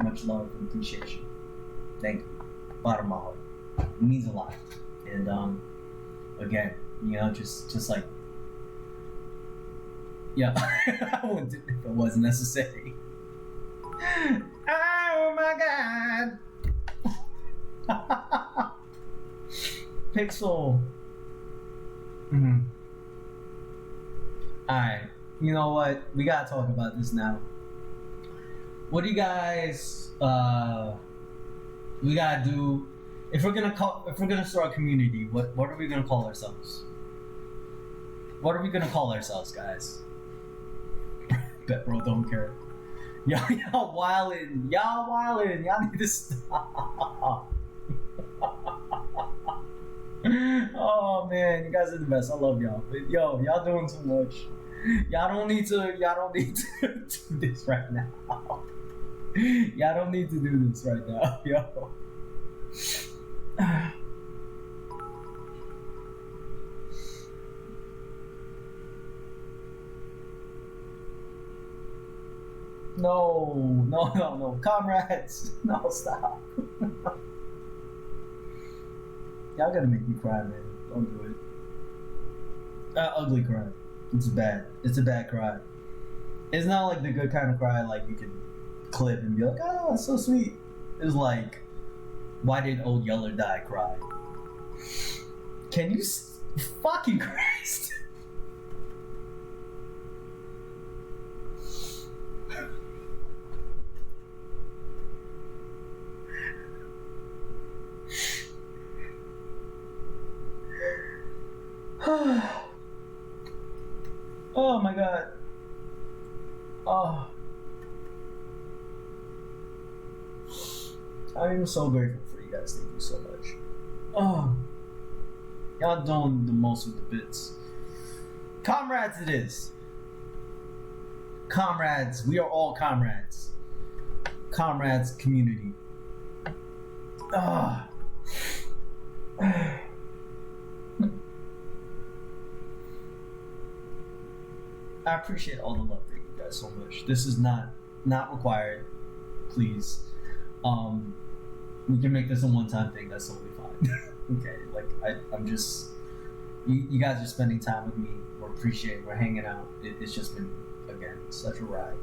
Much love and appreciation. Thank you. Bottom of my heart. It means a lot. And again, you know, just like, yeah, I wouldn't do it if it wasn't necessary. Oh my God. Pixel. Mm-hmm. Alright, you know what? We gotta talk about this now. What do you guys we gotta do if we're gonna start a community, what are we gonna call ourselves? What are we gonna call ourselves, guys? Bet bro don't care. Y'all wildin'. Y'all need to stop. Oh man, you guys are the best. I love y'all. But yo, y'all doing too much. Y'all don't need to do this right now. Y'all don't need to do this right now, yo. No. Comrades. No, stop. Y'all gotta make me cry, man. Don't do it. Ugly cry. It's bad. It's a bad cry. It's not like the good kind of cry like you can clip and be like, oh, it's so sweet. It's like, why did old Yeller die cry? Can you fucking Christ? Oh my God. Oh. I'm so grateful for you guys. Thank you so much. Oh. Y'all doing the most with the bits. Comrades it is. Comrades. We are all comrades. Comrades community. Ah. I appreciate all the love. Thank you guys so much. This is not required. Please, we can make this a one-time thing. That's totally fine. Okay, like I'm just you guys are spending time with me. We're appreciating. We're hanging out. It's just been again such a ride.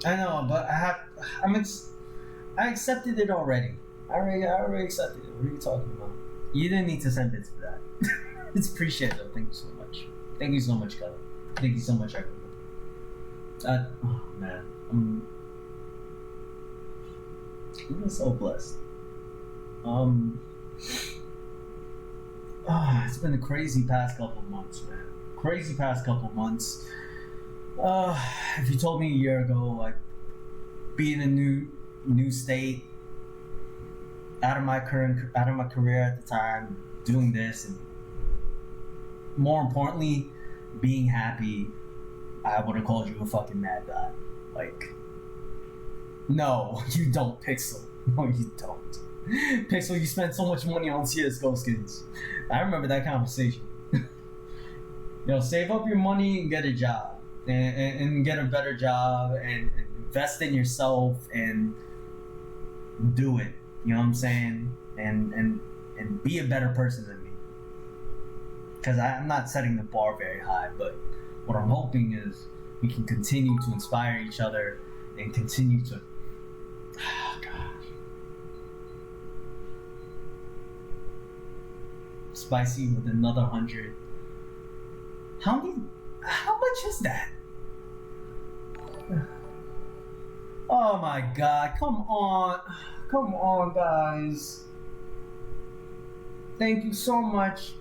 I know, but I accepted it already. I already accepted it. What are you talking about? You didn't need to send bits for that. It's appreciated though. Thank you so much. Thank you so much, Kelly. Thank you so much, everyone. Oh man, I'm so blessed. It's been a crazy past couple months, man. Crazy past couple months. If you told me a year ago, like, be in a new state, out of my career at the time, doing this, and more importantly, being happy, I would have called you a fucking mad guy. Like, no, you don't, Pixel. No, you don't. Pixel, you spend so much money on CSGO skins. I remember that conversation. Save up your money and get a job. And get a better job and invest in yourself and do it. You know what I'm saying? And be a better person than me. Because I'm not setting the bar very high, but what I'm hoping is we can continue to inspire each other and continue to. Oh, gosh. Spicy with another 100. How much is that? Oh my god, come on guys. Thank you so much.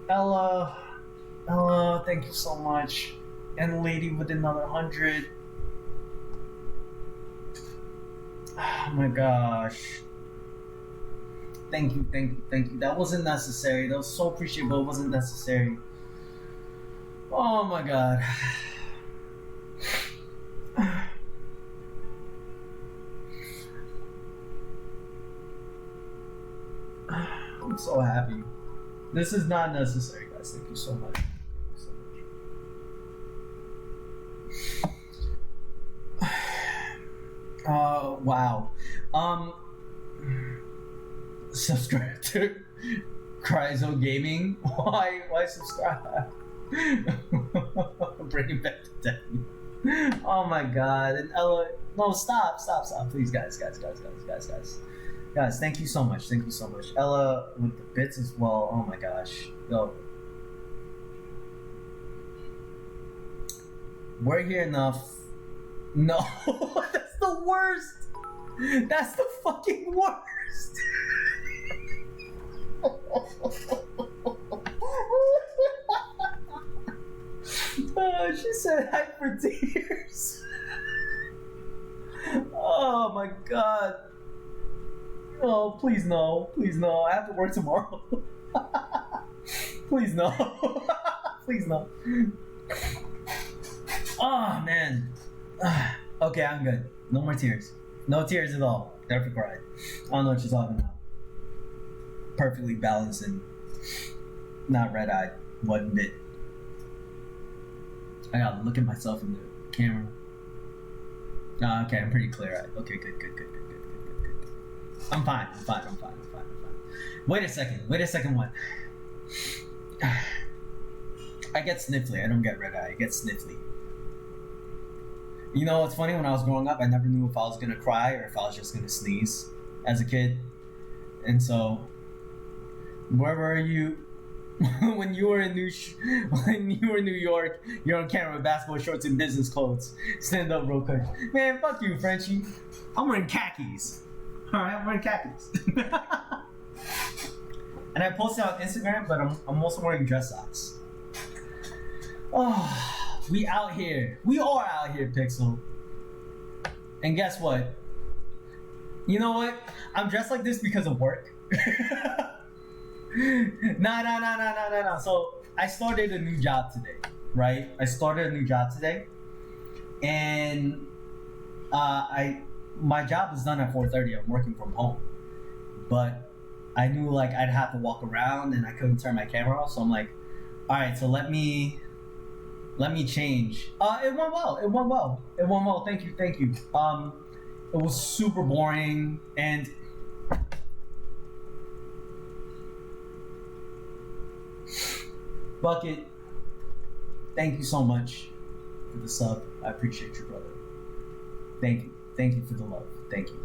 Ella, thank you so much. And lady with another 100. Oh my gosh. Thank you. That wasn't necessary. That was so appreciated, but it wasn't necessary. Oh my god. I'm so happy. This is not necessary, guys. Thank you so much. Wow. Subscribe to Cryzo Gaming. Why subscribe? Bring it back to death. Oh my god. And Ella, no, stop. Please, guys. Guys, thank you so much. Ella with the bits as well. Oh my gosh. Yo. We're here enough. No, that's the worst. That's the fucking worst. She said hi for tears. Oh my god. Oh, please no. I have to work tomorrow. Please no. Please no. Oh man. Okay, I'm good. No more tears. No tears at all. Never cried. I don't know what you're talking about. Perfectly balanced and not red-eyed one bit. I gotta look at myself in the camera. Okay, I'm pretty clear-eyed. Okay, good. I'm fine. Wait a second, one. I get sniffly. I don't get red-eye. I get sniffly. You know what's funny? When I was growing up, I never knew if I was gonna cry or if I was just gonna sneeze as a kid. And so, where were you when you were in New York? You're on camera with basketball shorts and business clothes. Stand up real quick, man. Fuck you, Frenchie. I'm wearing khakis. All right, I'm wearing khakis. And I posted on Instagram, but I'm also wearing dress socks. Oh. We out here. We are out here, Pixel. And guess what? You know what? I'm dressed like this because of work. Nah. So I started a new job today, right? And my job is done at 4:30. I'm working from home, but I knew like I'd have to walk around and I couldn't turn my camera off. So I'm like, all right, so let me change. It went well. It went well. It went well. Thank you. Thank you. It was super boring and Bucket, thank you so much for the sub. I appreciate you, brother. Thank you. Thank you for the love. Thank you.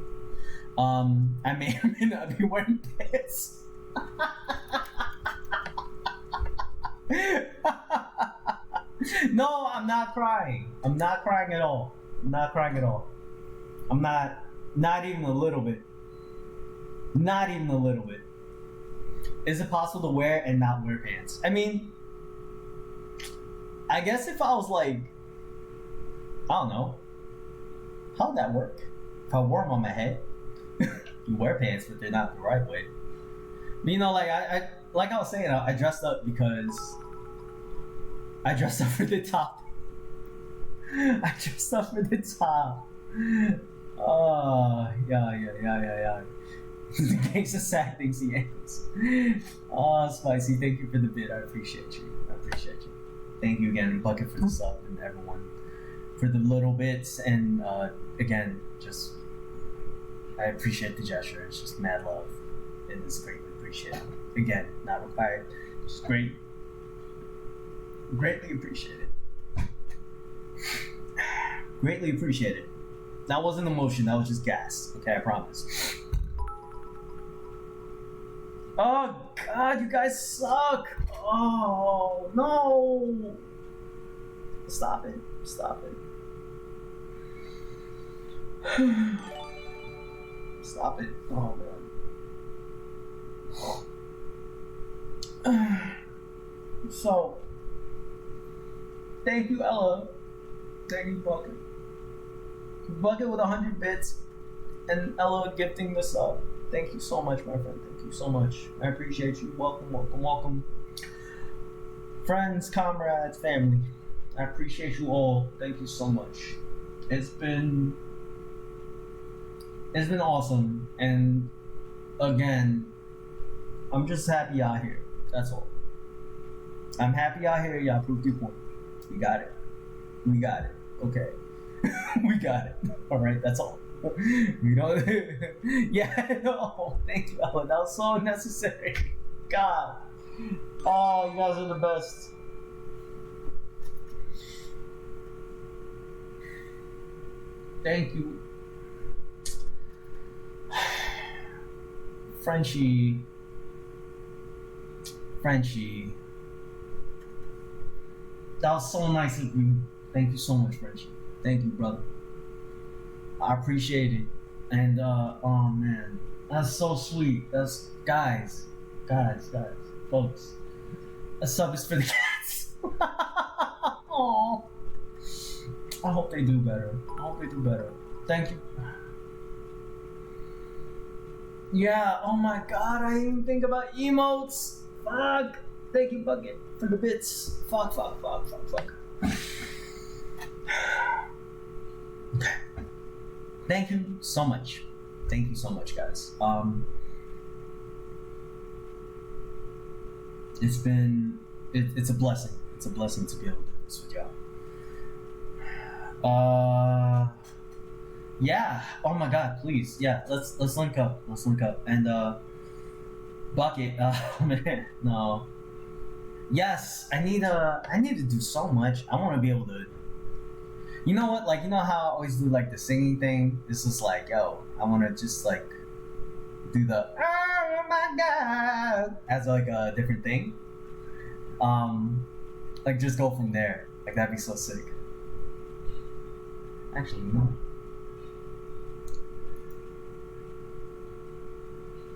I may or may not be wearing pants. No, I'm not crying. I'm not crying at all. I'm not crying at all. I'm not even a little bit. Not even a little bit. Is it possible to wear and not wear pants? I mean, I guess if I was like, I don't know, how would that work? If I wore them on my head, you wear pants, but they're not the right way. But, you know, like I was saying, I dressed up because I dressed up for the top. I dressed up for the top. Oh, yeah. The gangsta sad things he ends. Oh, Spicy, thank you for the bid. I appreciate you. Thank you again, Bucket, for the sub, and everyone for the little bits. And again, just I appreciate the gesture. It's just mad love. It is greatly appreciated. Again, not required. Just greatly appreciated. Greatly appreciated. That wasn't emotion. That was just gas. Okay, I promise. Oh God, you guys suck! Oh no! Stop it! Stop it! Stop it! Oh man. So, thank you, Ella. Thank you, Bucket. Bucket with 100 bits, and Ella gifting this up. Thank you so much, my friend. Thank you so much. I appreciate you. Welcome. Friends, comrades, family. I appreciate you all. Thank you so much. It's been awesome. And again, I'm just happy out here. That's all. I'm happy out here. Y'all proved your point. We got it. Okay. We got it. All right. That's all. You know, yeah, no, thank you, Ellen. That was so necessary. God. Oh, you guys are the best. Thank you. Frenchie. That was so nice of you. Thank you so much, Frenchie. Thank you, brother. I appreciate it. And oh man, that's so sweet. That's guys, folks. A sub is for the cats. Oh, I hope they do better. Thank you. Yeah. Oh my God, I didn't even think about emotes. Fuck. Thank you, Bucket, for the bits. Fuck. Okay. Thank you so much. Guys. It's a blessing. It's a blessing to be able to do this with y'all. Yeah. Oh my God, please. Yeah, let's link up. And Bucket, man, no. Yes, I need to do so much. I want to be able to. You know what? Like, you know how I always do like the singing thing? It's just like, yo, I want to just like do the oh my God as like a different thing. Like just go from there. Like that'd be so sick. Actually, you know,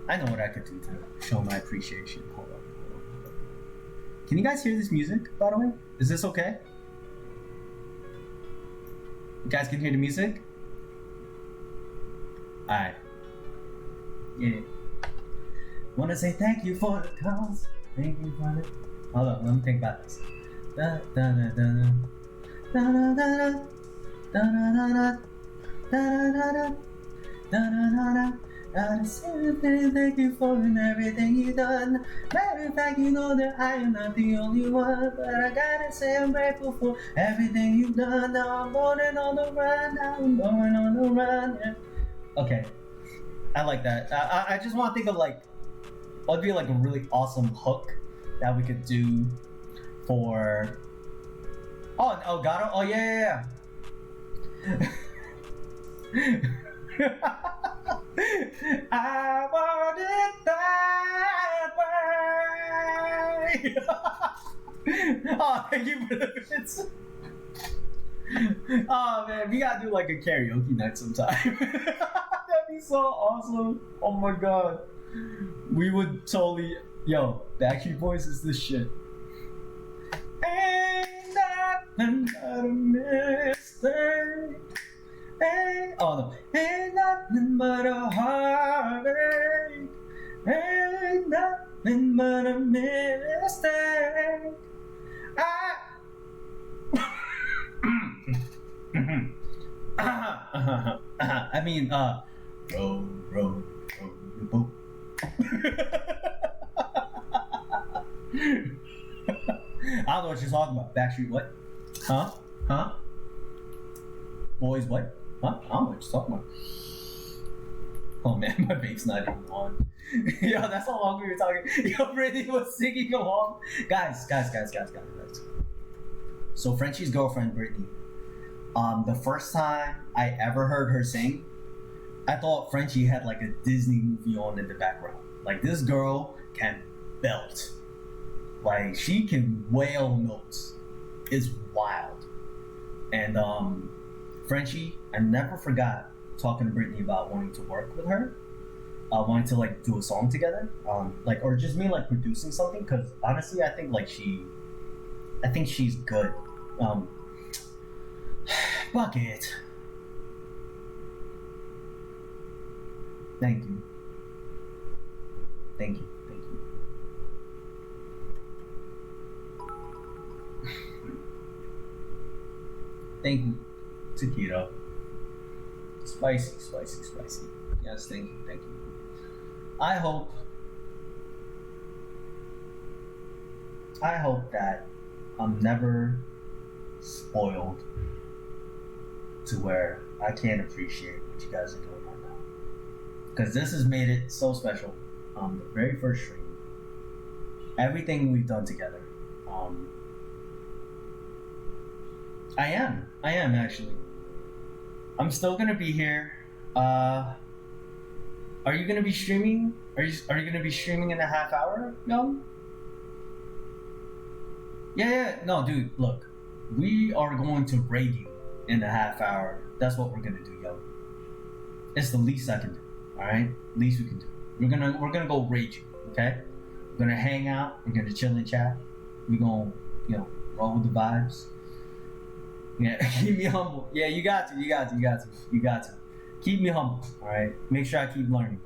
I know what I could do to show my appreciation. Hold on. Can you guys hear this music, by the way? Is this okay? You guys can hear the music? Alright. Yeah. Wanna say thank you for the calls. Thank you for the... Hold on, let me think about this. Da da da da da da da da da da da da da da da da da da Gotta say thank you for everything you done. Matter of fact, you know that I am not the only one, but I gotta say I'm grateful for everything you've done. Now I'm going on the run. Now I'm going on the run. Yeah. Okay, I like that. I just want to think of like what would be like a really awesome hook that we could do for. Oh, Gato. Oh yeah. I want it that way. Oh, thank you for the bits. Oh man, we gotta do like a karaoke night sometime. That'd be so awesome. Oh my god. We would totally. Yo, Backstreet Boys is this shit. Ain't nothing but a mistake. Oh no. Ain't nothing but a heartache. Ain't nothing but a mistake. I mean, row your boat. I don't know what you're talking about. Backstreet what? Huh? Boys what? Huh? I don't know what you're talking about. Oh man, my vape's not even on. Yo, that's how long we were talking. Yo, Brittany was singing along. Guys. So Frenchie's girlfriend, Brittany. The first time I ever heard her sing, I thought Frenchie had like a Disney movie on in the background. Like this girl can belt. Like she can wail notes. It's wild. And Frenchie, I never forgot talking to Brittany about wanting to work with her. Wanting to like do a song together. Like or just me like producing something, because honestly I think she's good. Bucket. Thank you. Thank you, Taquito. Spicy. Yes, thank you. I hope that I'm never spoiled to where I can't appreciate what you guys are doing right now. Because this has made it so special. The very first stream, everything we've done together. I am actually. I'm still gonna be here. Are you gonna be streaming? Are you gonna be streaming in a half hour? No. Yeah. No, dude. Look, we are going to raid you in a half hour. That's what we're gonna do, yo. It's the least I can do. All right, least we can do. We're gonna go raid you. Okay. We're gonna hang out. We're gonna chill and chat. We're gonna roll with the vibes. Yeah, keep me humble. Yeah, you got to. Keep me humble, all right? Make sure I keep learning.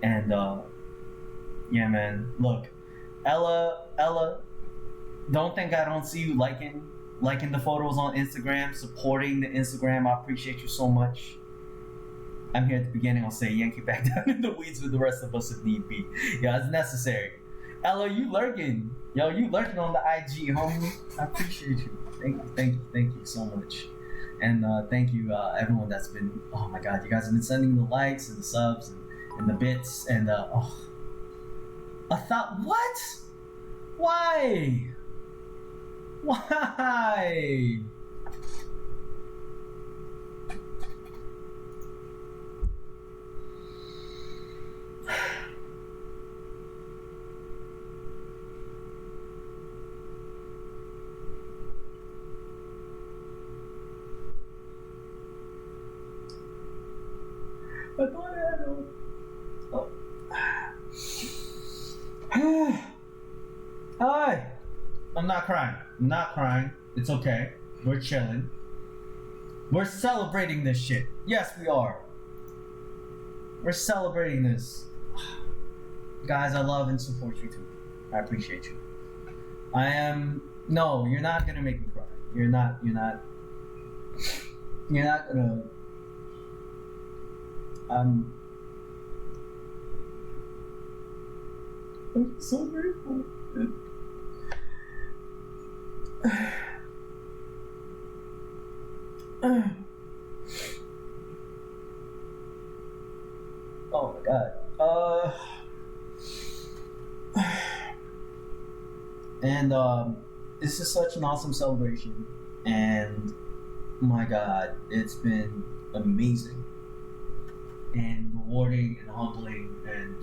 And, yeah, man, look, Ella, don't think I don't see you liking the photos on Instagram, supporting the Instagram. I appreciate you so much. I'm here at the beginning. I'll say yank you back down in the weeds with the rest of us if need be. Yeah, it's necessary. Ella, you lurking. Yo, you lurking on the IG, homie. I appreciate you. Thank you so much. And thank you everyone that's been, oh my god, you guys have been sending the likes and the subs and the bits and I thought, what? Why? I thought I had Hi. I'm not crying. It's okay. We're chilling. We're celebrating this shit. Yes, we are. We're celebrating this. Guys, I love and support you too. I appreciate you. No, you're not gonna make me cry. You're not gonna. I'm so grateful. Oh my god. And this is such an awesome celebration, and my god, it's been amazing and rewarding and humbling, and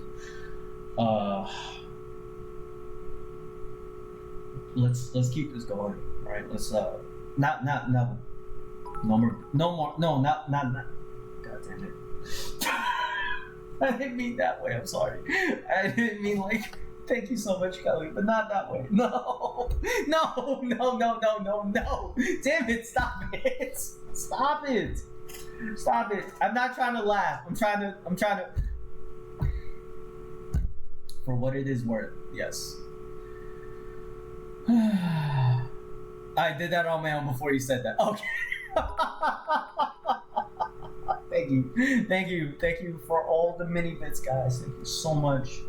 let's keep this going. All right, let's not no more not god damn it. I didn't mean that way, I'm sorry. I didn't mean like thank you so much, Kelly, but not that way. No. Damn it, stop it. Stop it. Stop it. I'm not trying to laugh. I'm trying to for what it is worth, yes. I did that on my own before you said that. Okay. Thank you for all the mini bits, guys. Thank you so much.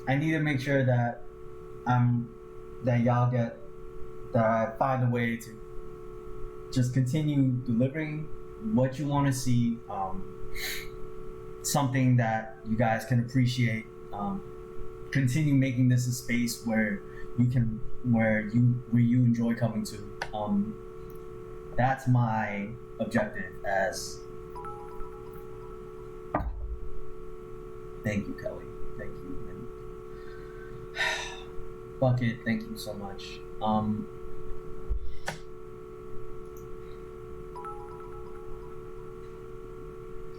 I need to make sure that y'all get that I find a way to just continue delivering what you want to see, something that you guys can appreciate. Continue making this a space where you enjoy coming to. That's my objective. As thank you, Kelly. Thank you. And Bucket, thank you so much.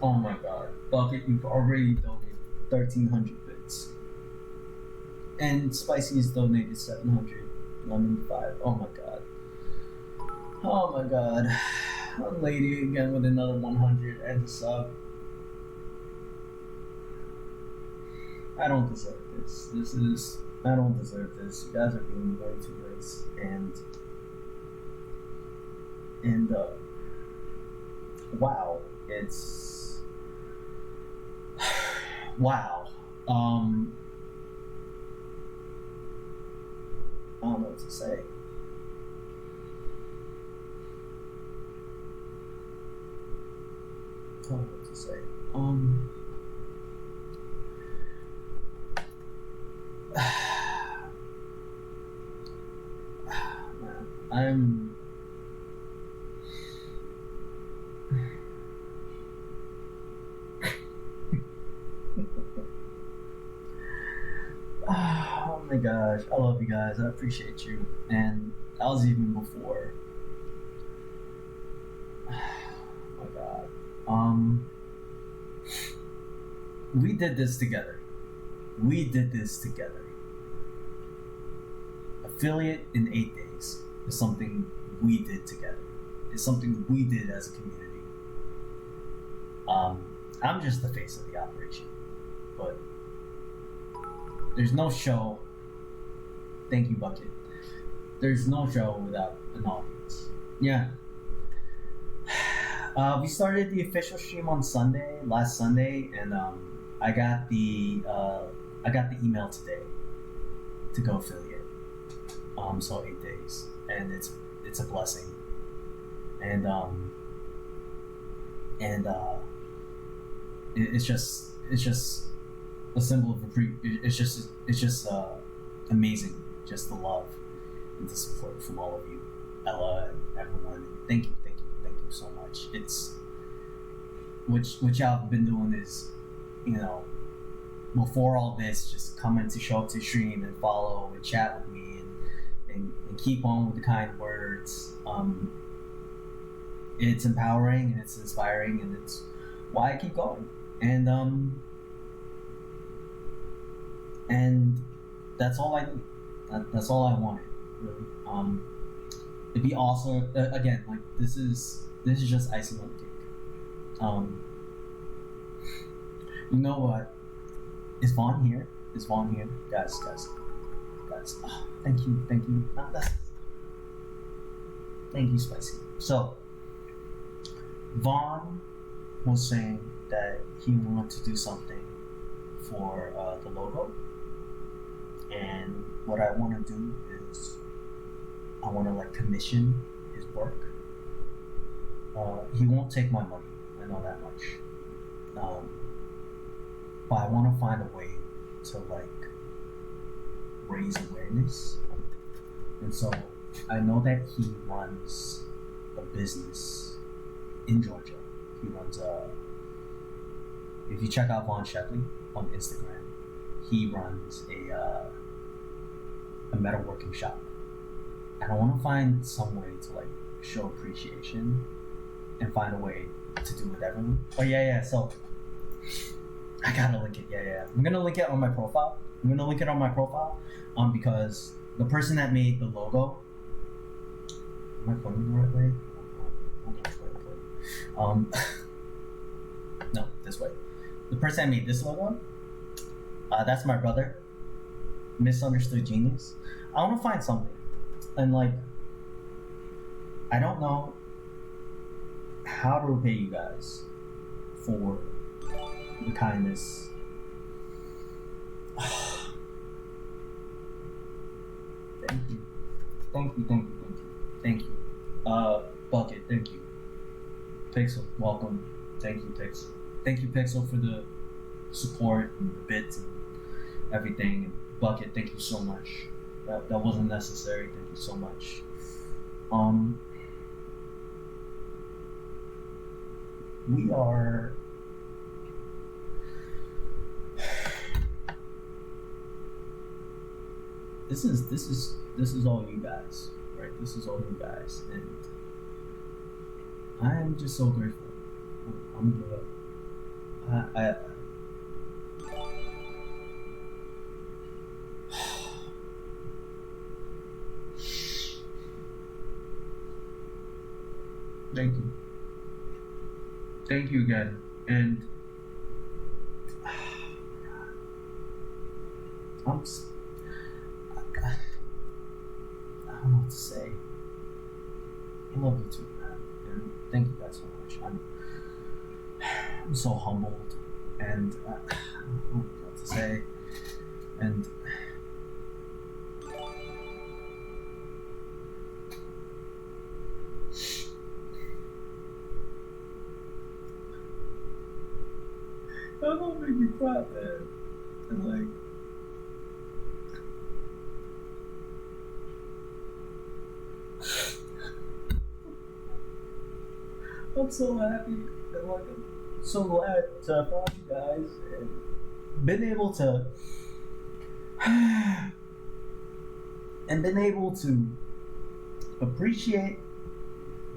Oh my god, Bucket, you've already donated 1,300 bits, and Spicy has donated 705. Oh my god. Oh my god. Lady again with another 100 and a sub. I don't deserve this. I don't deserve this. You guys are being way too nice, and wow, it's wow. I don't know what to say. I don't know what to say. Man, I'm oh my gosh, I love you guys. I appreciate you, and that was even before. Oh my god. We did this together. Affiliate in 8 days is something we did together. It's something we did as a community. I'm just the face of the operation, but there's no show. Thank you, Bucket. There's no show without an audience. Yeah. We started the official stream on last Sunday, and I got the email today to go affiliate. So 8 days, and it's a blessing, and it's just a symbol of it's just amazing, just the love and the support from all of you, Ella and everyone. Thank you so much. It's what y'all have been doing is, before all this, just coming to show up to stream and follow and chat with me and keep on with the kind words. It's empowering and it's inspiring, and it's why I keep going. And that's all I need. That's all I wanted, really. It'd be awesome. Again, like this is just icing on the cake. You know what? Is Vaughn here? Guys. Oh, thank you. Thank you, Spicy. So, Vaughn was saying that he wanted to do something for the logo, and what I want to do is I want to like commission his work. He won't take my money, I know that much. But I want to find a way to like raise awareness, and so I know that he runs a business in Georgia. He runs if you check out Vaughn Shepley on Instagram, he runs a metalworking shop, and I want to find some way to like show appreciation and find a way to do with everyone. Oh yeah. So I gotta link it. Yeah. I'm gonna link it on my profile. Because the person that made the logo. Am I pointing the right way? No, this way. The person that made this logo, that's my brother. Misunderstood Genius. I want to find something, and like, I don't know how to repay you guys for the kindness. Thank you. Bucket, thank you. Pixel, welcome. Thank you, Pixel. Thank you, Pixel, for the support and the bits and everything. And Bucket, thank you so much. That wasn't necessary. Thank you so much. We are. This is all you guys, right? This is all you guys, and I am just so grateful. I'm good. I thank you again, and I'm. I don't know what to say. I love you too, man, and thank you guys so much. I'm so humbled, and I don't know what to say, and that don't make me cry, man. And like, I'm so happy, and like, I'm so glad to have found you guys and been able to appreciate,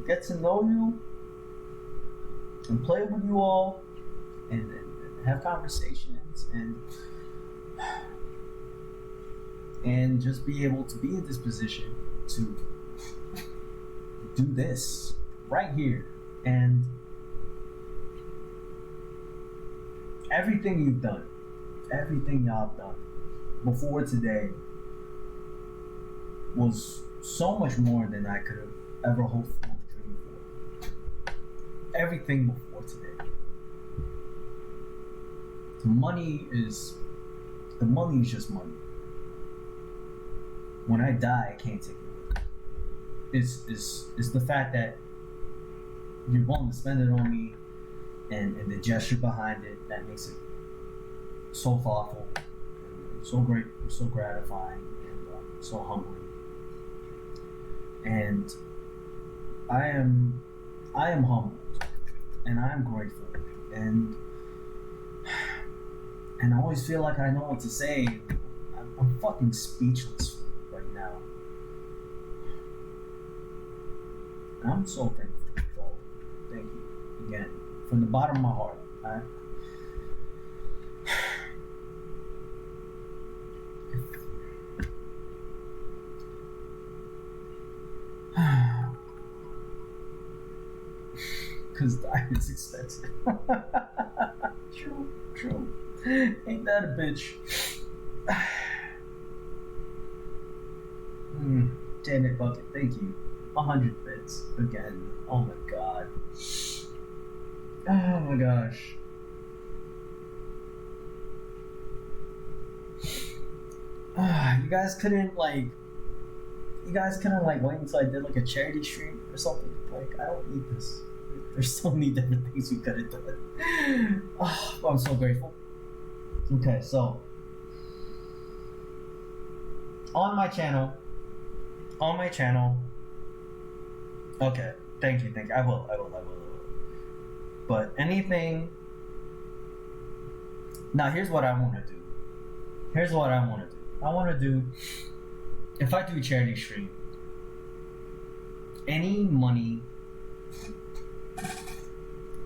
get to know you, and play with you all, and have conversations, and just be able to be in this position to do this right here. And everything you've done, everything y'all done before today was so much more than I could have ever hoped for or dreamed for. Everything before today. The money is just money. When I die, I can't take it with me. It's the fact that you're willing to spend it on me, and the gesture behind it that makes it so thoughtful, and so great, so gratifying, and so humbling. And I am humbled, and I am grateful, and I always feel like I know what to say. I'm fucking speechless right now. And I'm so thankful. Thank you again, from the bottom of my heart. Because diet's expensive. True. Ain't that a bitch? Damn it, Bucket. Thank you. 100 bits again. Oh my god. Oh my gosh. You guys couldn't like. You guys couldn't like wait until I did like a charity stream or something. Like I don't need this. There's so many different things we could have done. Oh, I'm so grateful. Okay, so on my channel. Okay, thank you. I will. But anything. Now here's what I want to do. I want to do. If I do a charity stream, any money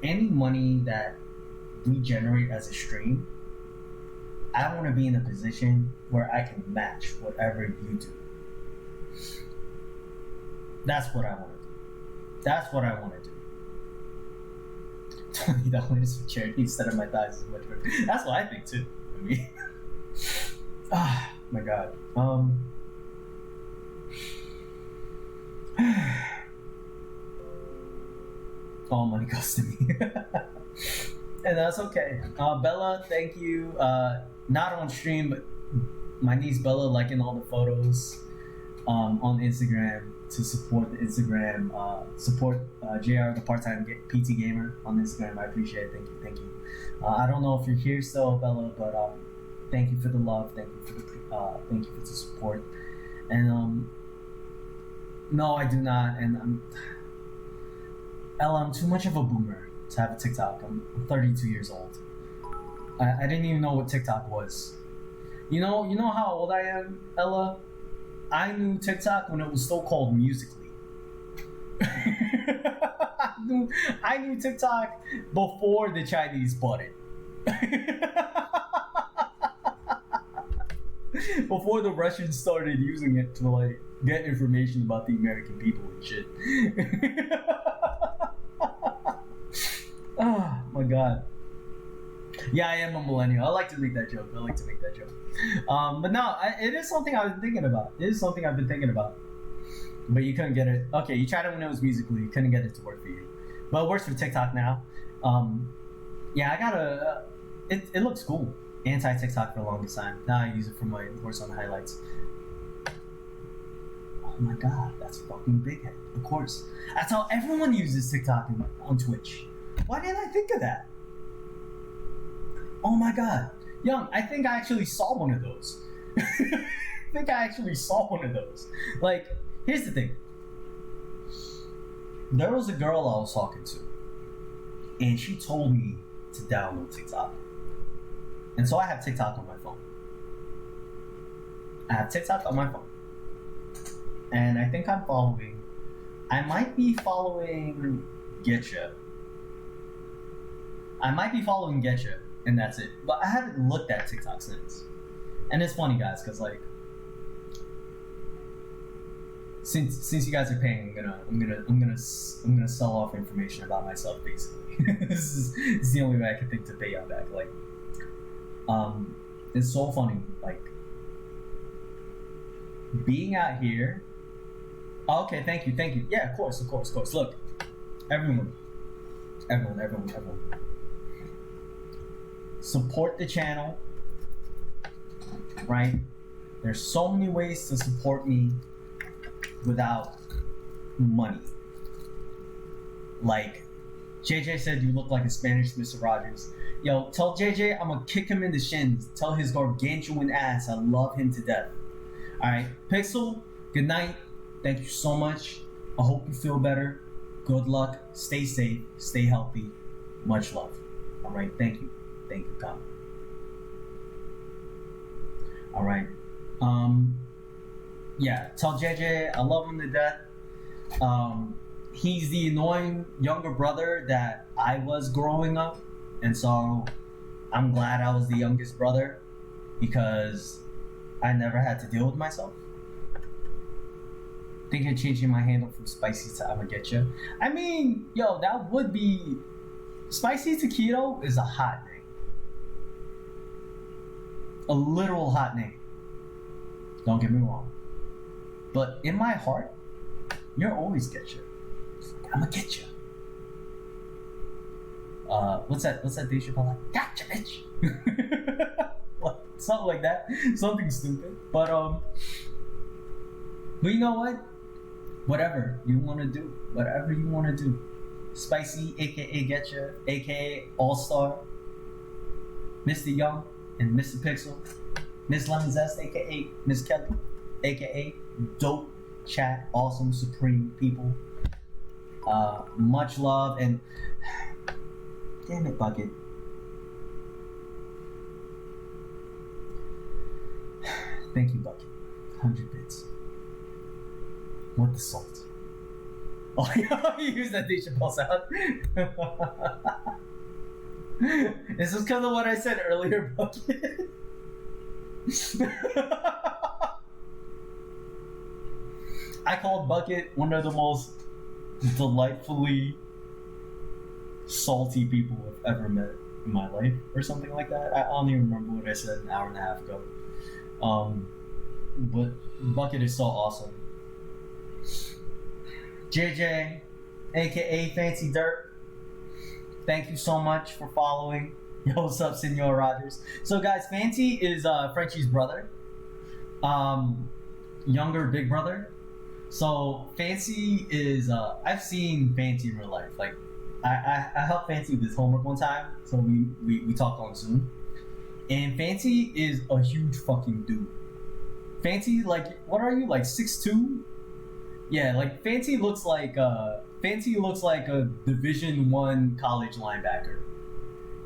that we generate as a stream, I want to be in a position where I can match whatever you do. That's what I want to do. $20 for charity instead of my thighs is much better. That's what I think too. I mean, my God. All money goes to me. And that's okay. Bella, thank you. Not on stream, but my niece Bella liking all the photos on Instagram to support the Instagram. Support JR, the part-time PT gamer on Instagram. I appreciate it. Thank you. I don't know if you're here still, Bella, but thank you for the love. Thank you for the support. And no, I do not. And Ella, I'm too much of a boomer to have a TikTok. I'm 32 years old. I didn't even know what TikTok was. You know how old I am, Ella? I knew TikTok when it was still called Musical.ly. I knew TikTok before the Chinese bought it. Before the Russians started using it to like get information about the American people and shit. Oh my God. Yeah, I am a millennial. I like to make that joke. But no, it is something I've been thinking about. But you couldn't get it. Okay, you tried it when it was Musical.ly. You couldn't get it to work for you. But it works for TikTok now. Yeah, I gotta. It looks cool. Anti-TikTok for the longest time. Now I use it for my Warzone highlights. Oh my God, that's fucking big head. Of course. That's how everyone uses TikTok on Twitch. Why didn't I think of that? Oh my God. Young, I think I actually saw one of those. Like, here's the thing. There was a girl I was talking to, and she told me to download TikTok. And so I have TikTok on my phone. And I think I might be following Getcha. And that's it. But I haven't looked at TikTok since. And it's funny, guys, because like, since you guys are paying, I'm gonna sell off information about myself, basically. This is the only way I can think to pay y'all back. Like, it's so funny, like being out here. Oh, okay, thank you. Yeah, of course. Look, everyone. Support the channel, right? There's so many ways to support me without money. Like, JJ said you look like a Spanish Mr. Rogers. Yo, tell JJ I'm gonna kick him in the shins. Tell his gargantuan ass I love him to death. Alright, Pixel, good night. Thank you so much. I hope you feel better. Good luck. Stay safe. Stay healthy. Much love. Alright, thank you. Tom. Alright. Yeah, tell JJ I love him to death. He's the annoying younger brother that I was growing up, and so I'm glad I was the youngest brother because I never had to deal with myself. Thinking of changing my handle from Spicy to I'ma Get Ya. I mean, yo, that would be... Spicy to Keto is a hot name. A literal hot name. Don't get me wrong. But in my heart, you're always Get Ya. I'ma get ya. What's that Dave Chappelle like? Gotcha, bitch. Something like that. Something stupid. But you know what? Whatever you want to do. Whatever you want to do. Spicy, aka Getcha, aka All Star, Mr. Young and Mr. Pixel, Miss Lemon Zest, aka Miss Kelly, aka Dope Chat, Awesome Supreme People. Much love and damn it, Bucket. Thank you, Bucket. 100 bits. What the salt? Oh, you use that Dave Chappelle sound. This was because of what I said earlier, Bucket. I called Bucket one of the most delightfully salty people I've ever met in my life, or something like that. I don't even remember what I said an hour and a half ago. But Bucket is so awesome. JJ, aka Fancy Dirt, thank you so much for following. Yo, what's up, Senor Rogers? So, guys, Fancy is Frenchie's brother, younger big brother. So, Fancy is I've seen Fancy in real life. Like, I helped Fancy with his homework one time, so we talked on Zoom. And Fancy is a huge fucking dude. Fancy, like, what are you, like 6'2"? Yeah, like Fancy looks like a Division I college linebacker,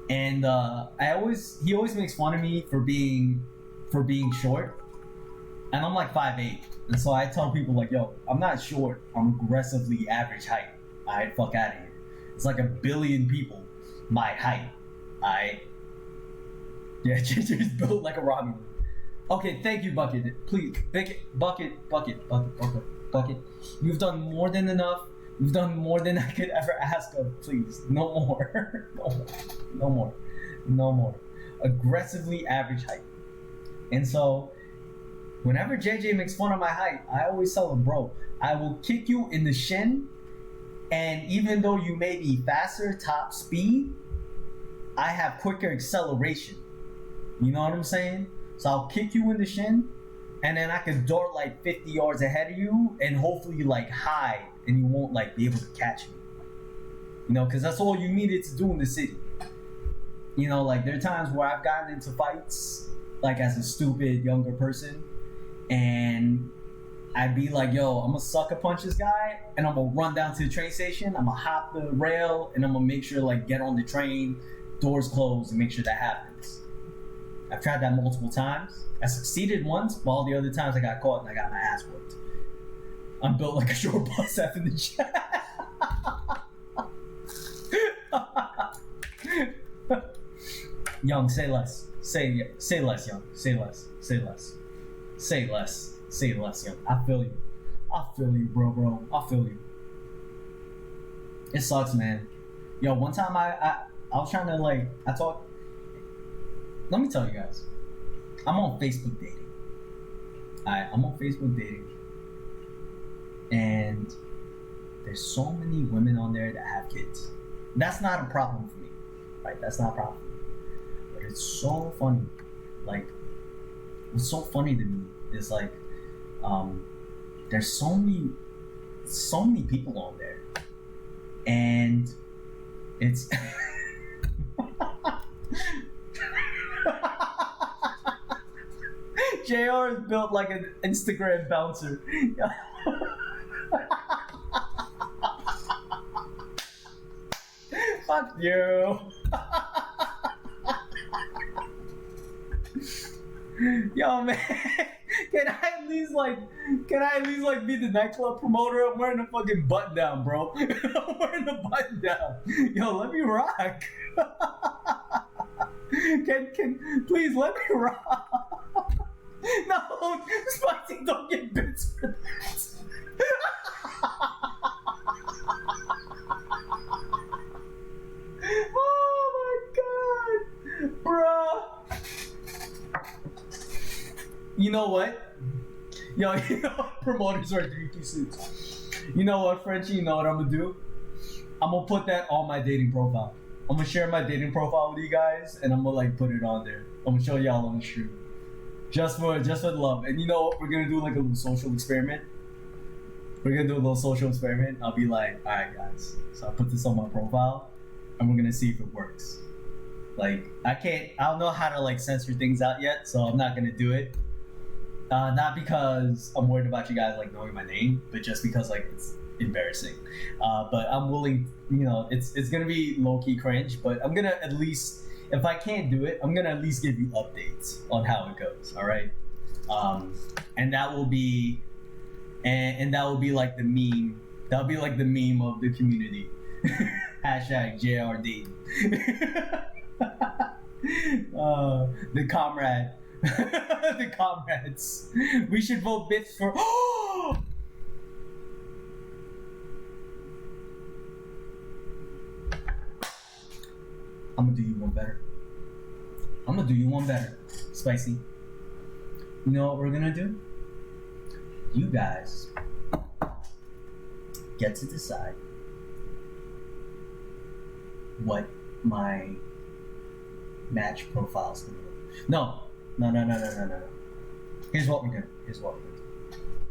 and he always makes fun of me for being short, and I'm like 5'8", and so I tell people like, yo, I'm not short, I'm aggressively average height. Alright, fuck out of here. It's like 1 billion people my height. Alright. Yeah, JJ's built like a Romulan. Okay, thank you, Bucket. Please, Bucket. You've done more than enough. You've done more than I could ever ask of. Please, no more. No more. Aggressively average height. And so, whenever JJ makes fun of my height, I always tell him, bro, I will kick you in the shin, and even though you may be faster top speed, I have quicker acceleration. You know what I'm saying? So I'll kick you in the shin, and then I can dart like 50 yards ahead of you, and hopefully like hide, and you won't like be able to catch me. You know, because that's all you needed to do in the city. You know, like there are times where I've gotten into fights, like as a stupid younger person, and I'd be like, yo, I'm gonna sucker punch this guy, and I'm gonna run down to the train station, I'm gonna hop the rail, and I'm gonna make sure like get on the train, doors closed, and make sure that happens. I've tried that multiple times. I succeeded once, but all the other times I got caught and I got my ass whooped. I'm built like a short bus F in the chat. Young, say less. Say less, Young. Say less. Say less, Young. I feel you, bro. I feel you. It sucks, man. Yo, one time I was trying to like, let me tell you guys, I'm on Facebook dating. I'm on Facebook dating, and there's so many women on there that have kids. That's not a problem for me, right? That's not a problem for me. But it's so funny. Like, what's so funny to me is like, there's so many people on there, and it's. JR is built like an Instagram bouncer. Fuck you. Yo, man, can I at least be the nightclub promoter? I'm wearing a fucking button down, bro. I'm wearing a button down. Yo, let me rock. Can please let me rock. No, Spicy, don't get bits for that. Oh my god, bruh. You know what? Yo, promoters are 3-piece suits. You know what, Frenchie? You know what I'm gonna do? I'm gonna put that on my dating profile. I'm gonna share my dating profile with you guys, and I'm gonna like put it on there. I'm gonna show y'all on the stream, just for love. And you know what? We're gonna do like a little social experiment. I'll be like, all right, guys. So I put this on my profile, and we're gonna see if it works. Like, I don't know how to like censor things out yet, so I'm not gonna do it. Not because I'm worried about you guys like knowing my name, but just because like it's embarrassing. But I'm willing, you know, it's gonna be low-key cringe, but I'm gonna at least, if I can't do it, I'm gonna at least give you updates on how it goes, all right? And that will be, and that will be like the meme. That'll be like the meme of the community. Hashtag JRD. The comrade. The comrades. We should vote bits for. I'm gonna do you one better. Spicy. You know what we're gonna do? You guys get to decide what my match profile is gonna look. No. Here's what we're gonna do.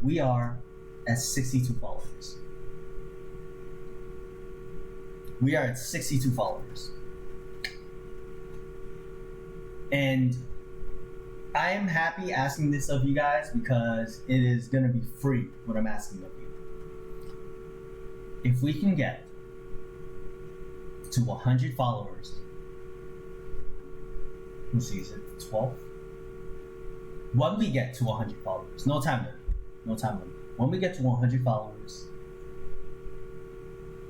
We are at 62 followers. And I am happy asking this of you guys because it is gonna be free what I'm asking of you. If we can get to 100 followers, let's see, is it 12? When we get to 100 followers, no time limit. When we get to 100 followers,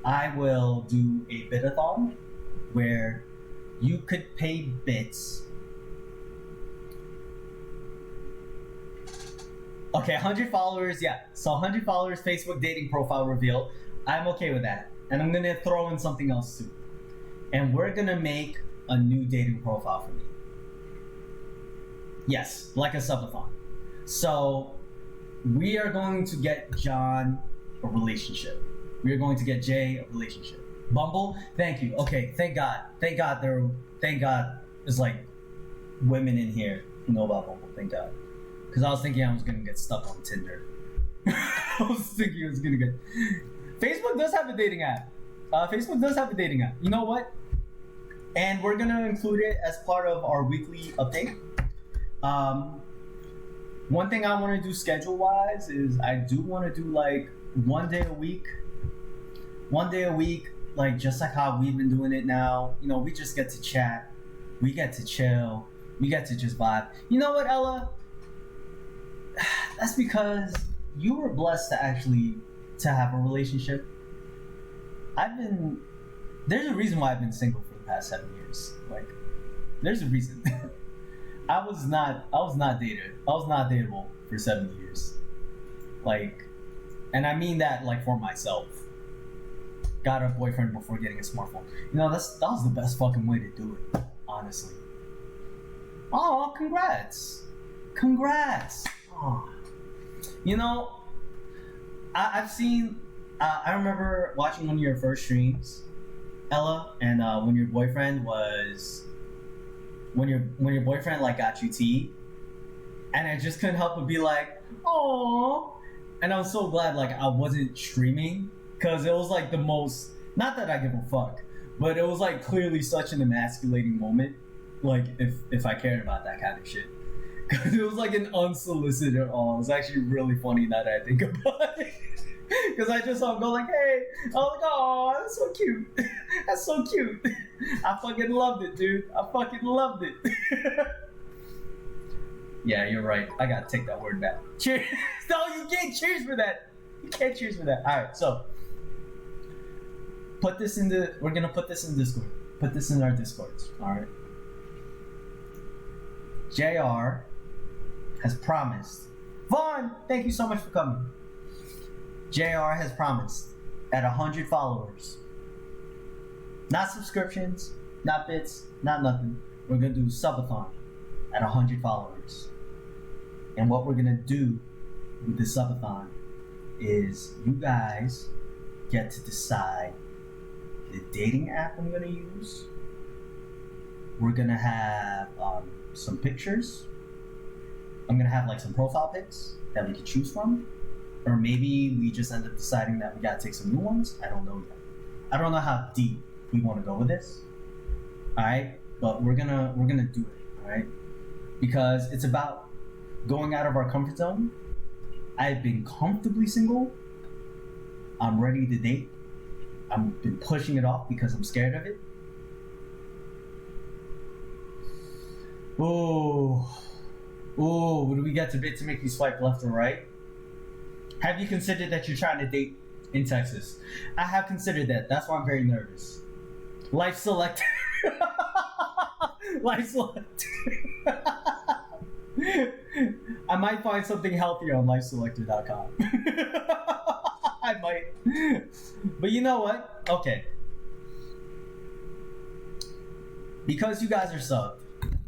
I will do a bit-a-thon where you could pay bits. Okay, 100 followers, yeah. So 100 followers, Facebook dating profile reveal. I'm okay with that. And I'm gonna throw in something else too. And we're gonna make a new dating profile for me. Yes, like a subathon. So we are going to get John a relationship. We are going to get Jay a relationship. Bumble, thank you. Okay, thank God. Thank God there's like women in here who know about Bumble. Thank God. Because I was thinking I was gonna get stuck on Tinder. Facebook does have a dating app. You know what? And we're gonna include it as part of our weekly update. One thing I want to do schedule-wise is I do want to do like one day a week, like just like how we've been doing it now. You know, we just get to chat, we get to chill, we get to just vibe. You know what, Ella? That's because you were blessed to have a relationship. There's a reason why I've been single for the past 7 years. Like, there's a reason. I was not dateable for 7 years. Like, and I mean that like for myself. Got a boyfriend before getting a smartphone. You know, that was the best fucking way to do it, honestly. Oh, congrats. Oh. You know, I've seen. I remember watching one of your first streams, Ella, and when your boyfriend like got you tea, and I just couldn't help but be like, "Oh," and I was so glad like I wasn't streaming because it was like the most. Not that I give a fuck, but it was like clearly such an emasculating moment. Like if I cared about that kind of shit. Because it was like an unsolicited awe. It's actually really funny now that I think about it. Because I just saw him go like, hey. I was like, oh, that's so cute. That's so cute. I fucking loved it, dude. I fucking loved it. Yeah, you're right. I gotta take that word back. Cheers. No, you can't cheers for that. You can't cheers for that. Alright, so. We're gonna put this in Discord. Put this in our Discords. Alright. JR has promised. Vaughn, thank you so much for coming. JR has promised at 100 followers. Not subscriptions, not bits, not nothing. We're gonna do subathon at 100 followers. And what we're gonna do with the subathon is you guys get to decide the dating app I'm gonna use We're gonna have some pictures. I'm gonna have like some profile pics that we could choose from, or maybe we just end up deciding that we gotta take some new ones. I don't know yet. I don't know how deep we want to go with this. All right, but we're gonna do it. All right, because it's about going out of our comfort zone. I've been comfortably single. I'm ready to date. I've been pushing it off because I'm scared of it. Oh, do we get to bid to make you swipe left or right? Have you considered that you're trying to date in Texas? I have considered that. That's why I'm very nervous. Life select. Life select. I might find something healthier on lifeselector.com. I might. But you know what? Okay. Because you guys are subbed,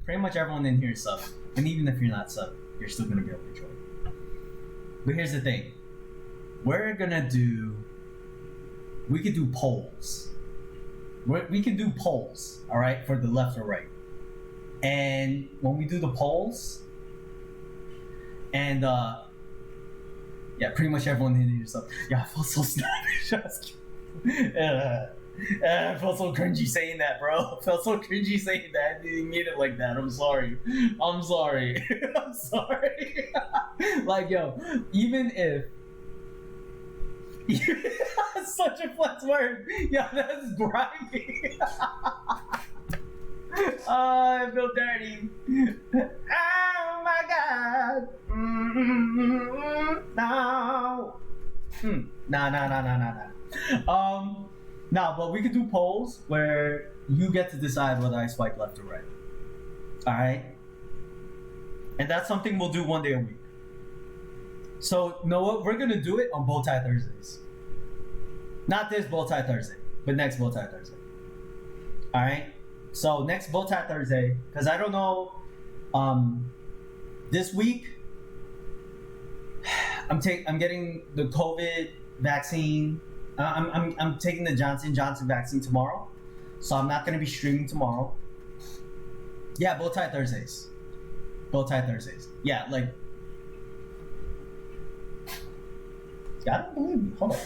pretty much everyone in here is subbed. And even if you're not subbed, you're still going to be able to join. But here's the thing. We could do polls. We can do polls, all right, for the left or right. And when we do the polls, and yeah, pretty much everyone in here stuff. Yeah, I felt so snobbish. I felt so cringy saying that, bro. I felt so cringy saying that. I didn't mean it like that. I'm sorry. I'm sorry. Like, yo, even if such a flex word. Yeah, that's grimy. Oh, I feel dirty. Oh my god. No. No. No, but we could do polls where you get to decide whether I swipe left or right. Alright? And that's something we'll do one day a week. So, you know what? We're gonna do it on Bow Tie Thursdays. Not this Bow Tie Thursday, but next Bow Tie Thursday. Alright? So, next Bow Tie Thursday, because I don't know, this week, I'm getting the COVID vaccine. I'm taking the Johnson & Johnson vaccine tomorrow, so I'm not gonna be streaming tomorrow. Yeah, Bow Tie Thursdays. Bow Tie Thursdays. Yeah, like. I don't believe me. Hold on.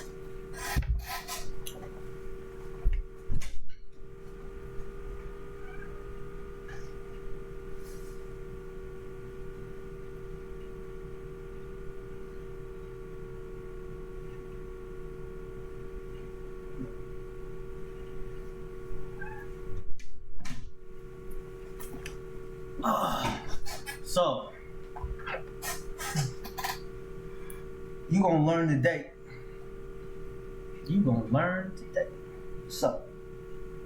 So, you gonna learn today. So,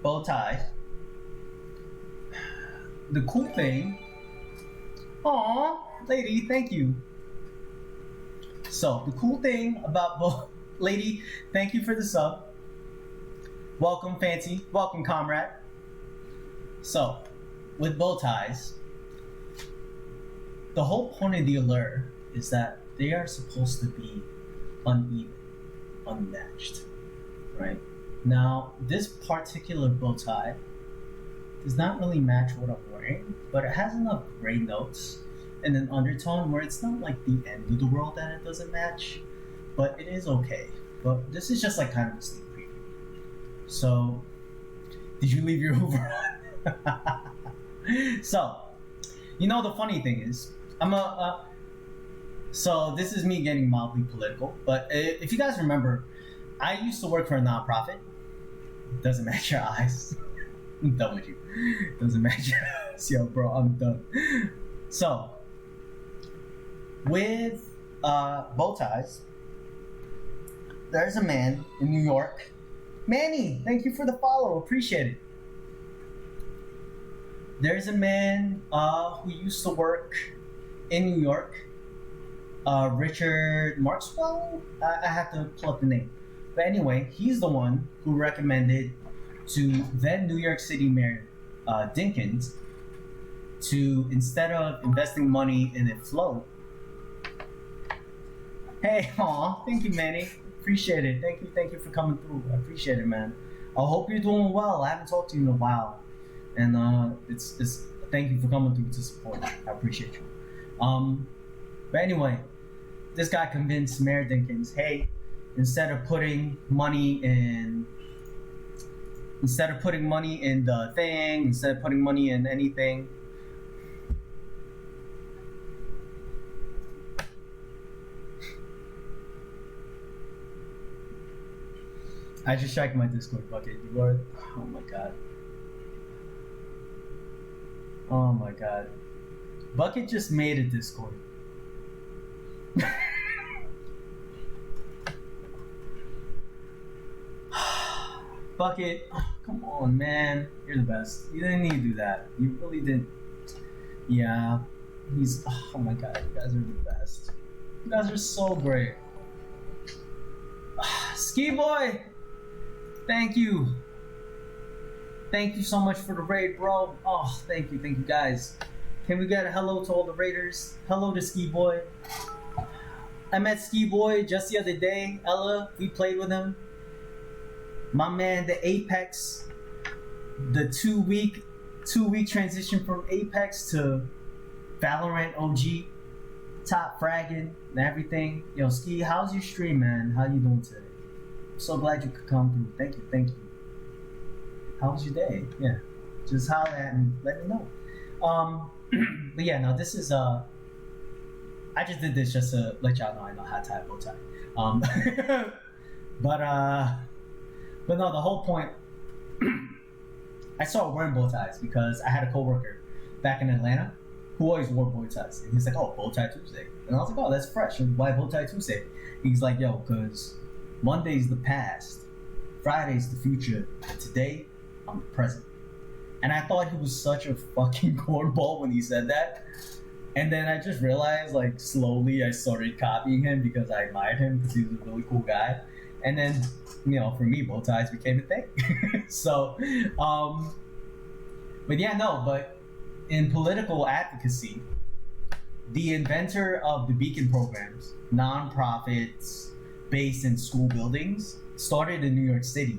bow ties. The cool thing. Aw, lady, thank you. So, the cool thing about lady, thank you for the sub. Welcome, Fancy. Welcome, comrade. So, with bow ties, the whole point of the allure is that they are supposed to be uneven, unmatched, right? Now, this particular bow tie does not really match what I'm wearing, but it has enough gray notes and an undertone where it's not like the end of the world that it doesn't match, but it is okay. But this is just like kind of a sneak preview. So, did you leave your Hoover on? So, you know, the funny thing is, so this is me getting mildly political, but if you guys remember, I used to work for a nonprofit. Doesn't match your eyes. I'm done with you. Doesn't match your eyes. Yo, bro, I'm done. So, with bow ties, there's a man in New York. Manny, thank you for the follow. Appreciate it. There's a man who used to work in New York, Richard Markswell. I have to pull up the name. But anyway, he's the one who recommended to then New York City Mayor Dinkins to, instead of investing money in a float. Hey, aw, thank you, Manny. Appreciate it. Thank you for coming through. I appreciate it, man. I hope you're doing well. I haven't talked to you in a while. And It's thank you for coming through to support. I appreciate you. But anyway, this guy convinced Mayor Dinkins, hey, instead of putting money in the thing, instead of putting money in anything, I just checked my Discord bucket. You are, oh my god. Oh my god. Bucket just made a Discord. Bucket, oh, come on, man. You're the best. You didn't need to do that. You really didn't. Yeah. He's, oh my god, you guys are the best. You guys are so great. Ski Boy! Thank you. Thank you so much for the raid, bro. Oh, thank you guys. Can we get a hello to all the raiders? Hello to Ski Boy. I met Ski Boy just the other day. Ella, we played with him. My man, the Apex, the two week transition from Apex to Valorant OG, top fragging and everything. Yo, Ski, how's your stream, man? How you doing today? I'm so glad you could come through. Thank you. How was your day? Yeah, just holler at me, let me know. But yeah, no, this is I just did this just to let y'all know I know how to tie a bow tie. But no, the whole point. I started wearing bow ties because I had a coworker back in Atlanta who always wore bow ties, and he's like, "Oh, bow tie Tuesday," and I was like, "Oh, that's fresh. Why bow tie Tuesday?" He's like, "Yo, because Monday's the past, Friday's the future, and today I'm the present." And I thought he was such a fucking cornball when he said that. And then I just realized, like, slowly I started copying him because I admired him because he was a really cool guy. And then, you know, for me, bow ties became a thing. So, but yeah, no, but in political advocacy, the inventor of the Beacon programs, nonprofits based in school buildings, started in New York City.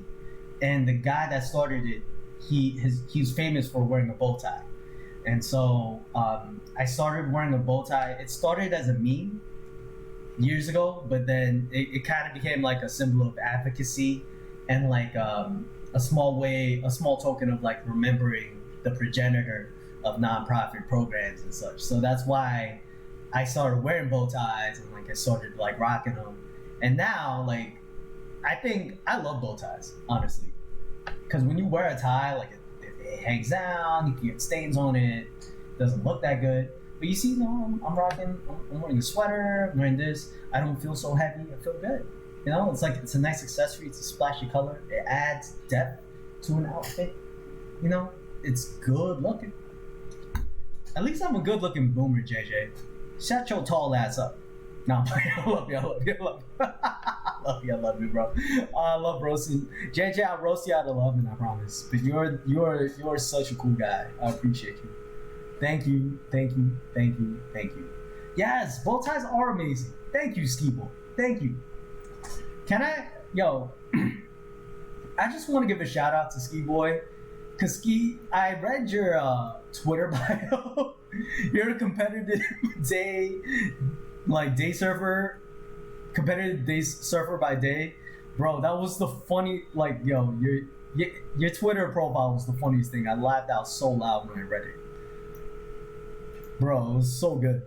And the guy that started it, he's famous for wearing a bow tie. And so I started wearing a bow tie. It started as a meme years ago, but then it kind of became like a symbol of advocacy and like a small token of like remembering the progenitor of nonprofit programs and such. So that's why I started wearing bow ties and like I started like rocking them. And now like I think I love bow ties, honestly. Because when you wear a tie, like it hangs down, you can get stains on it, doesn't look that good. But you see, you know, I'm rocking, I'm wearing a sweater, I'm wearing this, I don't feel so heavy, I feel good. You know, it's like, it's a nice accessory, it's a splashy color, it adds depth to an outfit. You know, it's good looking. At least I'm a good looking boomer, JJ. Shut your tall ass up. No, I love you, I love you, bro. I love roasting. JJ, I'll roast you out of love, and I promise. But you're such a cool guy. I appreciate you. Thank you. Yes, bow ties are amazing. Thank you, Skibo. Thank you. Can I, I just want to give a shout out to Ski Boy. Cause Ski, I read your Twitter bio. You're a competitive day surfer, competitive day surfer by day, bro. That was the funny, like, your Twitter profile was the funniest thing. I laughed out so loud when I read it, bro. It was so good.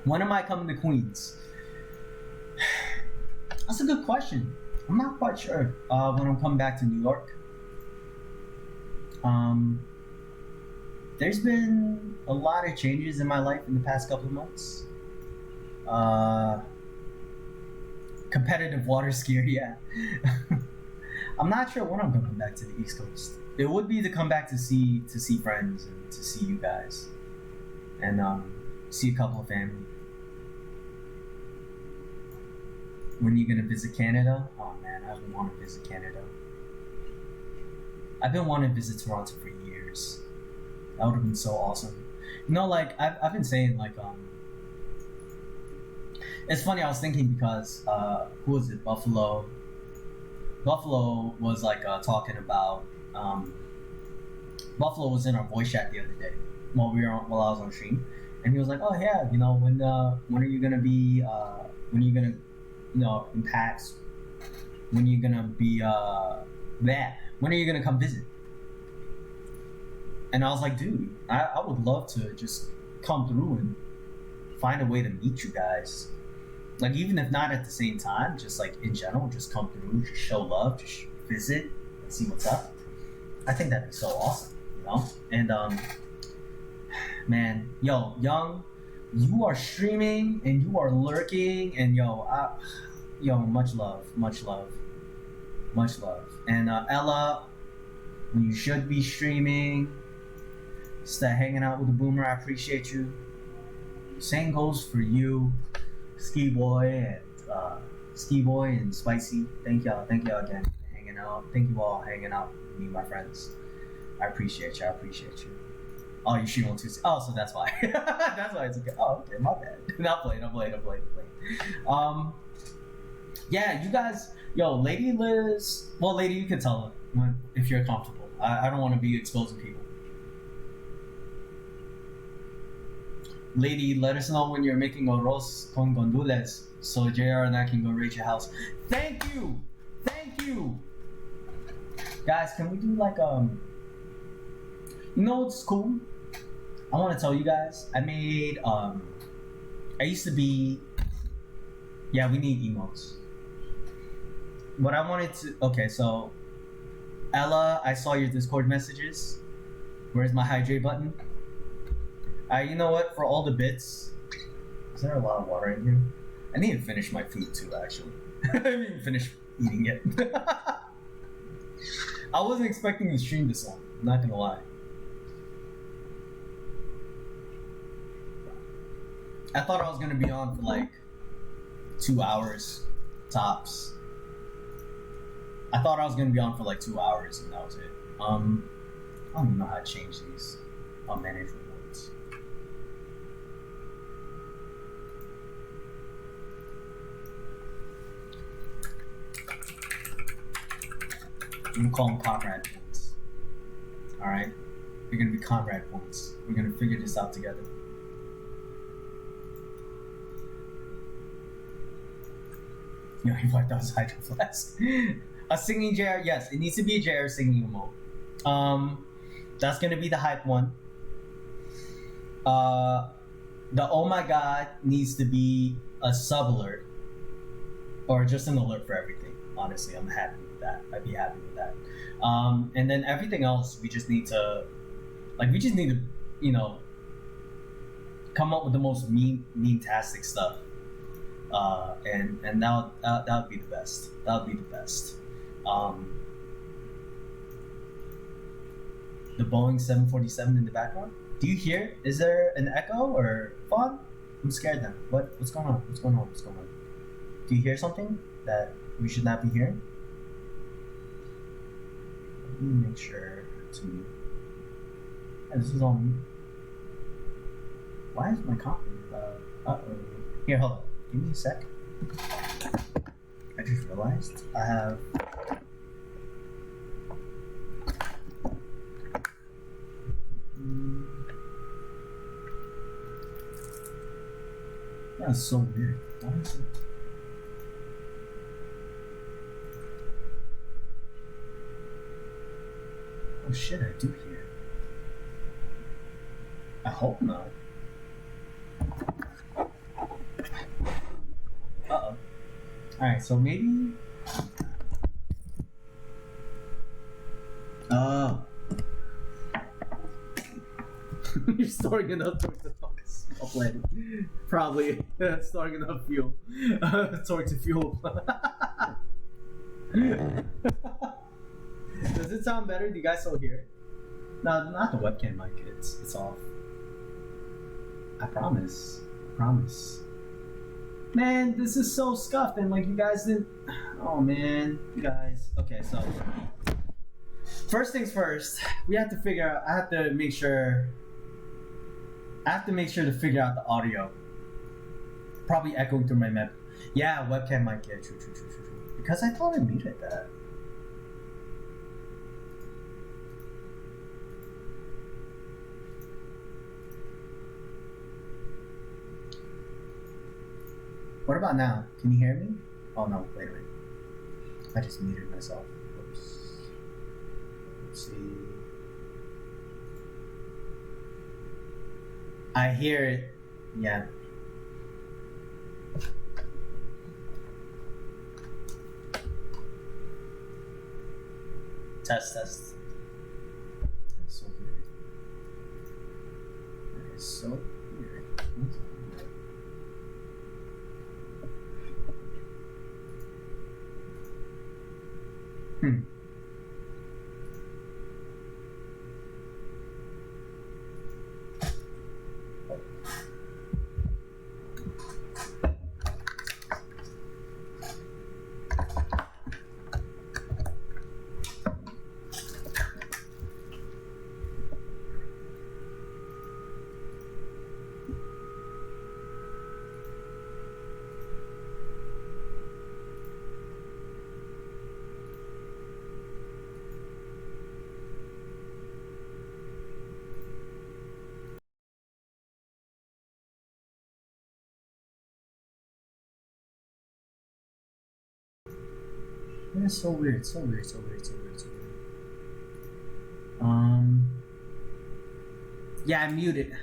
When am I coming to Queens? That's a good question. I'm not quite sure when I'm coming back to New York. There's been a lot of changes in my life in the past couple of months. Competitive water skier, yeah. I'm not sure when I'm coming back to the East Coast. It would be to come back to see friends and to see you guys, and see a couple of family. When are you gonna visit Canada? Oh man, I've been wanting to visit Canada. I've been wanting to visit Toronto for years. That would have been so awesome. You know, like I've been saying, like it's funny. I was thinking because who was it? Buffalo was like talking about Buffalo was in our voice chat the other day while I was on stream, and he was like, "Oh yeah, when are you gonna be when are you gonna in PAX? When are you gonna be there? When are you gonna come visit?" And I was like, "Dude, I would love to just come through and find a way to meet you guys. Like even if not at the same time, just like in general, just come through, just show love, just visit and see what's up." I think that'd be so awesome, And man, yo, Young, you are streaming and you are lurking, and much love. And Ella, you should be streaming. Start hanging out with the Boomer. I appreciate you. Same goes for you, Ski Boy and Spicy. Thank y'all again for hanging out. Thank you all hanging out with me, my friends. I appreciate you. Oh, you stream on Tuesday. Oh, so that's why. That's why it's okay. Oh, okay, my bad. I'm playing. Yeah, you guys, Lady Liz. Well, Lady, you can tell her if you're comfortable. I don't want to be exposing people. Lady, let us know when you're making arroz con gandules so JR and I can go raid your house. Thank you. Guys, can we do like what's cool? I want to tell you guys. I made I used to be. Yeah, we need emotes. What I wanted to. Okay, so Ella, I saw your Discord messages. Where's my hydrate button? You know what? For all the bits, is there a lot of water in here? I need to finish my food too, actually. I didn't even finish eating it. I wasn't expecting to stream this long, I'm not gonna lie. I thought I was gonna be on for like 2 hours tops. I thought I was gonna be on for like 2 hours and that was it. I don't even know how to change these manage rewards. I'm gonna call them comrade points. Alright? They're gonna be comrade points. We're gonna figure this out together. You know, he wiped out his hydro flask. A singing JR, yes, it needs to be a JR singing emote. That's gonna be the hype one. The oh my god needs to be a sub alert. Or just an alert for everything. Honestly, I'm happy with that. I'd be happy with that. And then everything else, we just need to, come up with the most meme-tastic stuff. And that would be the best. That would be the best. The Boeing 747 in the background. Do you hear? Is there an echo or fun? I'm scared now. What's going on? Do you hear something that we should not be hearing? Let me make sure to. Yeah, this is on me. Why is my comp? Here, hold on. Give me a sec. I just realized I have. That's so weird. Why is it? Oh shit, I do hear. I hope not. Uh-oh. Alright, so maybe... Oh. You're storing enough torque to focus. I'll play it. Probably storing enough fuel. Torque to fuel. Does it sound better? Do you guys still hear it? No, not the webcam mic. It's off. I promise. Man, this is so scuffed and like you guys didn't. Oh man, you guys. Okay, so first things first, we have to figure out. I have to make sure to figure out the audio. Probably echoing through my map. Yeah, webcam mic. Yeah, true. Because I thought I muted that. What about now? Can you hear me? Oh no, wait a minute. I just muted myself. Whoops. Let's see. I hear it. Yeah. Test. That's so weird. That is so weird. Hmm. That's so weird. So weird. Yeah, I muted.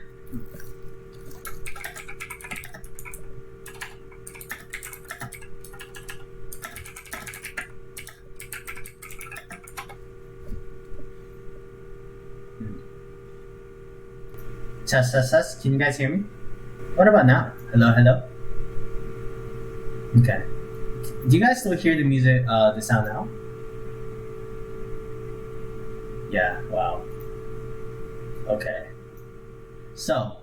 Test. Can you guys hear me? What about now? Hello. Okay. Do you guys still hear the music, the sound now? Yeah, wow. Okay. So,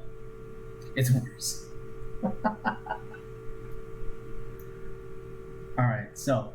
it's worse. Alright, so.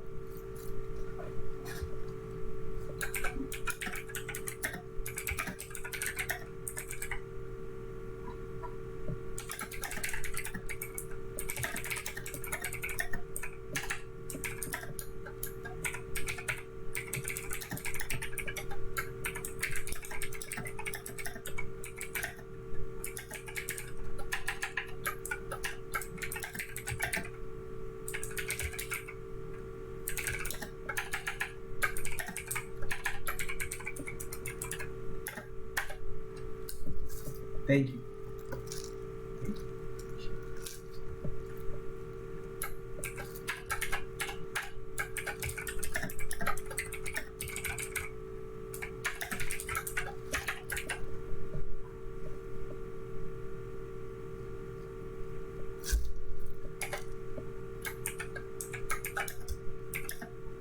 Thank you.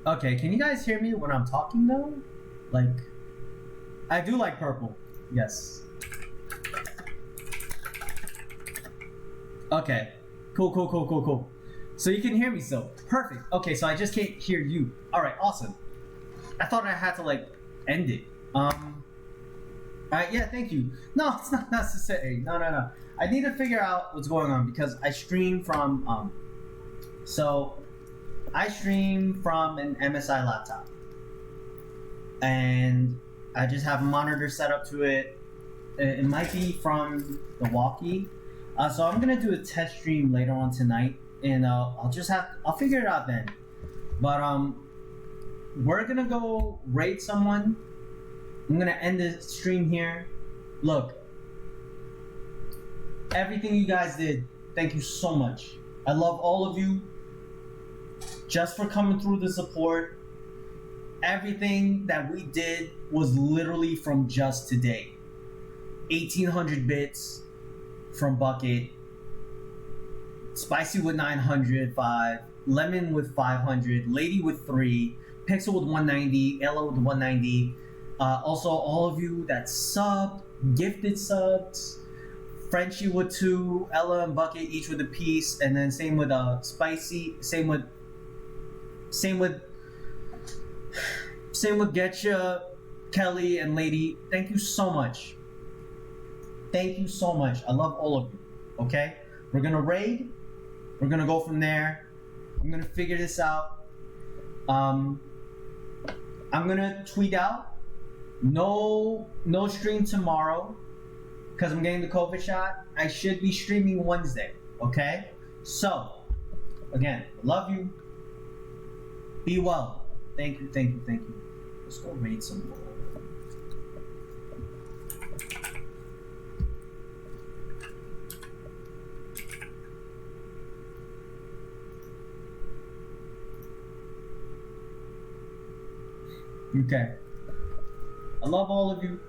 Okay, can you guys hear me when I'm talking though? Like, I do like purple. Yes. Okay. Cool. So you can hear me still. Perfect. Okay, so I just can't hear you. Alright, awesome. I thought I had to like end it. Alright, yeah, thank you. No, it's not necessary. No. I need to figure out what's going on because I stream from I stream from an MSI laptop. And I just have a monitor set up to it. It might be from the walkie. So I'm gonna do a test stream later on tonight, and I'll figure it out then. But we're gonna go raid someone. I'm gonna end the stream here. Look, everything you guys did, thank you so much. I love all of you. Just for coming through the support. Everything that we did was literally from just today. 1800 bits from Bucket, Spicy with 905, Lemon with 500, Lady with 3, Pixel with 190, Ella with 190. Also, all of you that subbed, gifted subs, Frenchie with 2, Ella and Bucket each with a piece, and then same with Spicy, same with Getcha, Kelly, and Lady. Thank you so much. Thank you so much. I love all of you. Okay? We're gonna raid. We're gonna go from there. I'm gonna figure this out. I'm gonna tweet out. No stream tomorrow because I'm getting the COVID shot. I should be streaming Wednesday. Okay? So Again, love you. Be well. Thank you, thank you, thank you. Let's go read some more. Okay. I love all of you.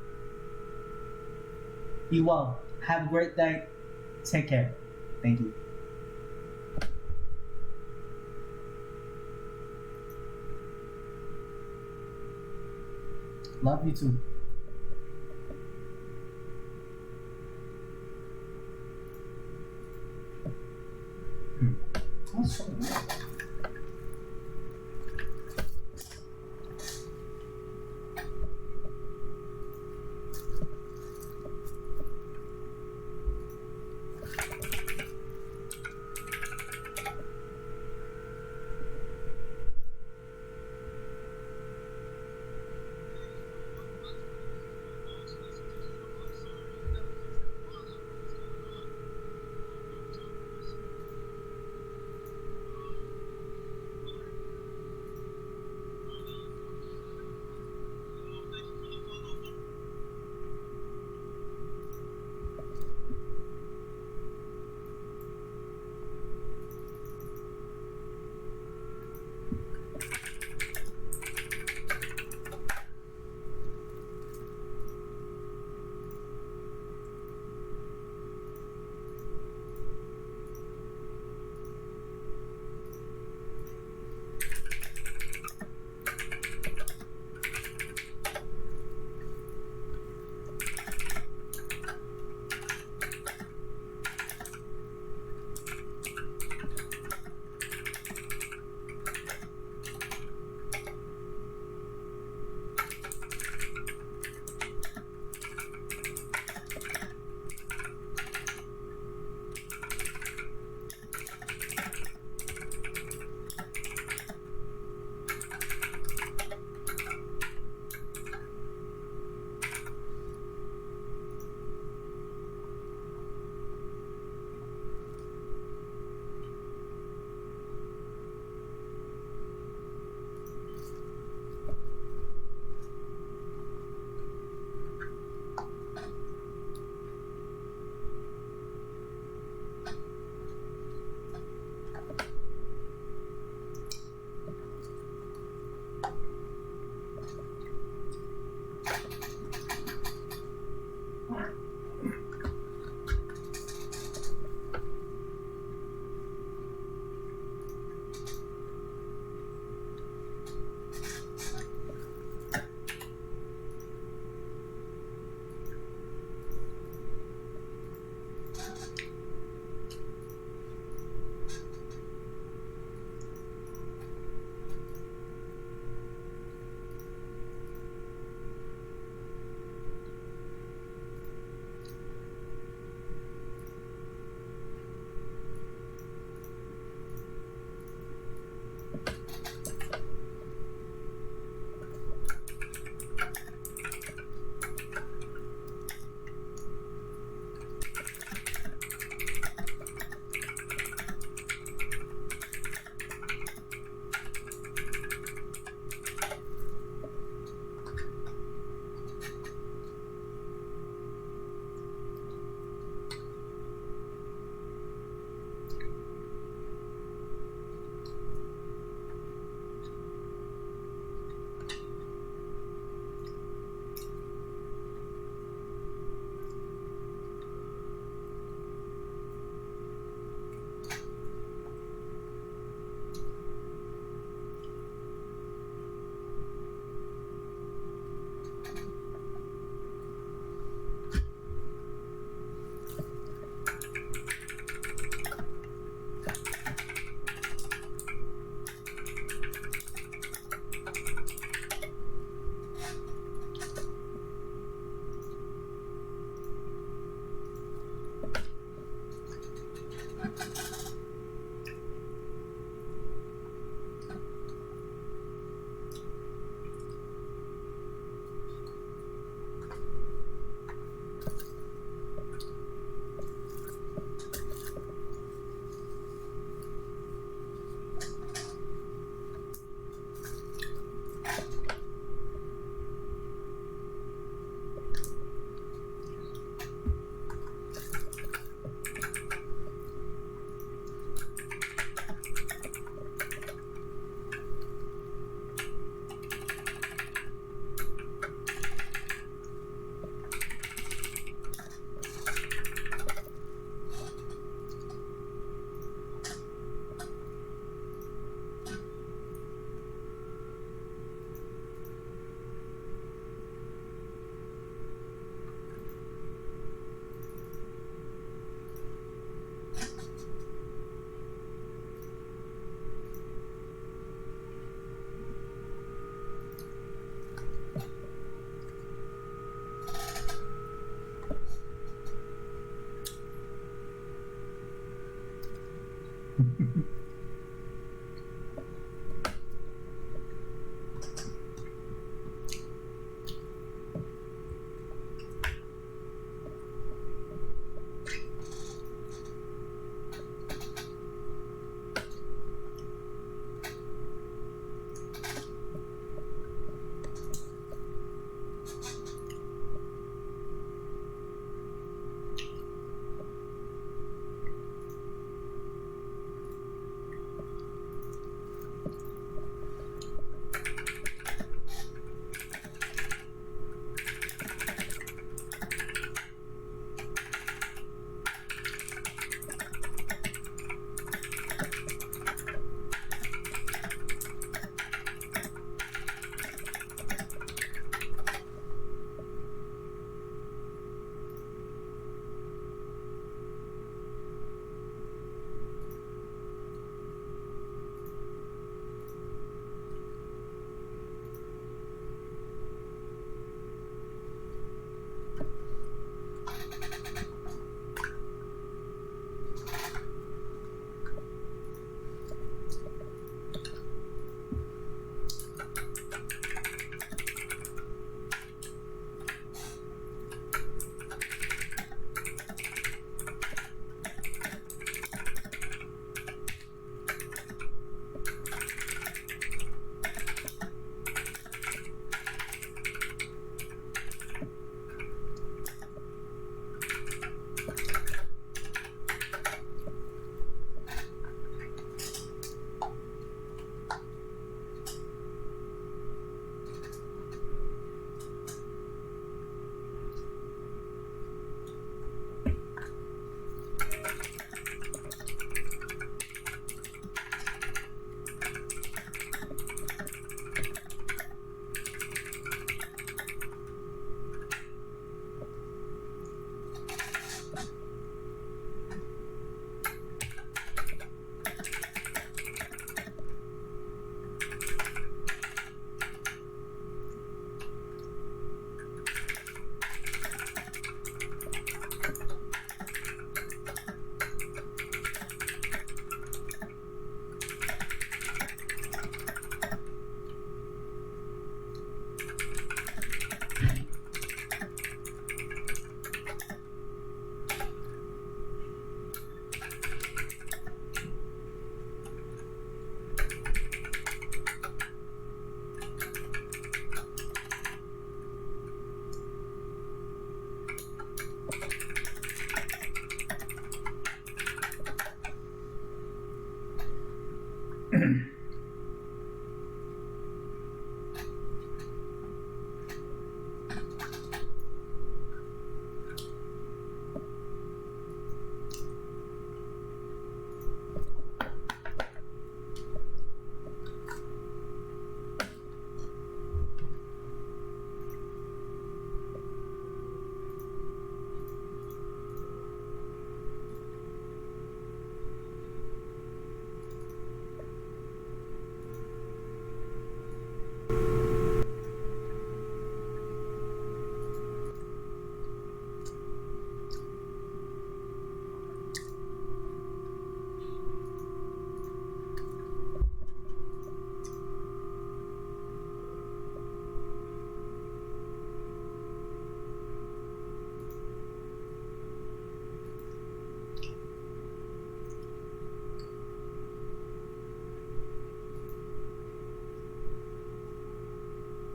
Be well. Have a great day. Take care. Thank you. Love you too. What's so weird?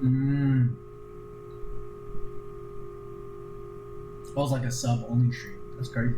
Mm. It was like a sub only stream. That's crazy.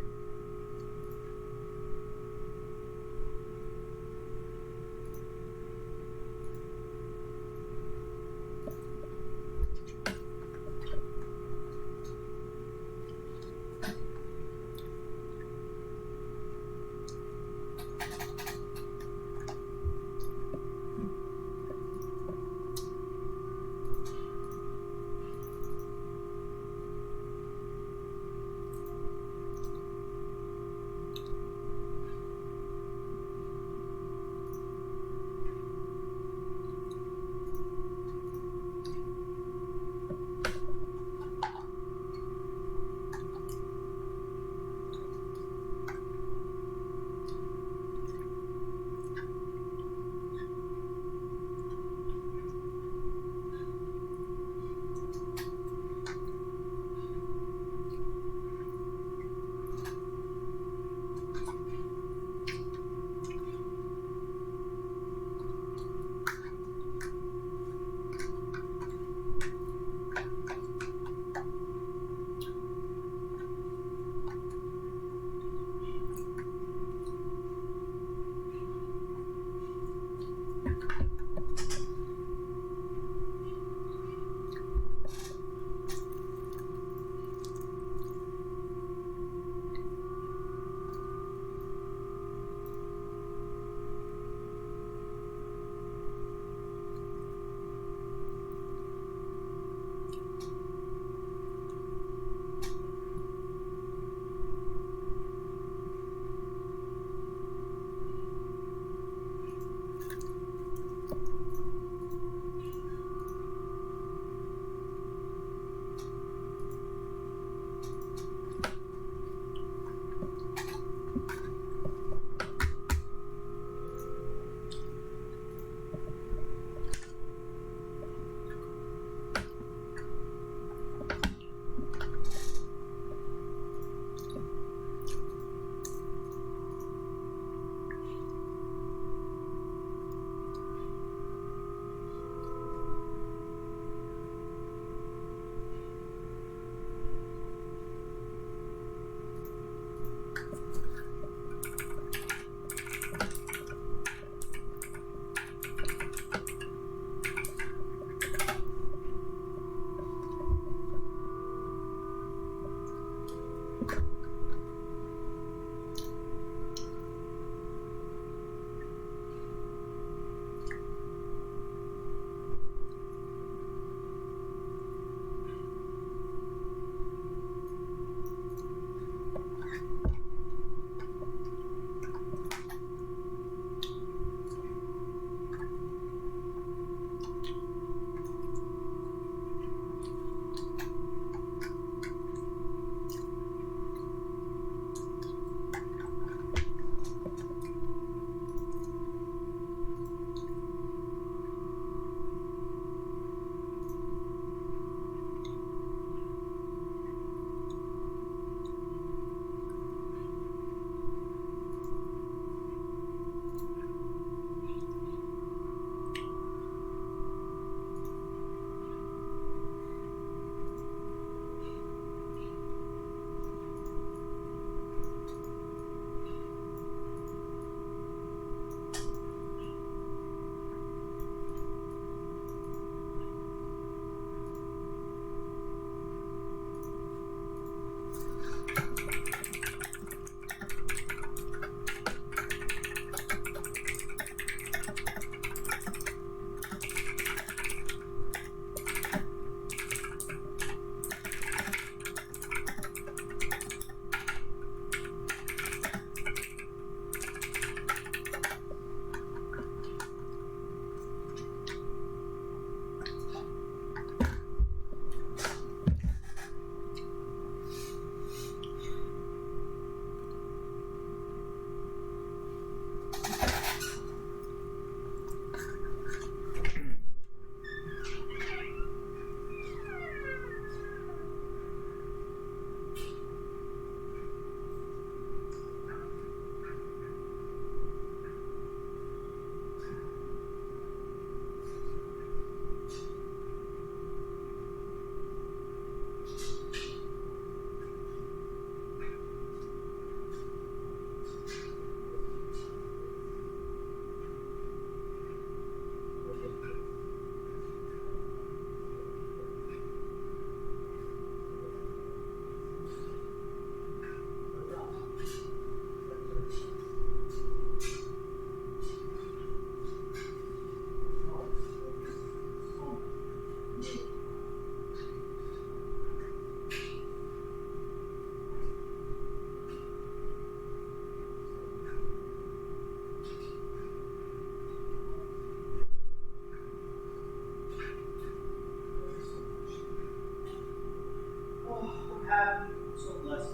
have so blessed.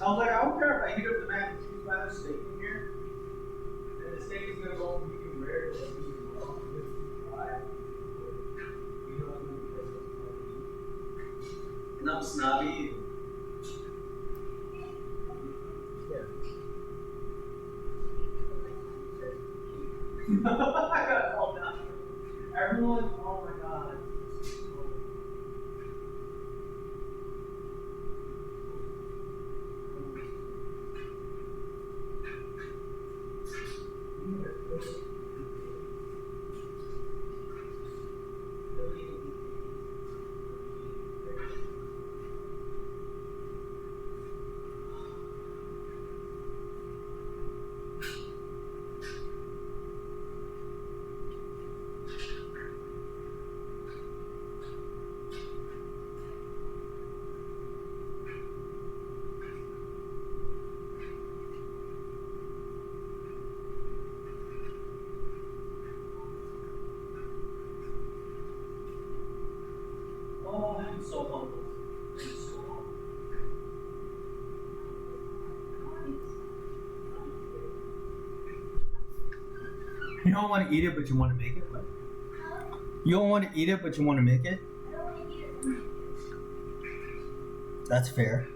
I was like, I don't care if I heat up the mac and cheese by the steak in here. And the steak is going to go from medium rare to medium well. It's dry. You know, I'm going to be and I'm snobby. I got called down. Everyone, oh my god. Oh, I'm so humble. I'm so humble. You don't want to eat it, but you want to make it? What? You don't want to eat it, but you want to make it? I don't want to eat it. That's fair.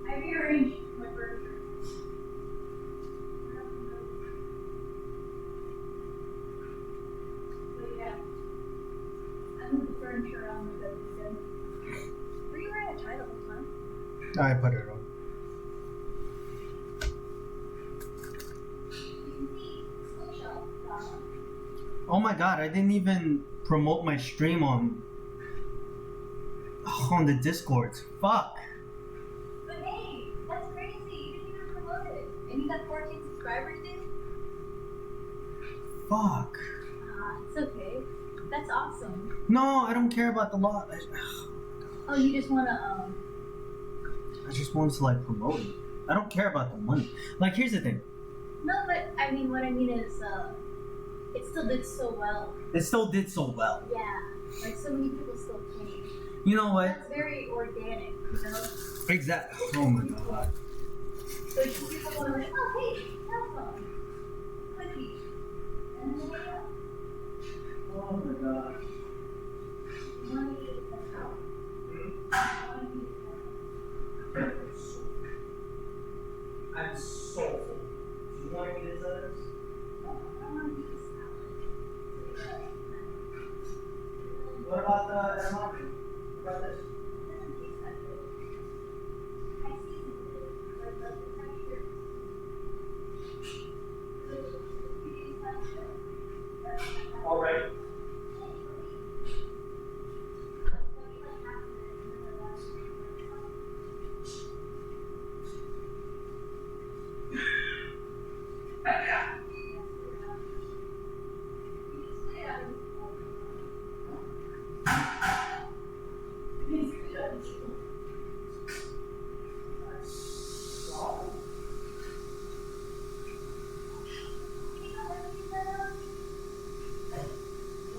I rearranged my furniture. But yeah, I moved the furniture around with it weekend. Were you wearing a tie the whole time? I put it on. You can see Slingshot. Oh my god, I didn't even promote my stream on the Discords. Fuck. But hey, that's crazy. You didn't even promote it. And you got 14 subscribers, dude? Fuck. It's okay. That's awesome. No, I don't care about the lot. Oh, you just wanna, I just wanted to like promote it. I don't care about the money. Like, here's the thing. No, but I mean, what I mean is, it still did so well. It still did so well. Yeah. Like, so many people still came. You know what? That's very organic, you know? Exactly. Oh my god. So some people go like, oh, hey, cell phone. Quickie. And then they go. Oh my god. You want to eat it that's out? I want to eat it I'm so full. Do you want to eat this others? no, I want to eat a salad. What about the edamame? What about this? It doesn't taste that good. I seasoned it, but the texture. You taste that good. All right.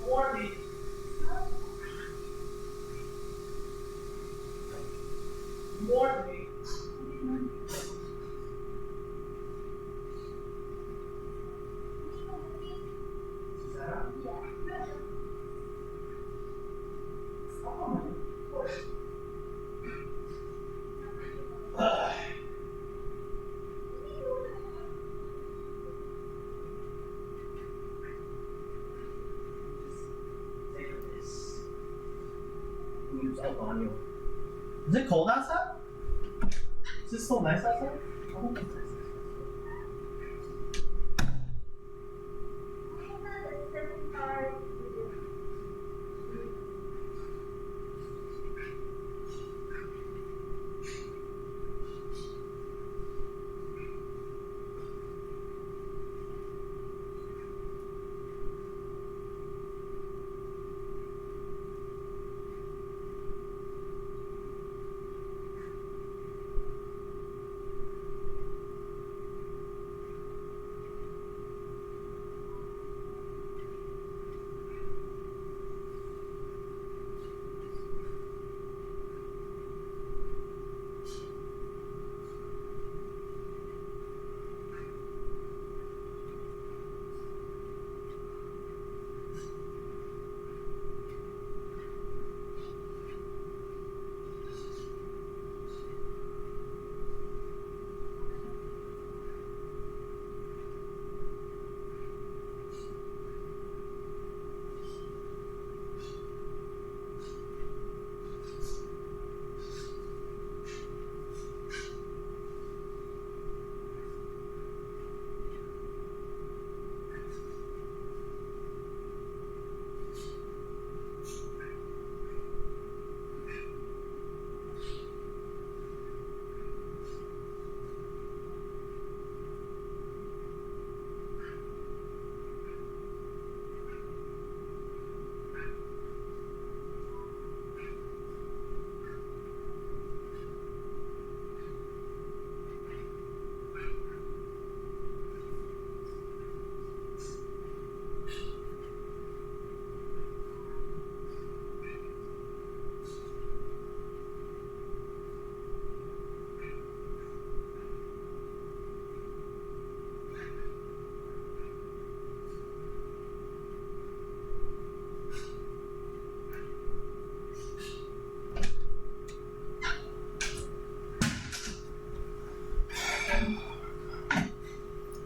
Warn me. Warn me. Sarah? Oh, up on you. Is it cold outside? Is it still nice outside? I hope it's nice.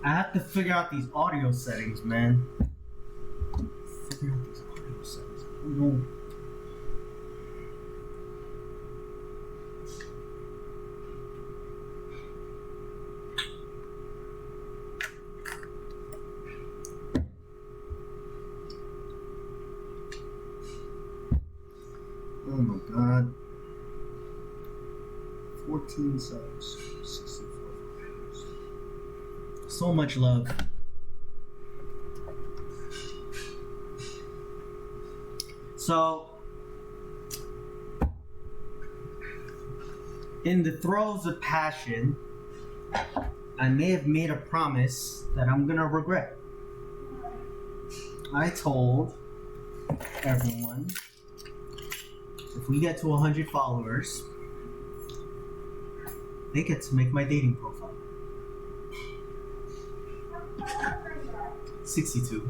I have to figure out these audio settings, man. Figure out these audio settings. I don't know. Oh my god. 14 subs. 64. So much love. So, in the throes of passion, I may have made a promise that I'm gonna regret. I told everyone, if we get to 100 followers, they get to make my dating profile. 62.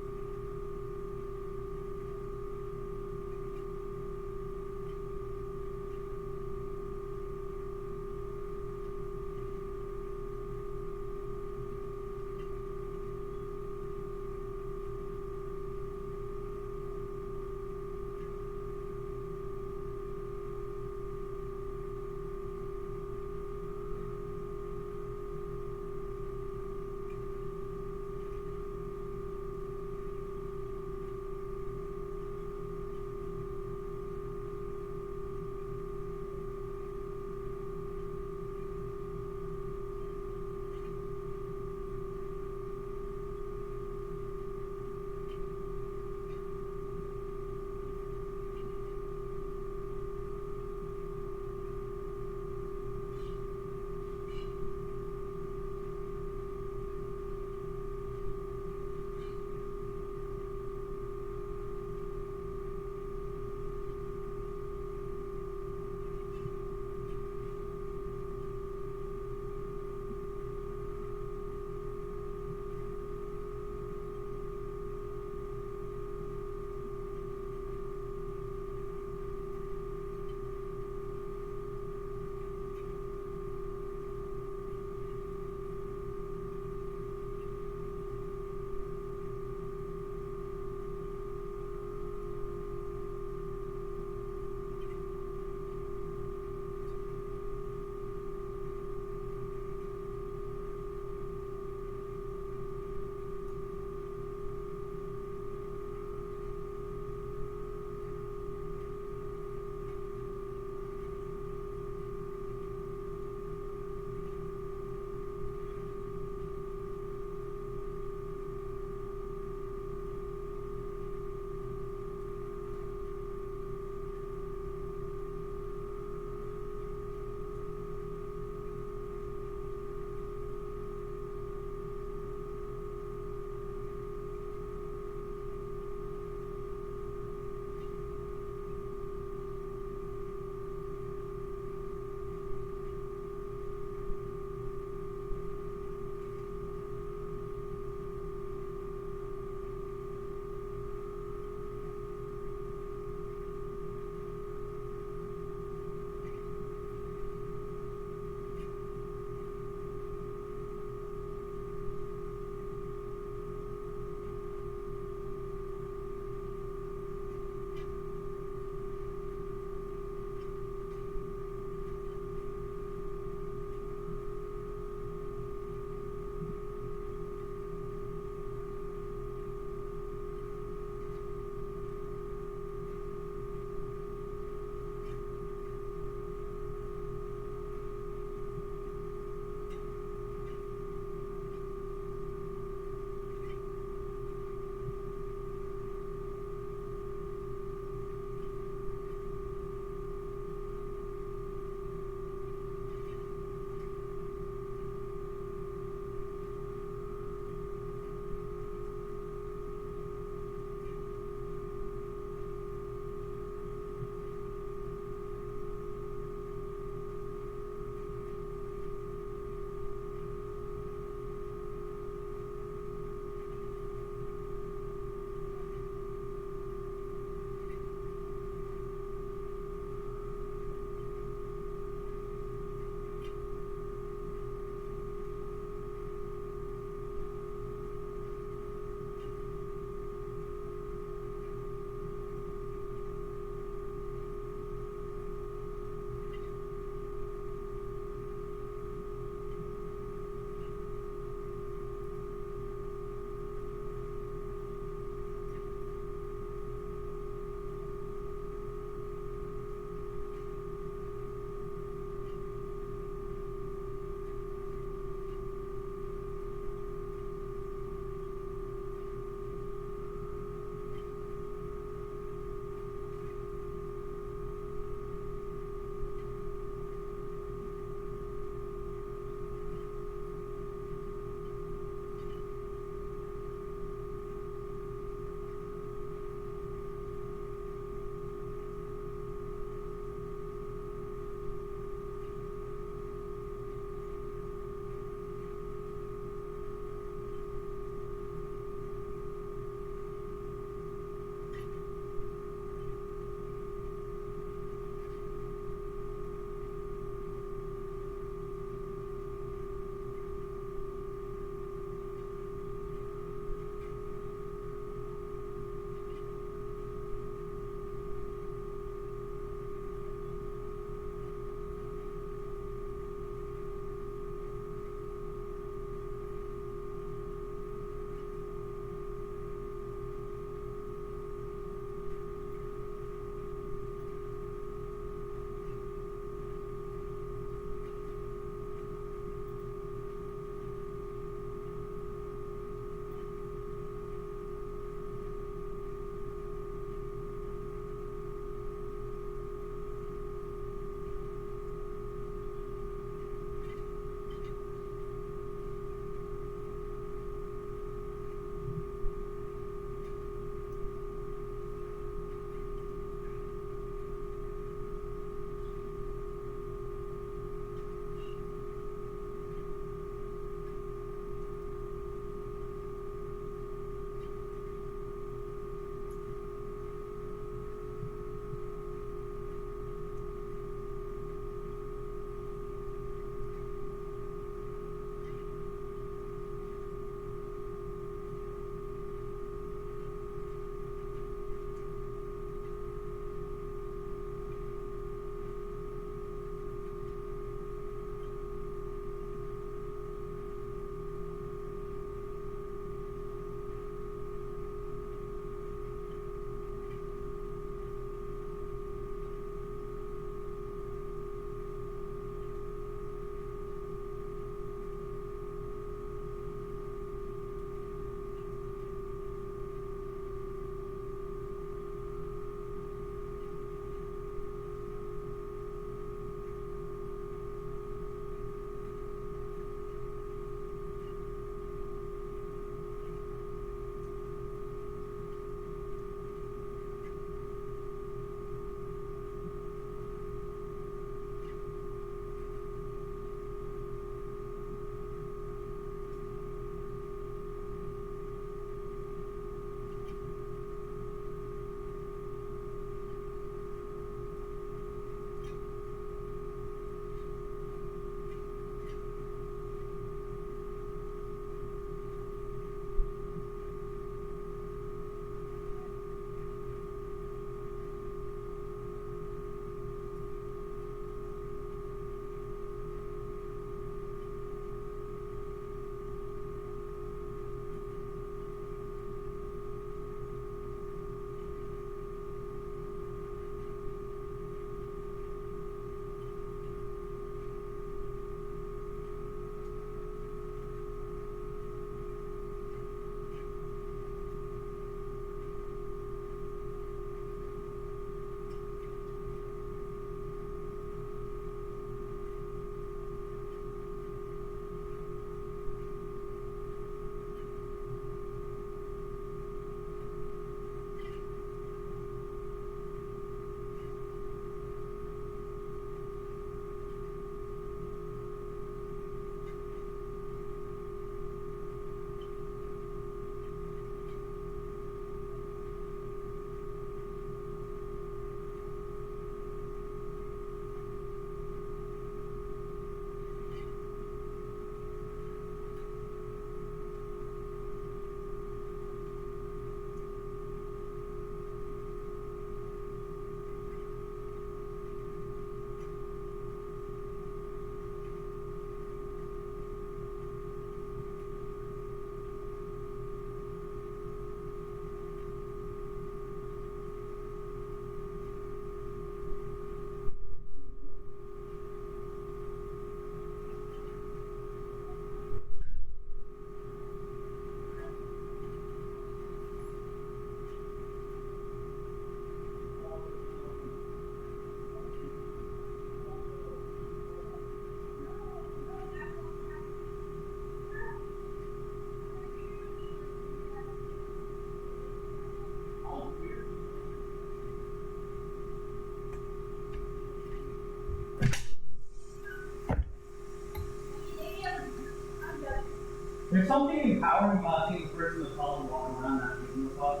There's something empowering about seeing a person of color walking around not giving a fuck.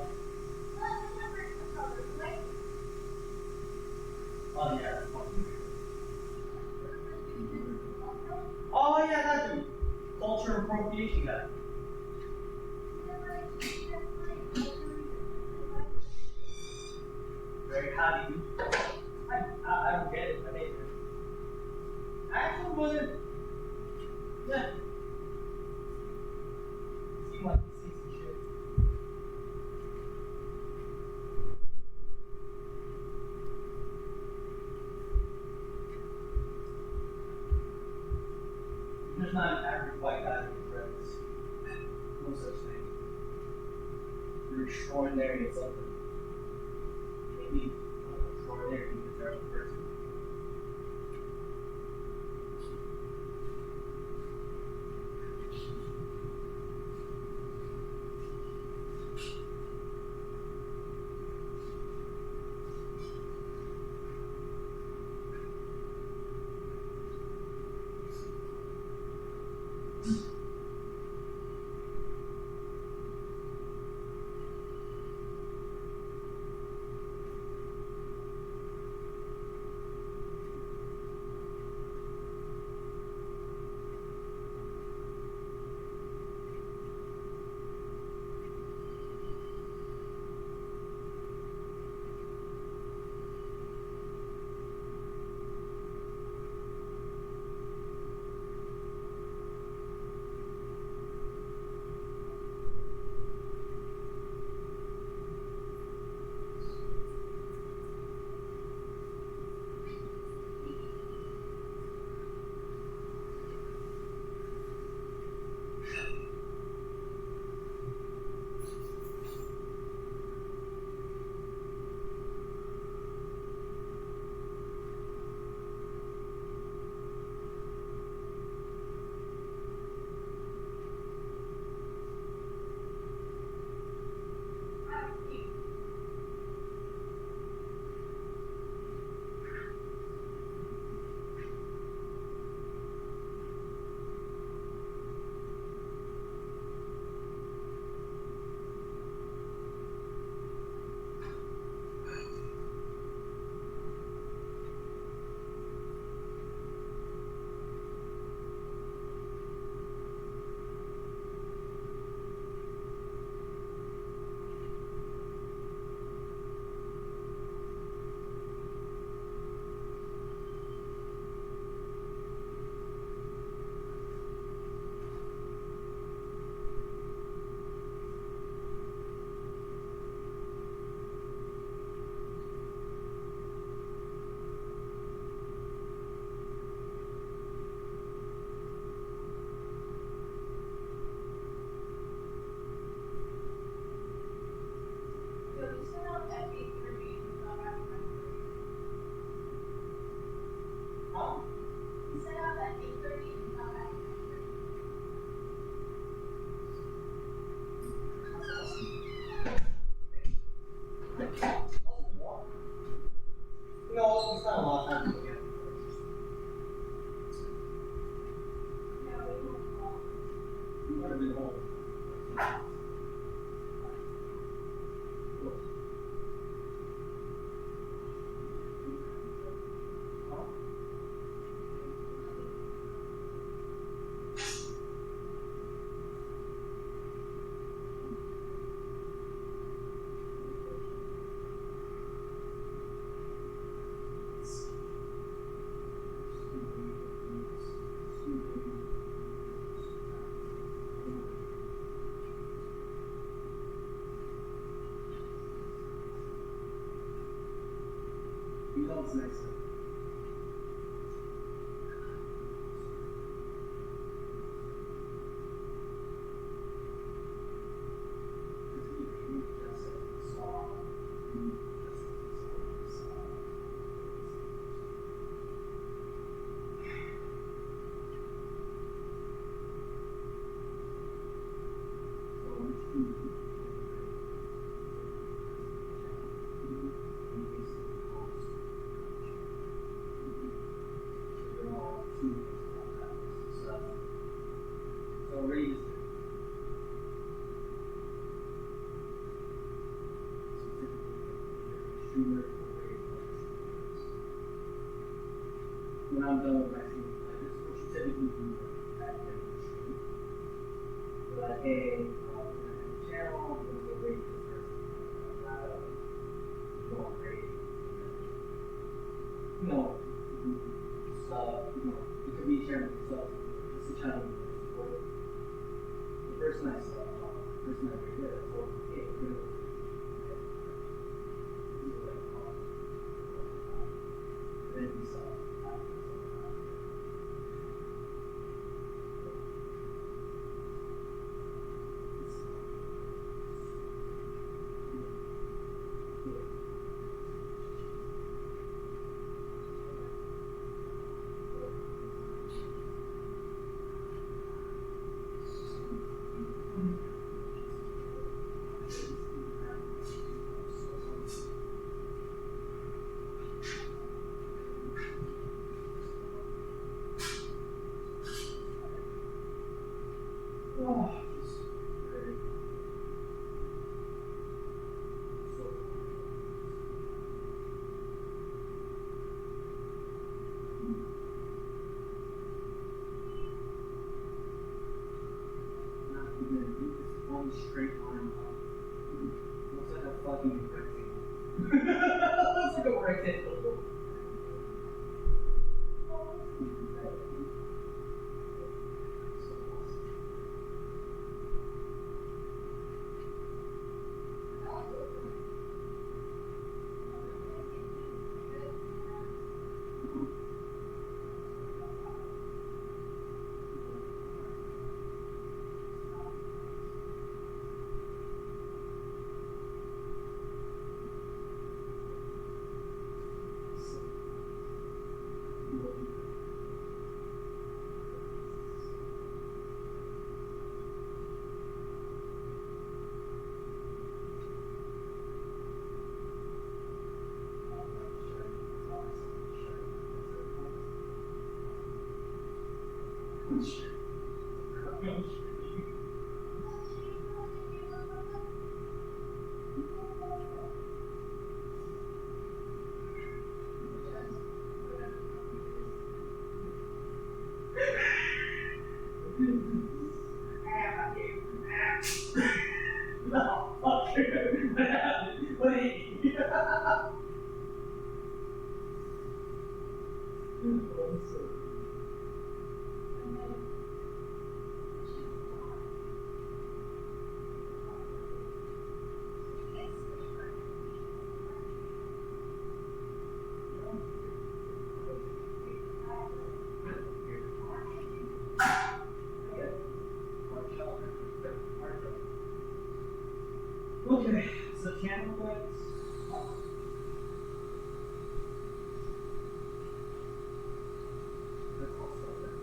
Oh yeah, that's fucking weird. Oh yeah, that dude. Culture appropriation guy. Very howdy. I don't get it. I mean, actually wasn't. Yeah. Seemed like he sees some shit. There's not an average white guy who friends. No such thing. You're extraordinary at something. Maybe extraordinary in the term of person. No, we spent a lot of time together. You might have been home. You know what's next time. streamer for way like when I'm done with my stream, like this is what you typically do at the end of the stream. You're like, hey, we're gonna end the channel, we're gonna go rate this person. Go on rate. You know, it could be sharing yourself. It's a channel you support. The person I saw, the person I rated, I told him, hey, we're gonna then we saw straight line up. Looks like a fucking rectangle. Looks like a rectangle. No, fuck you. What happened? What did he do? Okay, so channel lights. That's all stuff there.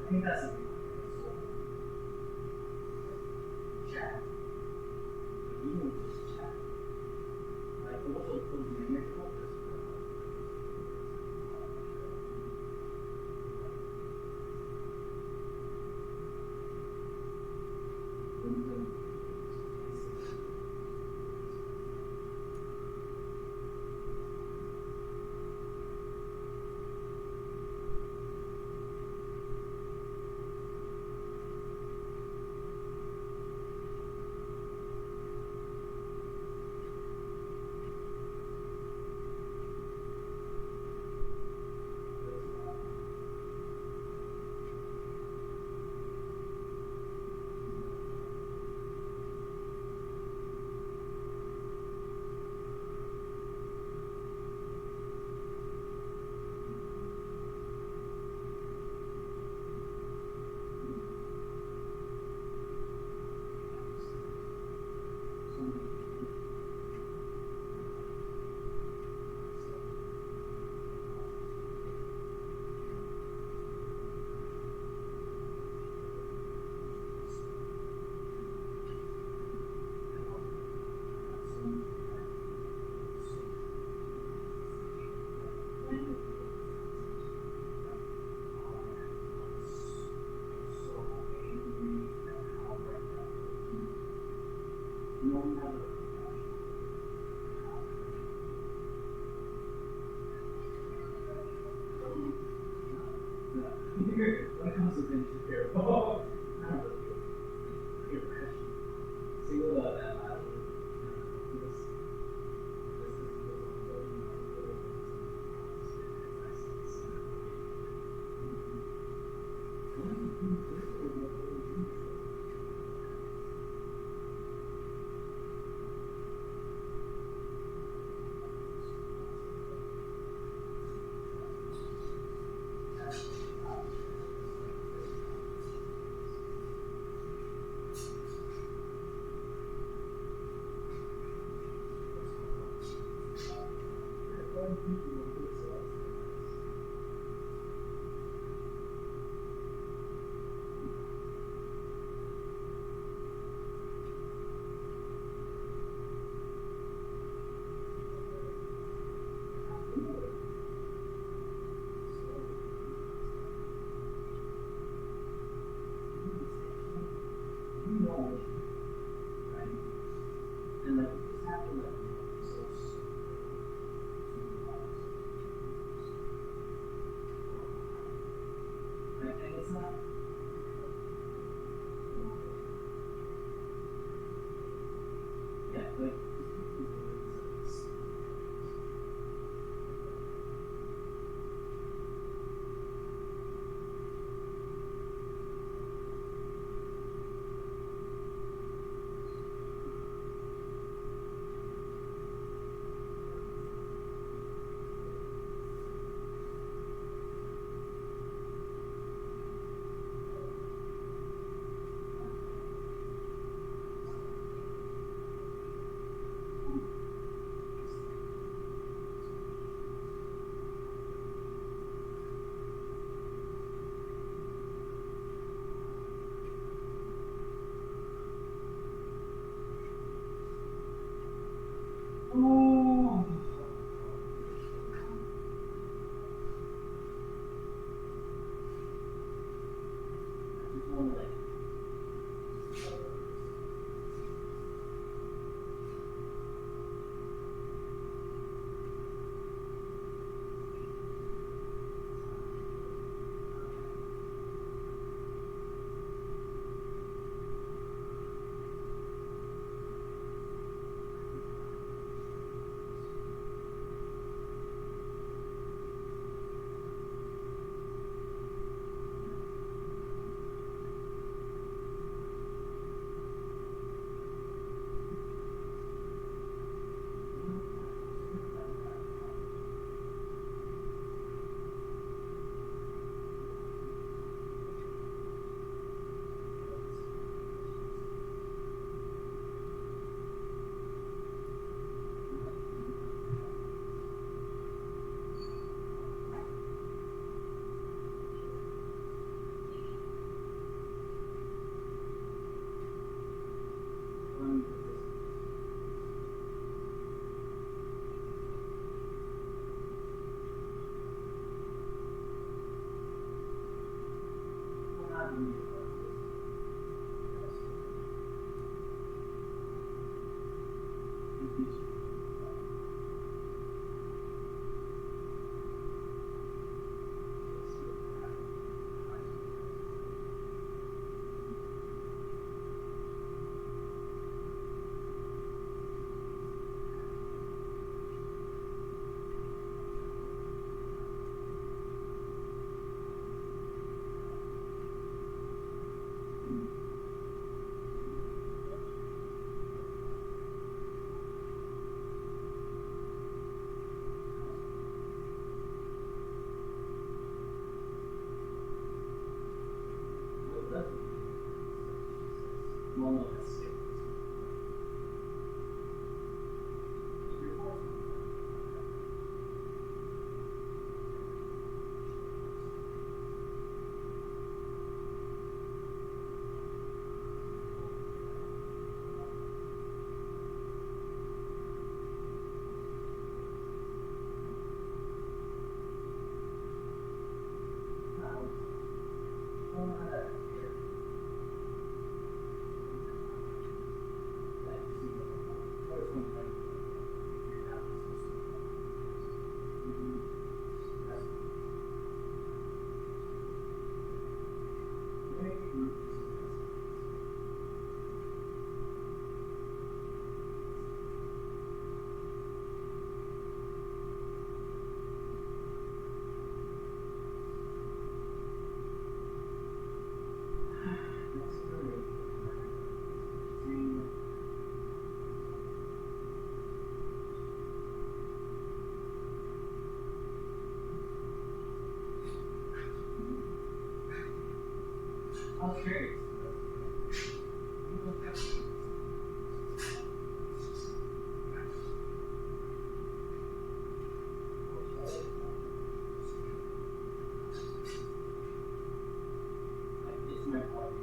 I think that's something. Chat. But even just chat. Like, also close the image of this. I was curious. It's my party.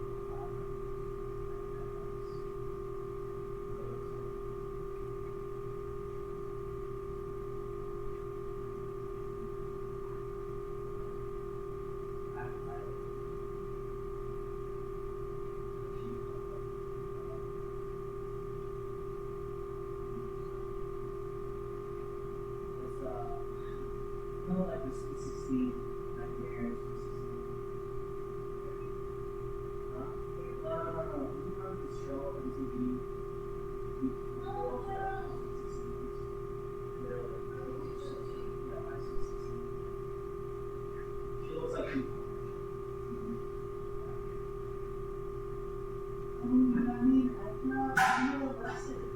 No, like the Sweet 16, Nightmare, Sweet 16. Huh? No. You remember the show on TV? Yeah, my Sweet 16. She looks like you. I mean, I know lessons.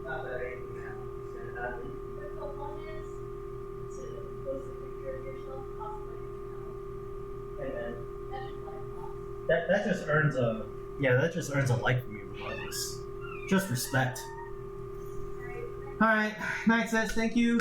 Not that anything happened. The one is to post a picture of yourself cosplaying Hey man. That is like lots. That just earns a like from you regardless. Just respect. Alright. Alright, night says thank you.